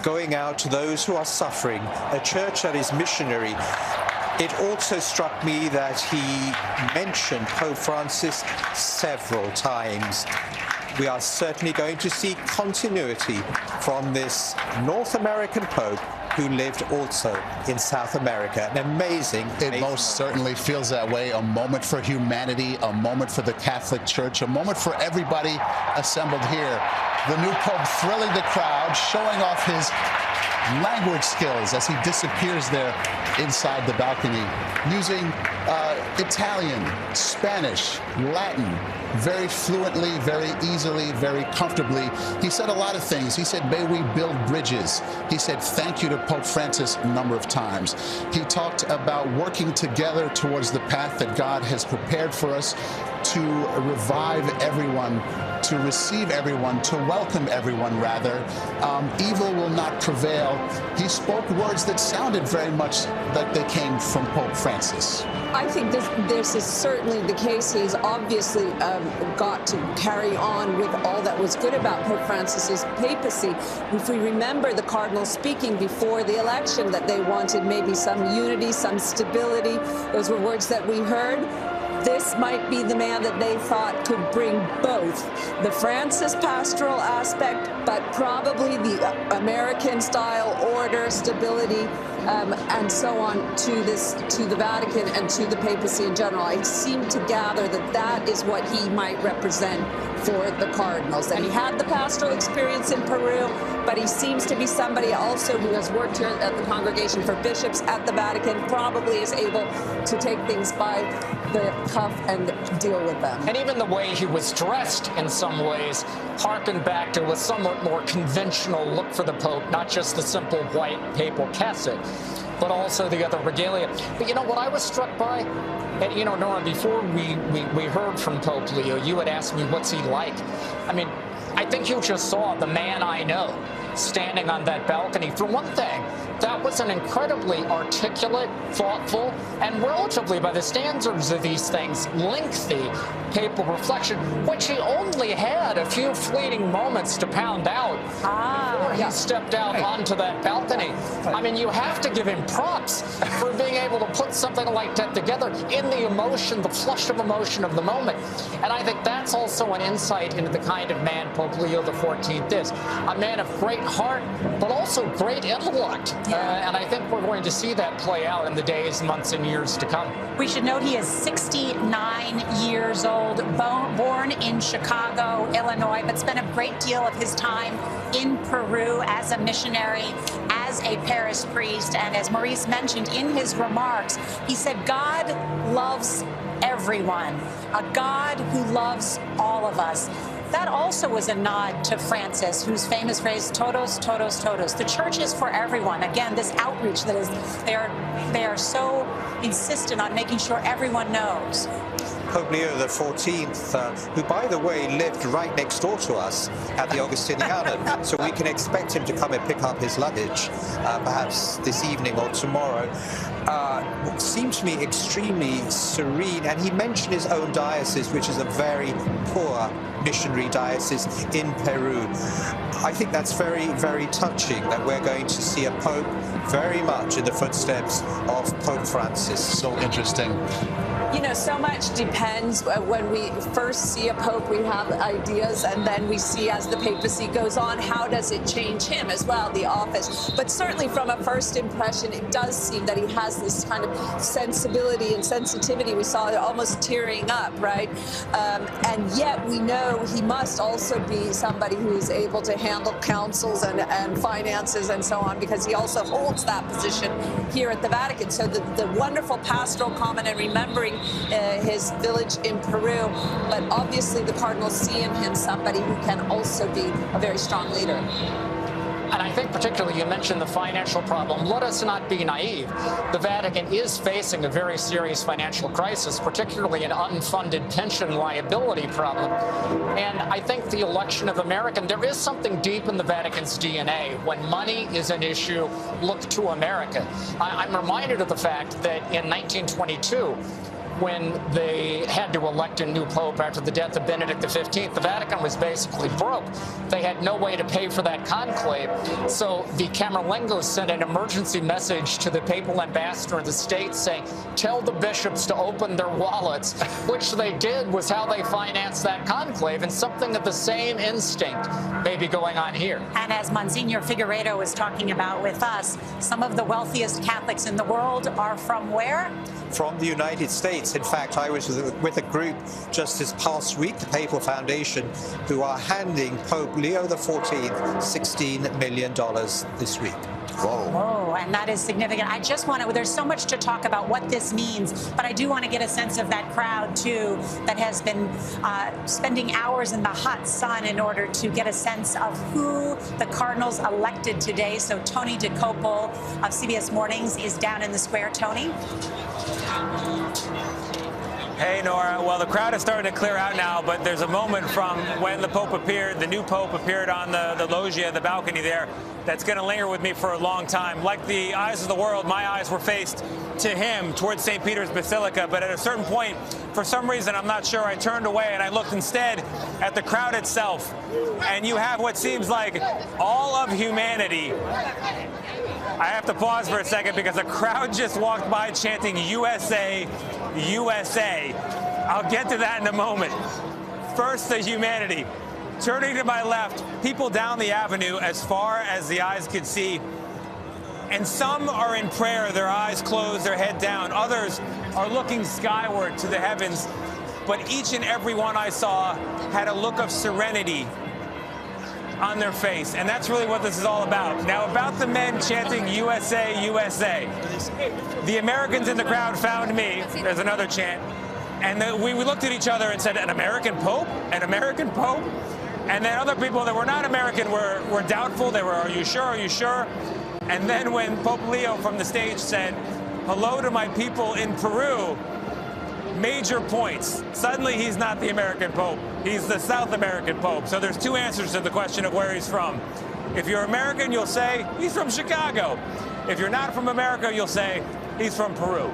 going out to those who are suffering, a church that is missionary. It also struck me that he mentioned Pope Francis several times. We are certainly going to see continuity from this North American Pope who lived also in South America. An amazing It most certainly feels that way. A moment for humanity, a moment for the Catholic Church, a moment for everybody assembled here. The new Pope thrilling the crowd, showing off his language skills as he disappears there inside the balcony, using Italian, Spanish, Latin, very fluently, very easily, very comfortably. He said a lot of things. He said, may we build bridges. He said, thank you to Pope Francis a number of times. He talked about working together towards the path that God has prepared for us to revive everyone, to receive everyone, to welcome everyone, rather. Evil will not prevail. He spoke words that sounded very much like they came from Pope Francis. I think this is certainly the case. He's obviously got to carry on with all that was good about Pope Francis's papacy. If we remember the Cardinal speaking before the election that they wanted maybe some unity, some stability, those were words that we heard. This might be the man that they thought could bring both the Francis pastoral aspect, but probably the American-style order, stability, and so on to the Vatican and to the papacy in general. I seem to gather that that is what he might represent for the cardinals. That he had the pastoral experience in Peru, but he seems to be somebody also who has worked here at the Congregation for Bishops at the Vatican, probably is able to take things by the cuff and deal with them. And even the way he was dressed in some ways harkened back to a somewhat more conventional look for the Pope, not just the simple white papal cassock, but also the other regalia. But you know what I was struck by? And you know, Nora, before we heard from Pope Leo, you had asked me what's he like. I mean, I think you just saw the man I know standing on that balcony. For one thing, that was an incredibly articulate, thoughtful, and relatively, by the standards of these things, lengthy papal reflection, which he only had a few fleeting moments to pound out before he stepped out onto that balcony. I mean, you have to give him props for being able to put something like that together in the emotion, the flush of emotion of the moment. And I think that's also an insight into the kind of man Pope Leo XIV is. A man of great heart, but also great intellect. And I think we're going to see that play out in the days, months, and years to come. We should note he is 69 years old, born in Chicago, Illinois, but spent a great deal of his time in Peru as a missionary, as a parish priest. And as Maurice mentioned in his remarks, he said, God loves everyone, a God who loves all of us. That also was a nod to Francis, whose famous phrase, todos, todos, todos. The church is for everyone. Again, this outreach that is, they are so insistent on making sure everyone knows. Pope Leo XIV, who, by the way, lived right next door to us at the Augustinianum, so we can expect him to come and pick up his luggage, perhaps this evening or tomorrow, seemed to me extremely serene. And he mentioned his own diocese, which is a very poor missionary diocese in Peru. I think that's very, very touching that we're going to see a Pope very much in the footsteps of Pope Francis. So interesting. So much depends. When we first see a pope, we have ideas, and then we see as the papacy goes on, how does it change him as well, the office. But certainly from a first impression, it does seem that he has this kind of sensibility and sensitivity. We saw it almost tearing up, right? And yet we know he must also be somebody who is able to handle councils and finances and so on, because he also holds that position here at the Vatican. So the wonderful pastoral comment and remembering his village in Peru, but obviously the cardinals see in him somebody who can also be a very strong leader. And I think particularly you mentioned the financial problem. Let us not be naive. The Vatican is facing a very serious financial crisis, particularly an unfunded pension liability problem. And I think the election of American, there is something deep in the Vatican's DNA. When money is an issue, look to America. I'm reminded of the fact that in 1922, when they had to elect a new pope after the death of Benedict XV, the Vatican was basically broke. They had no way to pay for that conclave. So the Camerlengos sent an emergency message to the papal ambassador of the state saying, tell the bishops to open their wallets, which they did, was how they financed that conclave, and something of the same instinct may be going on here. And as Monsignor Figueiredo was talking about with us, some of the wealthiest Catholics in the world are from where? From the United States. In fact, I was with a group just this past week, the Papal Foundation, who are handing Pope Leo XIV $16 million this week. Whoa, and that is significant. I just want to, there's so much to talk about what this means, but I do want to get a sense of that crowd, too, that has been spending hours in the hot sun in order to get a sense of who the Cardinals elected today. So Tony DeCopel of CBS Mornings is down in the square. Tony? Hey, Nora. Well, the crowd is starting to clear out now, but there's a moment from when the Pope appeared, the new Pope appeared on the loggia, the balcony there, that's going to linger with me for a long time. Like the eyes of the world, my eyes were faced to him towards St. Peter's Basilica, but at a certain point, for some reason, I'm not sure, I turned away and I looked instead at the crowd itself, and you have what seems like all of humanity. I have to pause for a second because a crowd just walked by chanting USA, USA. I'll get to that in a moment. First, the humanity. Turning to my left, people down the avenue as far as the eyes could see. And some are in prayer, their eyes closed, their head down. Others are looking skyward to the heavens. But each and every one I saw had a look of serenity on their face. And that's really what this is all about. Now, about the men chanting USA, USA. The Americans in the crowd found me. There's another chant. And we looked at each other and said, an American Pope? An American Pope? And then other people that were not American were doubtful. They were, are you sure? Are you sure? And then when Pope Leo from the stage said, hello to my people in Peru, major points. Suddenly he's not the American Pope. He's the South American Pope. So there's two answers to the question of where he's from. If you're American, you'll say he's from Chicago. If you're not from America, you'll say he's from Peru.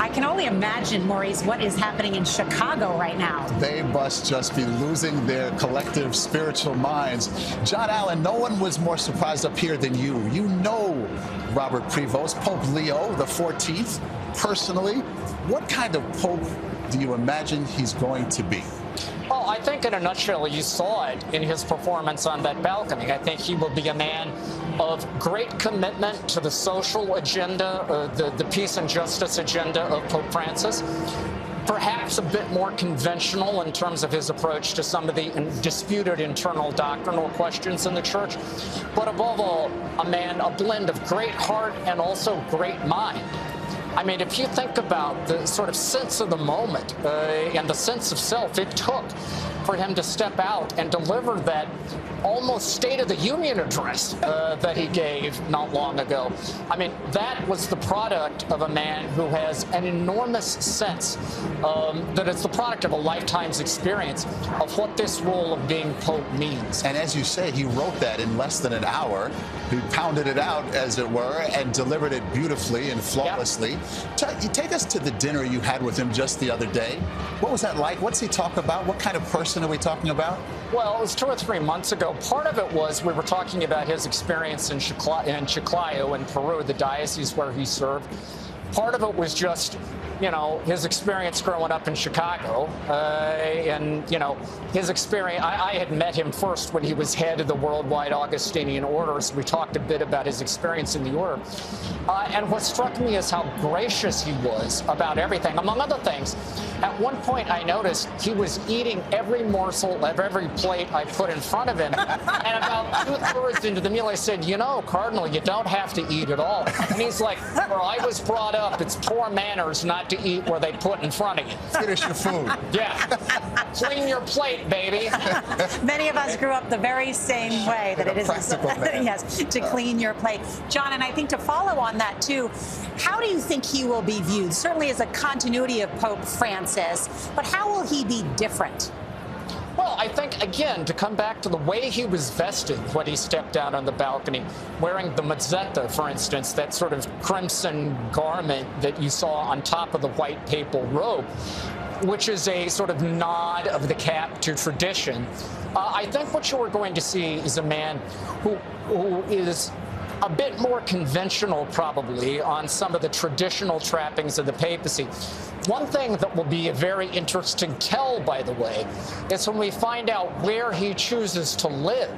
I can only imagine, Maurice, what is happening in Chicago right now. They must just be losing their collective spiritual minds. John Allen, no one was more surprised up here than you. You know Robert Prevost, Pope Leo XIV, personally. What kind of Pope do you imagine he's going to be? Well, I think in a nutshell, you saw it in his performance on that balcony. I think he will be a man of great commitment to the social agenda, the peace and justice agenda of Pope Francis. Perhaps a bit more conventional in terms of his approach to some of the disputed internal doctrinal questions in the church. But above all, a blend of great heart and also great mind. I mean, if you think about the sort of sense of the moment and the sense of self it took for him to step out and deliver that almost State of the Union address that he gave not long ago. I mean, that was the product of a man who has an enormous sense that it's the product of a lifetime's experience of what this role of being Pope means. And as you say, he wrote that in less than an hour. He pounded it out, as it were, and delivered it beautifully and flawlessly. Yep. Take us to the dinner you had with him just the other day. What was that like? What's he talk about? What kind of person are we talking about? Well, it was 2 or 3 months ago. Part of it was we were talking about his experience in Chiclayo in Peru, the diocese where he served. Part of it was just, his experience growing up in Chicago, and, his experience. I had met him first when he was head of the Worldwide Augustinian Order, so we talked a bit about his experience in the order. And what struck me is how gracious he was about everything. Among other things, at one point I noticed he was eating every morsel of every plate I put in front of him. And about 2/3 into the meal, I said, Cardinal, you don't have to eat at all. And he's like, where I was brought up, it's poor manners not to eat where they put in front of you. Finish your food. Yeah. Clean your plate, baby. Many of us grew up the very same way, that it is yes, to clean your plate. John, and I think to follow on that too, how do you think he will be viewed? Certainly as a continuity of Pope Francis, but how will he be different? Well, I think, again, to come back to the way he was vested when he stepped out on the balcony, wearing the mozzetta, for instance, that sort of crimson garment that you saw on top of the white papal robe, which is a sort of nod of the cap to tradition. I think what you are going to see is a man who is a bit more conventional, probably, on some of the traditional trappings of the papacy. One thing that will be a very interesting tell, by the way, is when we find out where he chooses to live.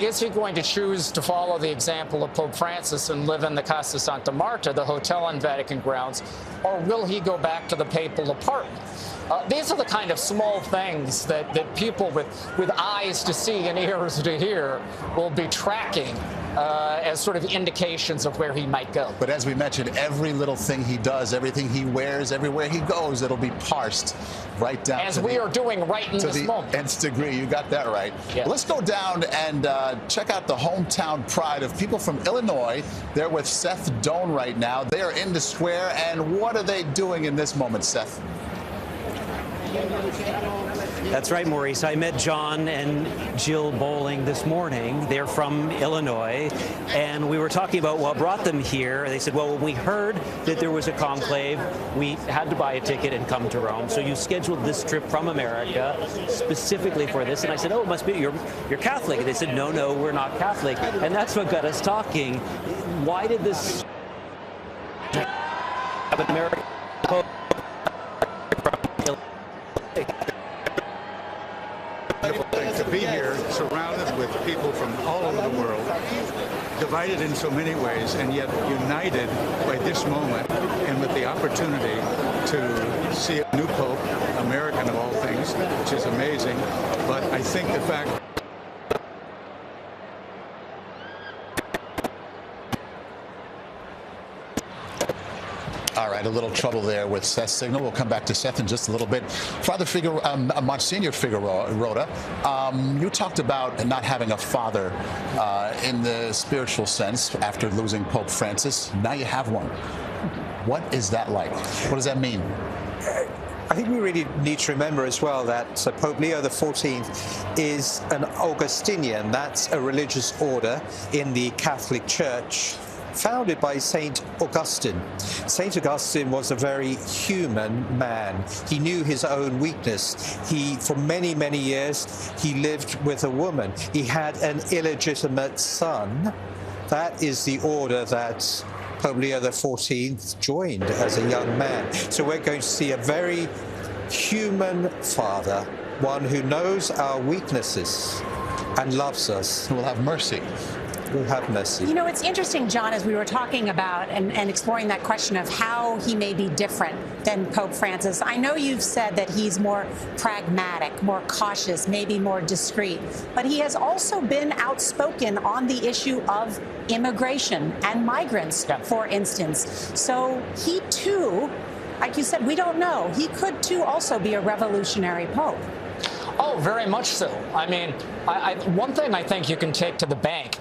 Is he going to choose to follow the example of Pope Francis and live in the Casa Santa Marta, the hotel on Vatican grounds, or will he go back to the papal apartment? These are the kind of small things that people with eyes to see and ears to hear will be tracking as sort of indications of where he might go. But as we mentioned, every little thing he does, everything he wears, everywhere he goes, it'll be parsed right down as we are doing right in this moment. To the nth degree. You got that right. Yeah. Well, let's go down and check out the hometown pride of people from Illinois. They're with Seth Doan right now. They are in the square, and what are they doing in this moment, Seth? That's right, Maurice. I met John and Jill Bowling this morning. They're from Illinois, and we were talking about what brought them here. They said, well, when we heard that there was a conclave, we had to buy a ticket and come to Rome. So you scheduled this trip from America specifically for this. And I said, oh, it must be, you're Catholic. And they said, no, we're not Catholic. And that's what got us talking. Why did this have an American Pope? To be here surrounded with people from all over the world, divided in so many ways, and yet united by this moment and with the opportunity to see a new Pope, American of all things, which is amazing. But I think the fact All right, a little trouble there with Seth's signal. We'll come back to Seth in just a little bit. Father Monsignor Figueroa, you talked about not having a father in the spiritual sense after losing Pope Francis. Now you have one. What is that like? What does that mean? I think we really need to remember as well that Pope Leo XIV is an Augustinian. That's a religious order in the Catholic Church, founded by St. Augustine. St. Augustine was a very human man. He knew his own weakness. For many, many years, he lived with a woman. He had an illegitimate son. That is the order that Pope Leo XIV joined as a young man. So we're going to see a very human father, one who knows our weaknesses and loves us. Who will have mercy. Will have mercy. You know, it's interesting, John, as we were talking about and exploring that question of how he may be different than Pope Francis. I know you've said that he's more pragmatic, more cautious, maybe more discreet, but he has also been outspoken on the issue of immigration and migrants, for instance. So he too, like you said, we don't know. He could too also be a revolutionary pope. Oh, very much so. I mean, one thing I think you can take to the bank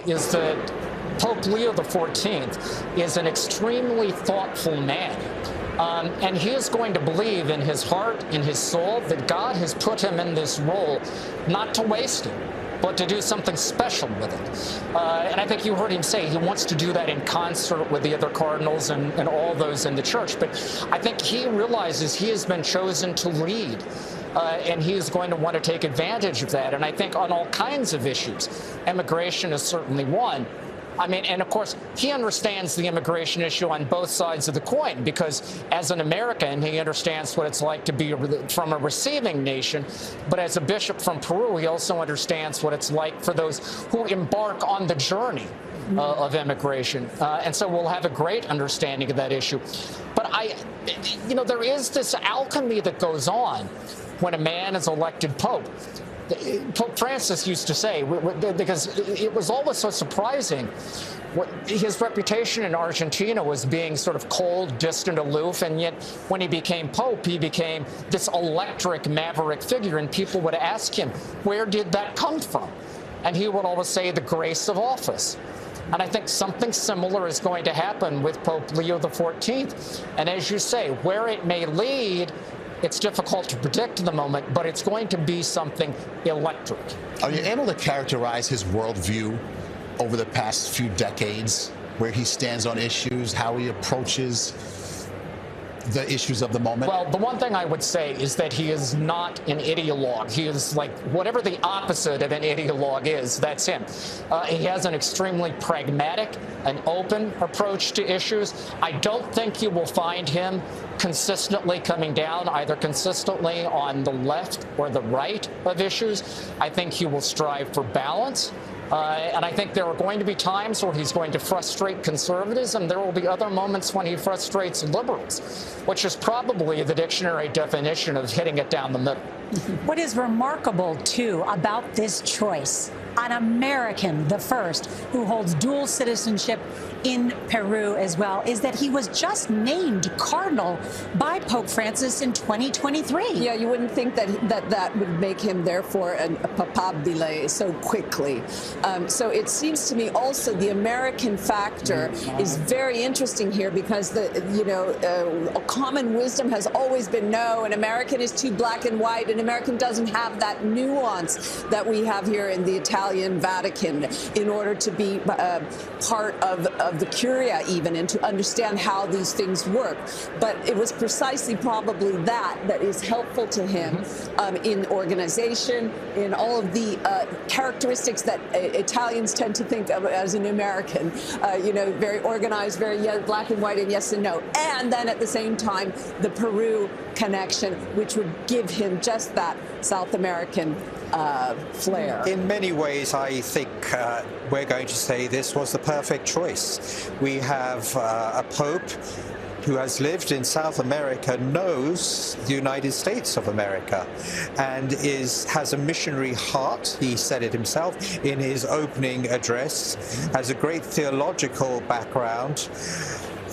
is that Pope Leo XIV is an extremely thoughtful man. And he is going to believe in his heart, in his soul, that God has put him in this role not to waste it, but to do something special with it. And I think you heard him say he wants to do that in concert with the other cardinals and all those in the church. But I think he realizes he has been chosen to lead. And he is going to want to take advantage of that. And I think on all kinds of issues, immigration is certainly one. I mean, and of course, he understands the immigration issue on both sides of the coin, because as an American, he understands what it's like to be from a receiving nation. But as a bishop from Peru, he also understands what it's like for those who embark on the journey of immigration. And so we'll have a great understanding of that issue. But there is this alchemy that goes on when a man is elected pope. Pope Francis used to say, because it was always so surprising, his reputation in Argentina was being sort of cold, distant, aloof, and yet when he became pope, he became this electric, maverick figure, and people would ask him, where did that come from? And he would always say, the grace of office. And I think something similar is going to happen with Pope Leo XIV. And as you say, where it may lead, it's difficult to predict at the moment, but it's going to be something electric. Are you able to characterize his worldview over the past few decades, where he stands on issues, how he approaches the issues of the moment? Well, the one thing I would say is that he is not an ideologue. He is like whatever the opposite of an ideologue is, that's him. He has an extremely pragmatic and open approach to issues. I don't think you will find him consistently coming down, either consistently on the left or the right of issues. I think he will strive for balance. And I think there are going to be times where he's going to frustrate conservatives, and there will be other moments when he frustrates liberals, which is probably the dictionary definition of hitting it down the middle. What is remarkable, too, about this choice, an American, the first, who holds dual citizenship in Peru as well, is that he was just named Cardinal by Pope Francis in 2023. Yeah, you wouldn't think that would make him, therefore, a papabile so quickly. So it seems to me also the American factor is very interesting here, because common wisdom has always been, no, an American is too black and white. An American doesn't have that nuance that we have here in the Italian Vatican in order to be part of the Curia even, and to understand how these things work. But it was precisely probably that is helpful to him in organization, in all of the characteristics that Italians tend to think of as an American, very organized, very black and white and yes and no. And then at the same time, the Peru connection, which would give him just that South American flair. In many ways, I think we're going to say this was the perfect choice. We have a pope who has lived in South America, knows the United States of America, and has a missionary heart. He said it himself in his opening address, has a great theological background.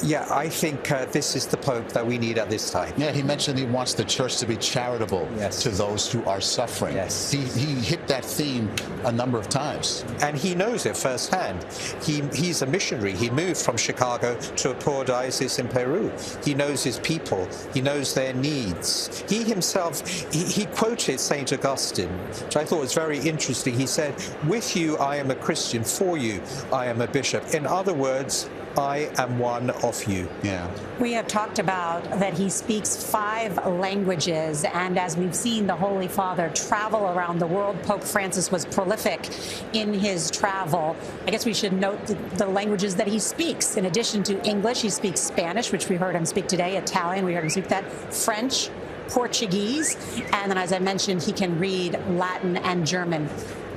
Yeah, I think this is the Pope that we need at this time. Yeah, he mentioned he wants the church to be charitable to those who are suffering. Yes. He hit that theme a number of times. And he knows it firsthand. He's a missionary. He moved from Chicago to a poor diocese in Peru. He knows his people. He knows their needs. He himself, he quoted St. Augustine, which I thought was very interesting. He said, "With you I am a Christian, for you I am a bishop." In other words, I am one of you. Yeah. We have talked about that he speaks 5 languages, and as we've seen the Holy Father travel around the world, Pope Francis was prolific in his travel. I guess we should note the languages that he speaks. In addition to English, he speaks Spanish, which we heard him speak today, Italian, we heard him speak that, French, Portuguese, and then, as I mentioned, he can read Latin and German.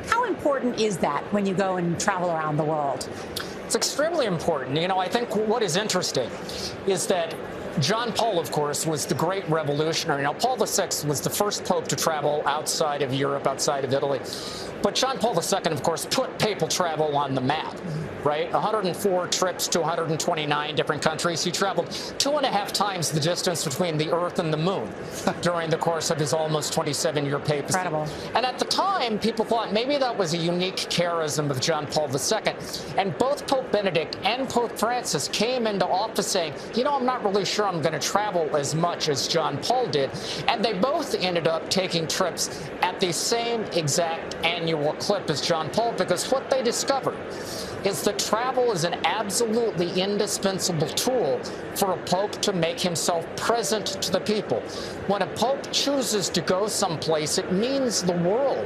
How important is that when you go and travel around the world? It's extremely important. I think what is interesting is that John Paul, of course, was the great revolutionary. Now, Paul VI was the first pope to travel outside of Europe, outside of Italy. But John Paul II, of course, put papal travel on the map, right? 104 trips to 129 different countries. He traveled 2.5 times the distance between the Earth and the Moon during the course of his almost 27-year papacy. Incredible. And at the time, people thought maybe that was a unique charism of John Paul II. And both Pope Benedict and Pope Francis came into office saying, I'm not really sure I'm going to travel as much as John Paul did. And they both ended up taking trips at the same exact annual clip as John Paul, because what they discovered is that travel is an absolutely indispensable tool for a pope to make himself present to the people. When a pope chooses to go someplace, it means the world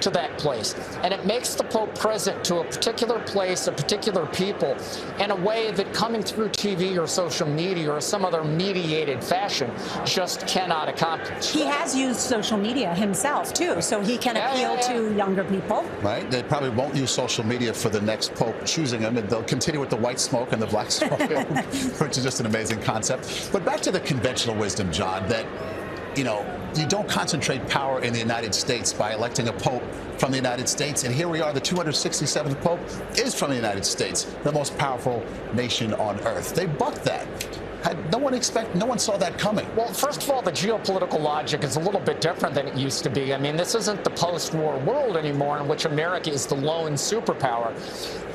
to that place, and it makes the pope present to a particular place, a particular people, in a way that coming through TV or social media or some other mediated fashion just cannot accomplish. He has used social media himself, too, so he can appeal to younger people. Right? They probably won't use social media for the next pope choosing him, and they'll continue with the white smoke and the black smoke, which is just an amazing concept. But back to the conventional wisdom, John, that you don't concentrate power in the United States by electing a pope from the United States. And here we are, the 267th pope is from the United States, the most powerful nation on earth. They bucked that. No one saw that coming. Well, first of all, the geopolitical logic is a little bit different than it used to be. I mean, this isn't the post-war world anymore in which America is the lone superpower.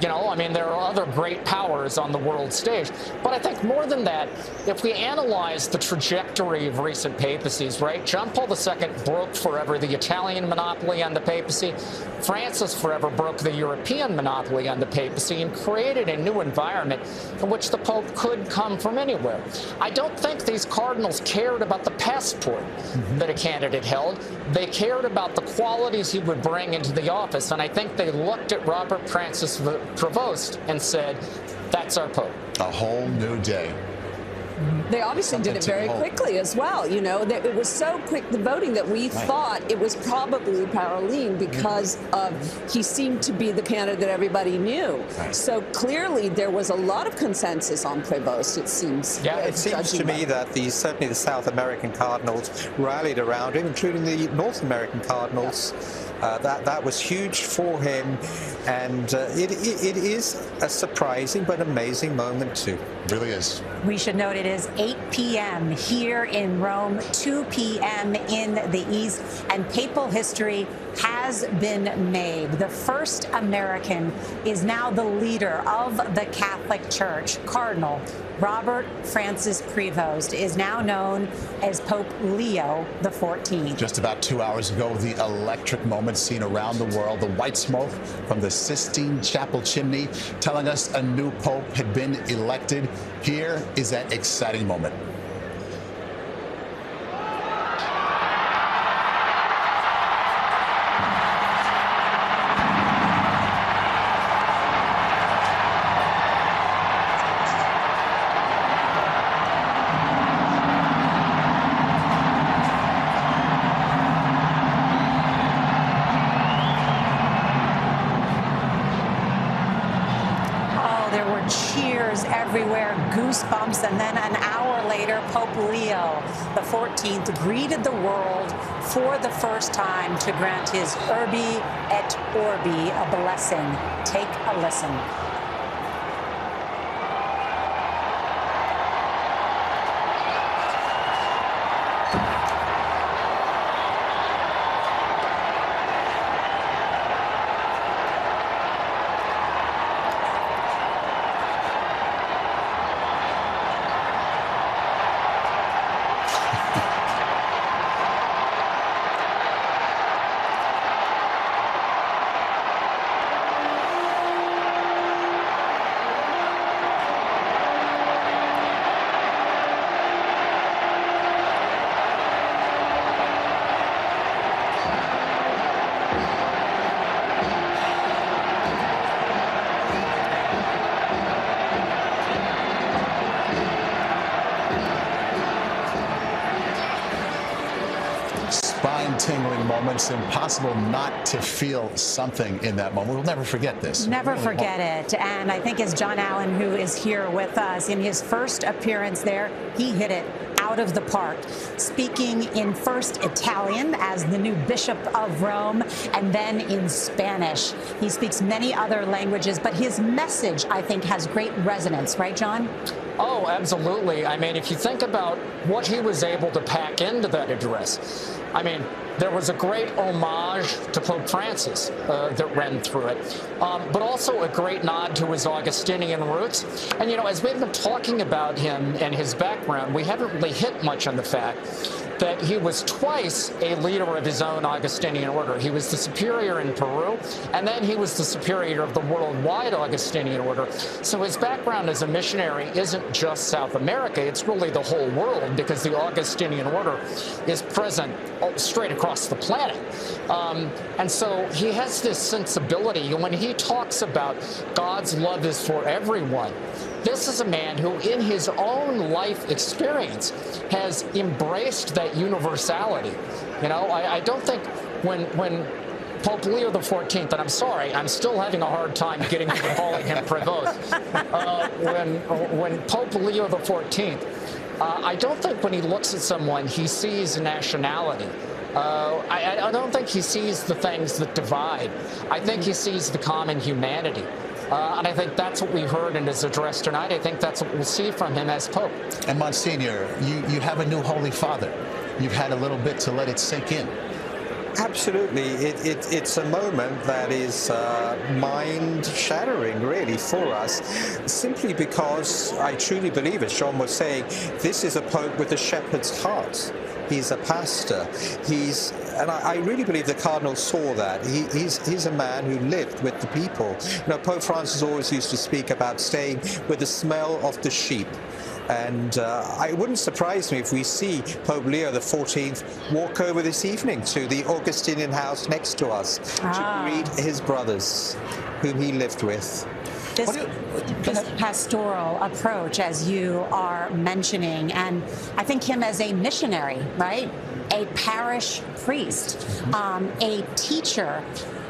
I mean, there are other great powers on the world stage. But I think more than that, if we analyze the trajectory of recent papacies, right? John Paul II broke forever the Italian monopoly on the papacy. Francis forever broke the European monopoly on the papacy and created a new environment in which the Pope could come from anywhere. I don't think these cardinals cared about the passport that a candidate held. They cared about the qualities he would bring into the office. And I think they looked at Robert Francis Prevost and said, that's our Pope. A whole new day. They obviously did it very quickly as well. It was so quick, the voting, that we thought it was probably Parolin because he seemed to be the candidate that everybody knew. So clearly there was a lot of consensus on Prevost, it seems. Yeah, it seems to me that certainly the South American cardinals rallied around him, including the North American cardinals. That was huge for him, and it is a surprising but amazing moment too. It really is. We should note it is 8 p.m. here in Rome, 2 p.m. in the East, and papal history has been made. The first American is now the leader of the Catholic Church. Cardinal Robert Francis Prevost is now known as Pope Leo XIV. Just about 2 hours ago, the electric moment seen around the world, the white smoke from the Sistine Chapel chimney telling us a new pope had been elected. Here is that exciting moment. Everywhere, goosebumps, and then an hour later, Pope Leo XIV greeted the world for the first time to grant his Urbi et Orbi a blessing. Take a listen. Spine-tingling moments, impossible not to feel something in that moment. We'll never forget this. Never forget it. And I think as John Allen, who is here with us, in his first appearance there, he hit it out of the park, speaking in first Italian as the new Bishop of Rome, and then in Spanish. He speaks many other languages, but his message, I think, has great resonance, right, John? Oh, absolutely. I mean, if you think about what he was able to pack into that address, I mean, there was a great homage to Pope Francis that ran through it, but also a great nod to his Augustinian roots. And, as we've been talking about him and his background, we haven't really hit much on the fact that he was twice a leader of his own Augustinian order. He was the superior in Peru, and then he was the superior of the worldwide Augustinian order. So his background as a missionary isn't just South America, it's really the whole world, because the Augustinian order is present straight across the planet. And so he has this sensibility. When he talks about God's love is for everyone, this is a man who, in his own life experience, has embraced that universality. You know, I don't think when Pope Leo XIV, and I'm sorry, I'm still having a hard time getting to calling him Prevost. When Pope Leo XIV, I don't think when he looks at someone, he sees nationality. I don't think he sees the things that divide. I think he sees the common humanity. And I think that's what we heard in his address tonight. I think that's what we'll see from him as Pope. And Monsignor, you have a new Holy Father. You've had a little bit to let it sink in. Absolutely. It's a moment that is mind-shattering, really, for us, simply because I truly believe, as John was saying, this is a Pope with a shepherd's heart. He's a pastor. And I really believe the Cardinal saw that. He's a man who lived with the people. You know, Pope Francis always used to speak about staying with the smell of the sheep. And it wouldn't surprise me if we see Pope Leo XIV walk over this evening to the Augustinian house next to us to greet his brothers, whom he lived with. This pastoral approach, as you are mentioning, and I think him as a missionary, right? A parish priest, a teacher,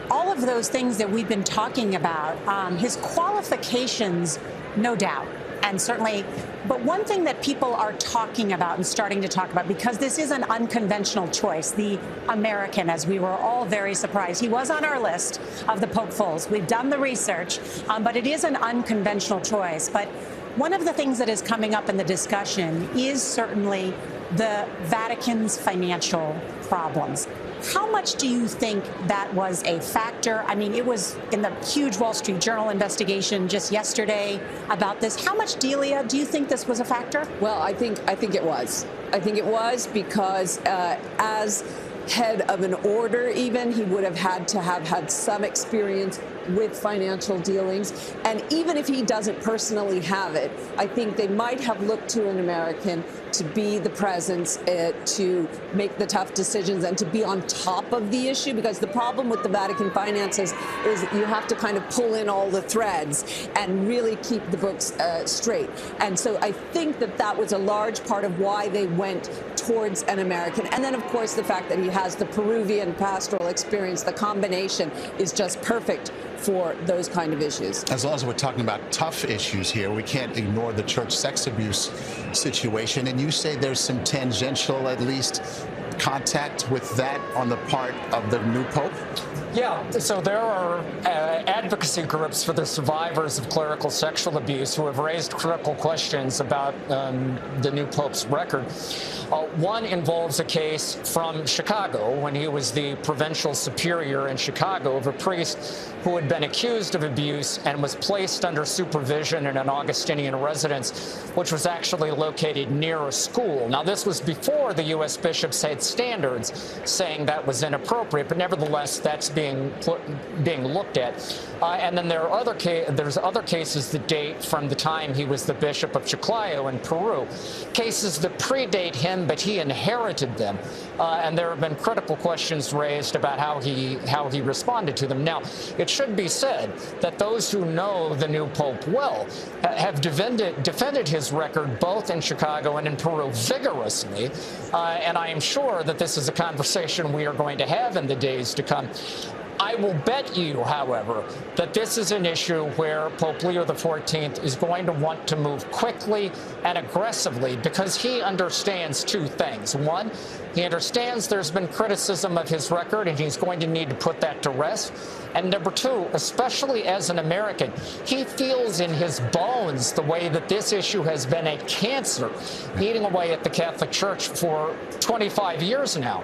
all of those things that we've been talking about, his qualifications, no doubt. And certainly, but one thing that people are talking about and starting to talk about, because this is an unconventional choice, the American, as we were all very surprised. He was on our list of the Popefuls. We've done the research, but it is an unconventional choice. But one of the things that is coming up in the discussion is certainly the Vatican's financial problems. How much do you think that was a factor? I mean, it was in the huge Wall Street Journal investigation just yesterday about this. How much, Delia, do you think this was a factor? Well, I think it was. I think it was because as head of an order, even, he would have had to have had some experience with financial dealings. And even if he doesn't personally have it, I think they might have looked to an American to be the presence, to make the tough decisions and to be on top of the issue, because the problem with the Vatican finances is that you have to kind of pull in all the threads and really keep the books straight. And so I think that was a large part of why they went towards an American. And then, of course, the fact that he has the Peruvian pastoral experience, the combination is just perfect for those kind of issues. As long as we're talking about tough issues here, we can't ignore the church sex abuse situation. And you say there's some tangential, at least, contact with that on the part of the new Pope? Yeah, so there are advocacy groups for the survivors of clerical sexual abuse who have raised critical questions about the new Pope's record. One involves a case from Chicago when he was the provincial superior in Chicago of a priest who had been accused of abuse and was placed under supervision in an Augustinian residence, which was actually located near a school. Now, this was before the U.S. bishops had standards saying that was inappropriate, but nevertheless, that's being looked at. And then there's other cases that date from the time he was the Bishop of Chiclayo in Peru, cases that predate him, but he inherited them. And there have been critical questions raised about how he responded to them. Now, it should be said that those who know the new Pope well have defended his record both in Chicago and in Peru vigorously. And I am sure that this is a conversation we are going to have in the days to come. I will bet you, however, that this is an issue where Pope Leo XIV is going to want to move quickly and aggressively because he understands two things. One, he understands there's been criticism of his record and he's going to need to put that to rest. And number two, especially as an American, he feels in his bones the way that this issue has been a cancer eating away at the Catholic Church for 25 years now.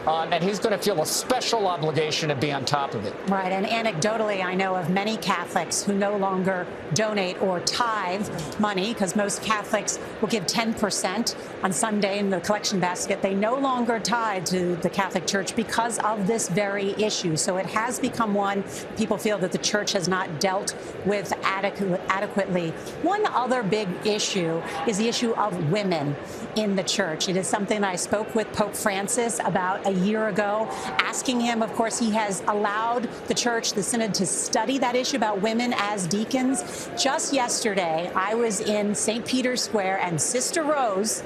And he's going to feel a special obligation to be on top top of it. Right, and anecdotally, I know of many Catholics who no longer donate or tithe money, because most Catholics will give 10% on Sunday in the collection basket. They no longer tithe to the Catholic Church because of this very issue. So it has become one people feel that the Church has not dealt with adequately. One other big issue is the issue of women in the Church. It is something I spoke with Pope Francis about a year ago, asking him, of course, he has allowed the Church, the Synod, to study that issue about women as deacons. Just yesterday, I was in St. Peter's Square, and Sister Rose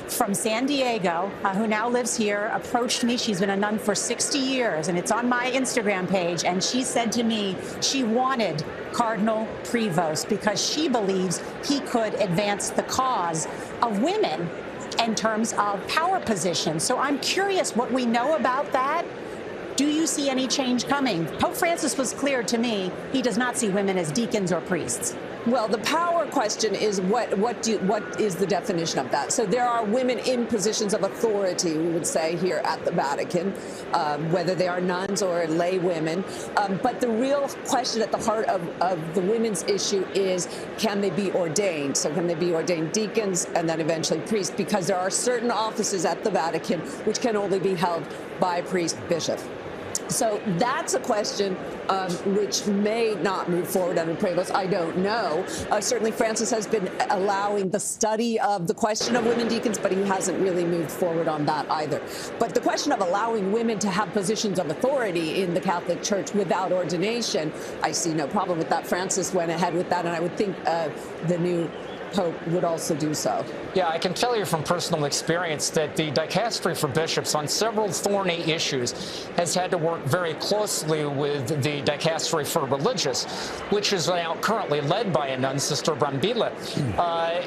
from San Diego, who now lives here, approached me. She's been a nun for 60 years, and it's on my Instagram page, and she said to me she wanted Cardinal Prevost because she believes he could advance the cause of women in terms of power positions. So I'm curious what we know about that. Do you see any change coming? Pope Francis was clear to me he does not see women as deacons or priests. Well, the power question is what is the definition of that? So there are women in positions of authority, we would say, here at the Vatican, whether they are nuns or lay women. But the real question at the heart of the women's issue is, can they be ordained? So can they be ordained deacons and then eventually priests? Because there are certain offices at the Vatican which can only be held by a priest bishop. So that's a question which may not move forward under Prevost. I don't know. Certainly Francis has been allowing the study of the question of women deacons, but he hasn't really moved forward on that either. But the question of allowing women to have positions of authority in the Catholic Church without ordination, I see no problem with that. Francis went ahead with that, and I would think the new Pope would also do so. Yeah, I can tell you from personal experience that the dicastery for bishops on several thorny issues has had to work very closely with the dicastery for religious, which is now currently led by a nun, Sister Brambilla.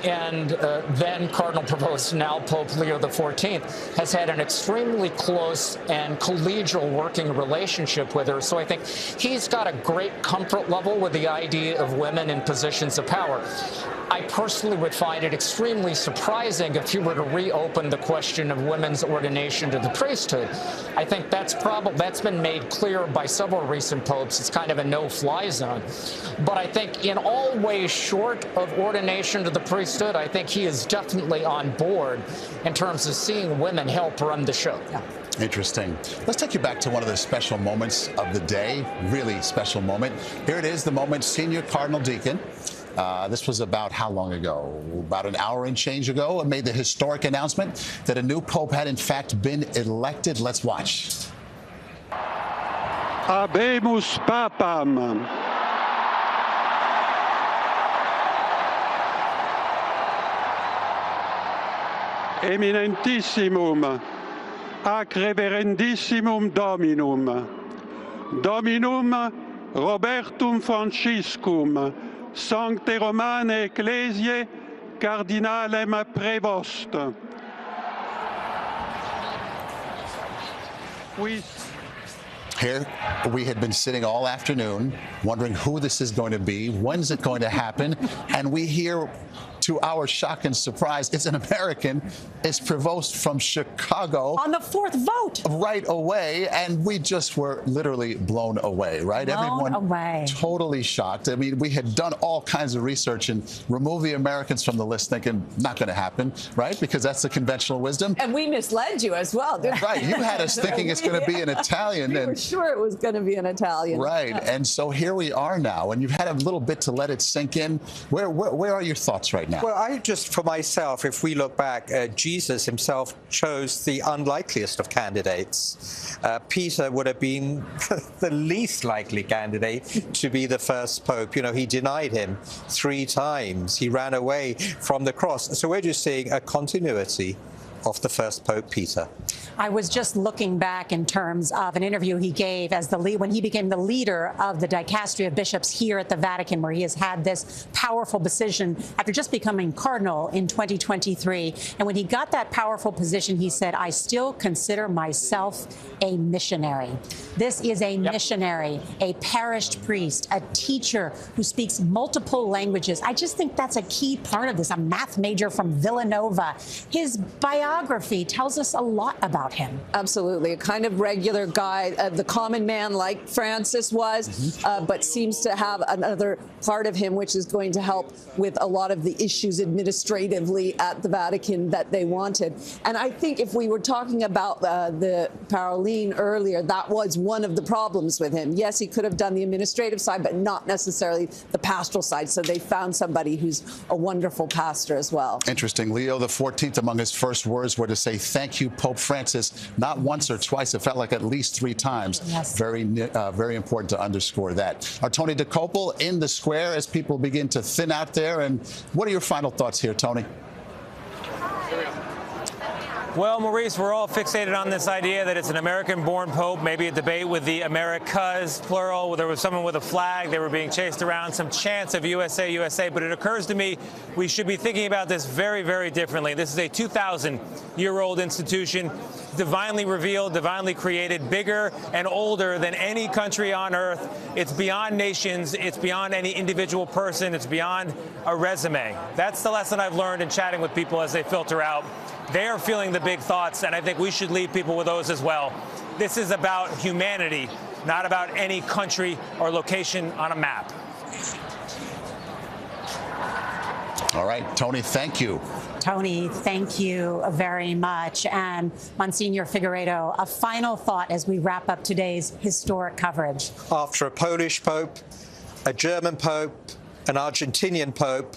And then Cardinal Prevost, now Pope Leo XIV, has had an extremely close and collegial working relationship with her. So I think he's got a great comfort level with the idea of women in positions of power. I personally would find it extremely surprising if you were to reopen the question of women's ordination to the priesthood. I think that's been made clear by several recent popes. It's kind of a no-fly zone. But I think in all ways short of ordination to the priesthood, I think he is definitely on board in terms of seeing women help run the show. Yeah. Interesting. Let's take you back to one of the special moments of the day, really special moment. Here it is, the moment Senior Cardinal Deacon. This was about how long ago? About an hour and change ago, it made the historic announcement that a new pope had in fact been elected. Let's watch. Habemus Papam. Eminentissimum, ac reverendissimum Dominum, Dominum Robertum Franciscum, Sancte Romane Ecclesiae, Cardinalem Prevost. Here, we had been sitting all afternoon wondering who this is going to be, when's it going to happen, and we hear, to our shock and surprise, it's an American. It's Prevost from Chicago. On the fourth vote. Right away, and we just were literally blown away, right? Blown away. Totally shocked. I mean, we had done all kinds of research and removed the Americans from the list, thinking not going to happen, right? Because that's the conventional wisdom. And we misled you as well, didn't we? Right, you had us thinking it's going to be an Italian. We were sure it was going to be an Italian. Right, and so here we are now, and you've had a little bit to let it sink in. Where are your thoughts right now? Well, I just, for myself, if we look back, Jesus himself chose the unlikeliest of candidates. Peter would have been the least likely candidate to be the first pope. You know, he denied him 3 times. He ran away from the cross. So we're just seeing a continuity of the first Pope Peter. I was just looking back in terms of an interview he gave as when he became the leader of the dicastery of bishops here at the Vatican, where he has had this powerful position after just becoming cardinal in 2023. And when he got that powerful position, he said, "I still consider myself a missionary." This is a missionary, a parished priest, a teacher who speaks multiple languages. I just think that's a key part of this. A math major from Villanova. His biography biography tells us a lot about him. Absolutely. A kind of regular guy, the common man like Francis was, but seems to have another part of him which is going to help with a lot of the issues administratively at the Vatican that they wanted. And I think if we were talking about the Paroline earlier, that was one of the problems with him. Yes, he could have done the administrative side, but not necessarily the pastoral side. So they found somebody who's a wonderful pastor as well. Interesting. Leo XIV, among his first words were to say, "Thank you, Pope Francis," not once or twice. It felt like at least 3 times. Yes. Very important to underscore that. Our Tony DeCopel in the square as people begin to thin out there. And what are your final thoughts here, Tony? Well, Maurice, we're all fixated on this idea that it's an American-born pope, maybe a debate with the Americas, plural. There was someone with a flag. They were being chased around, some chants of USA, USA. But it occurs to me we should be thinking about this very, very differently. This is a 2,000-year-old institution, divinely revealed, divinely created, bigger and older than any country on earth. It's beyond nations. It's beyond any individual person. It's beyond a resume. That's the lesson I've learned in chatting with people as they filter out. They are feeling the big thoughts, and I think we should leave people with those as well. This is about humanity, not about any country or location on a map. All right, Tony, thank you. Tony, thank you very much. And Monsignor Figueiredo, a final thought as we wrap up today's historic coverage. After a Polish pope, a German pope, an Argentinian pope,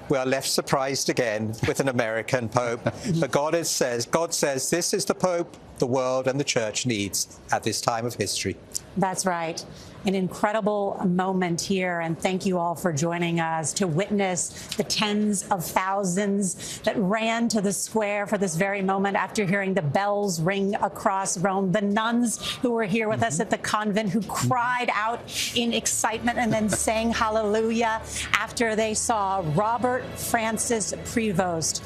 we are left surprised again with an American pope. But God says this is the pope the world and the church needs at this time of history. That's right. An incredible moment here, and thank you all for joining us to witness the tens of thousands that ran to the square for this very moment after hearing the bells ring across Rome. The nuns who were here with us at the convent who cried out in excitement and then sang hallelujah after they saw Robert Francis Prevost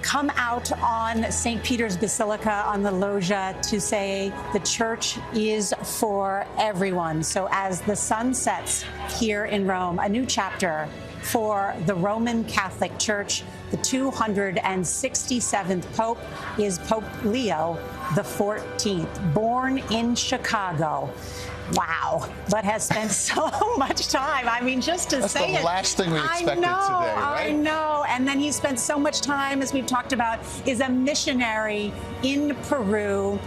come out on St. Peter's Basilica on the loggia to say the church is for everyone. So as the sun sets here in Rome, a new chapter for the Roman Catholic Church. The 267th Pope is Pope Leo XIV, born in Chicago. Wow, but has spent so much time. I mean, just to say it. That's the last thing we expected today, right? I know. And then he spent so much time, as we've talked about, is a missionary in Peru.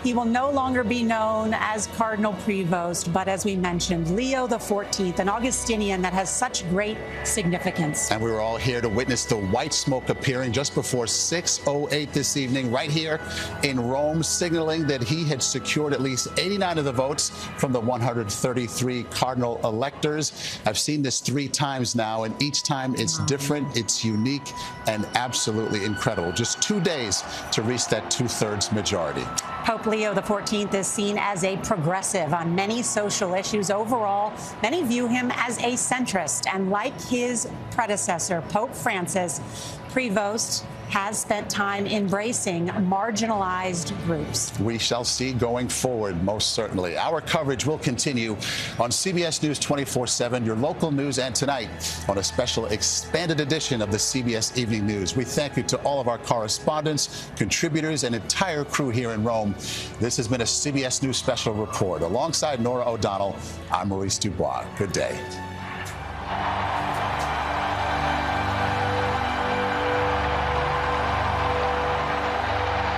He will no longer be known as Cardinal Prevost, but as we mentioned, Leo XIV, an Augustinian that has such great significance. And we were all here to witness the white smoke appearing just before 6:08 this evening, right here in Rome, signaling that he had secured at least 89 of the votes from the 133 cardinal electors. I've seen this 3 times now, and each time it's different, it's unique, and absolutely incredible. Just 2 days to reach that 2/3 majority. Pope Leo XIV is seen as a progressive on many social issues. Overall, many view him as a centrist. And like his predecessor, Pope Francis, Prevost has spent time embracing marginalized groups. We shall see going forward, most certainly. Our coverage will continue on CBS News 24/7, your local news, and tonight on a special expanded edition of the CBS Evening News. We thank you to all of our correspondents, contributors, and entire crew here in Rome. This has been a CBS News Special Report. Alongside Nora O'Donnell, I'm Maurice Dubois. Good day.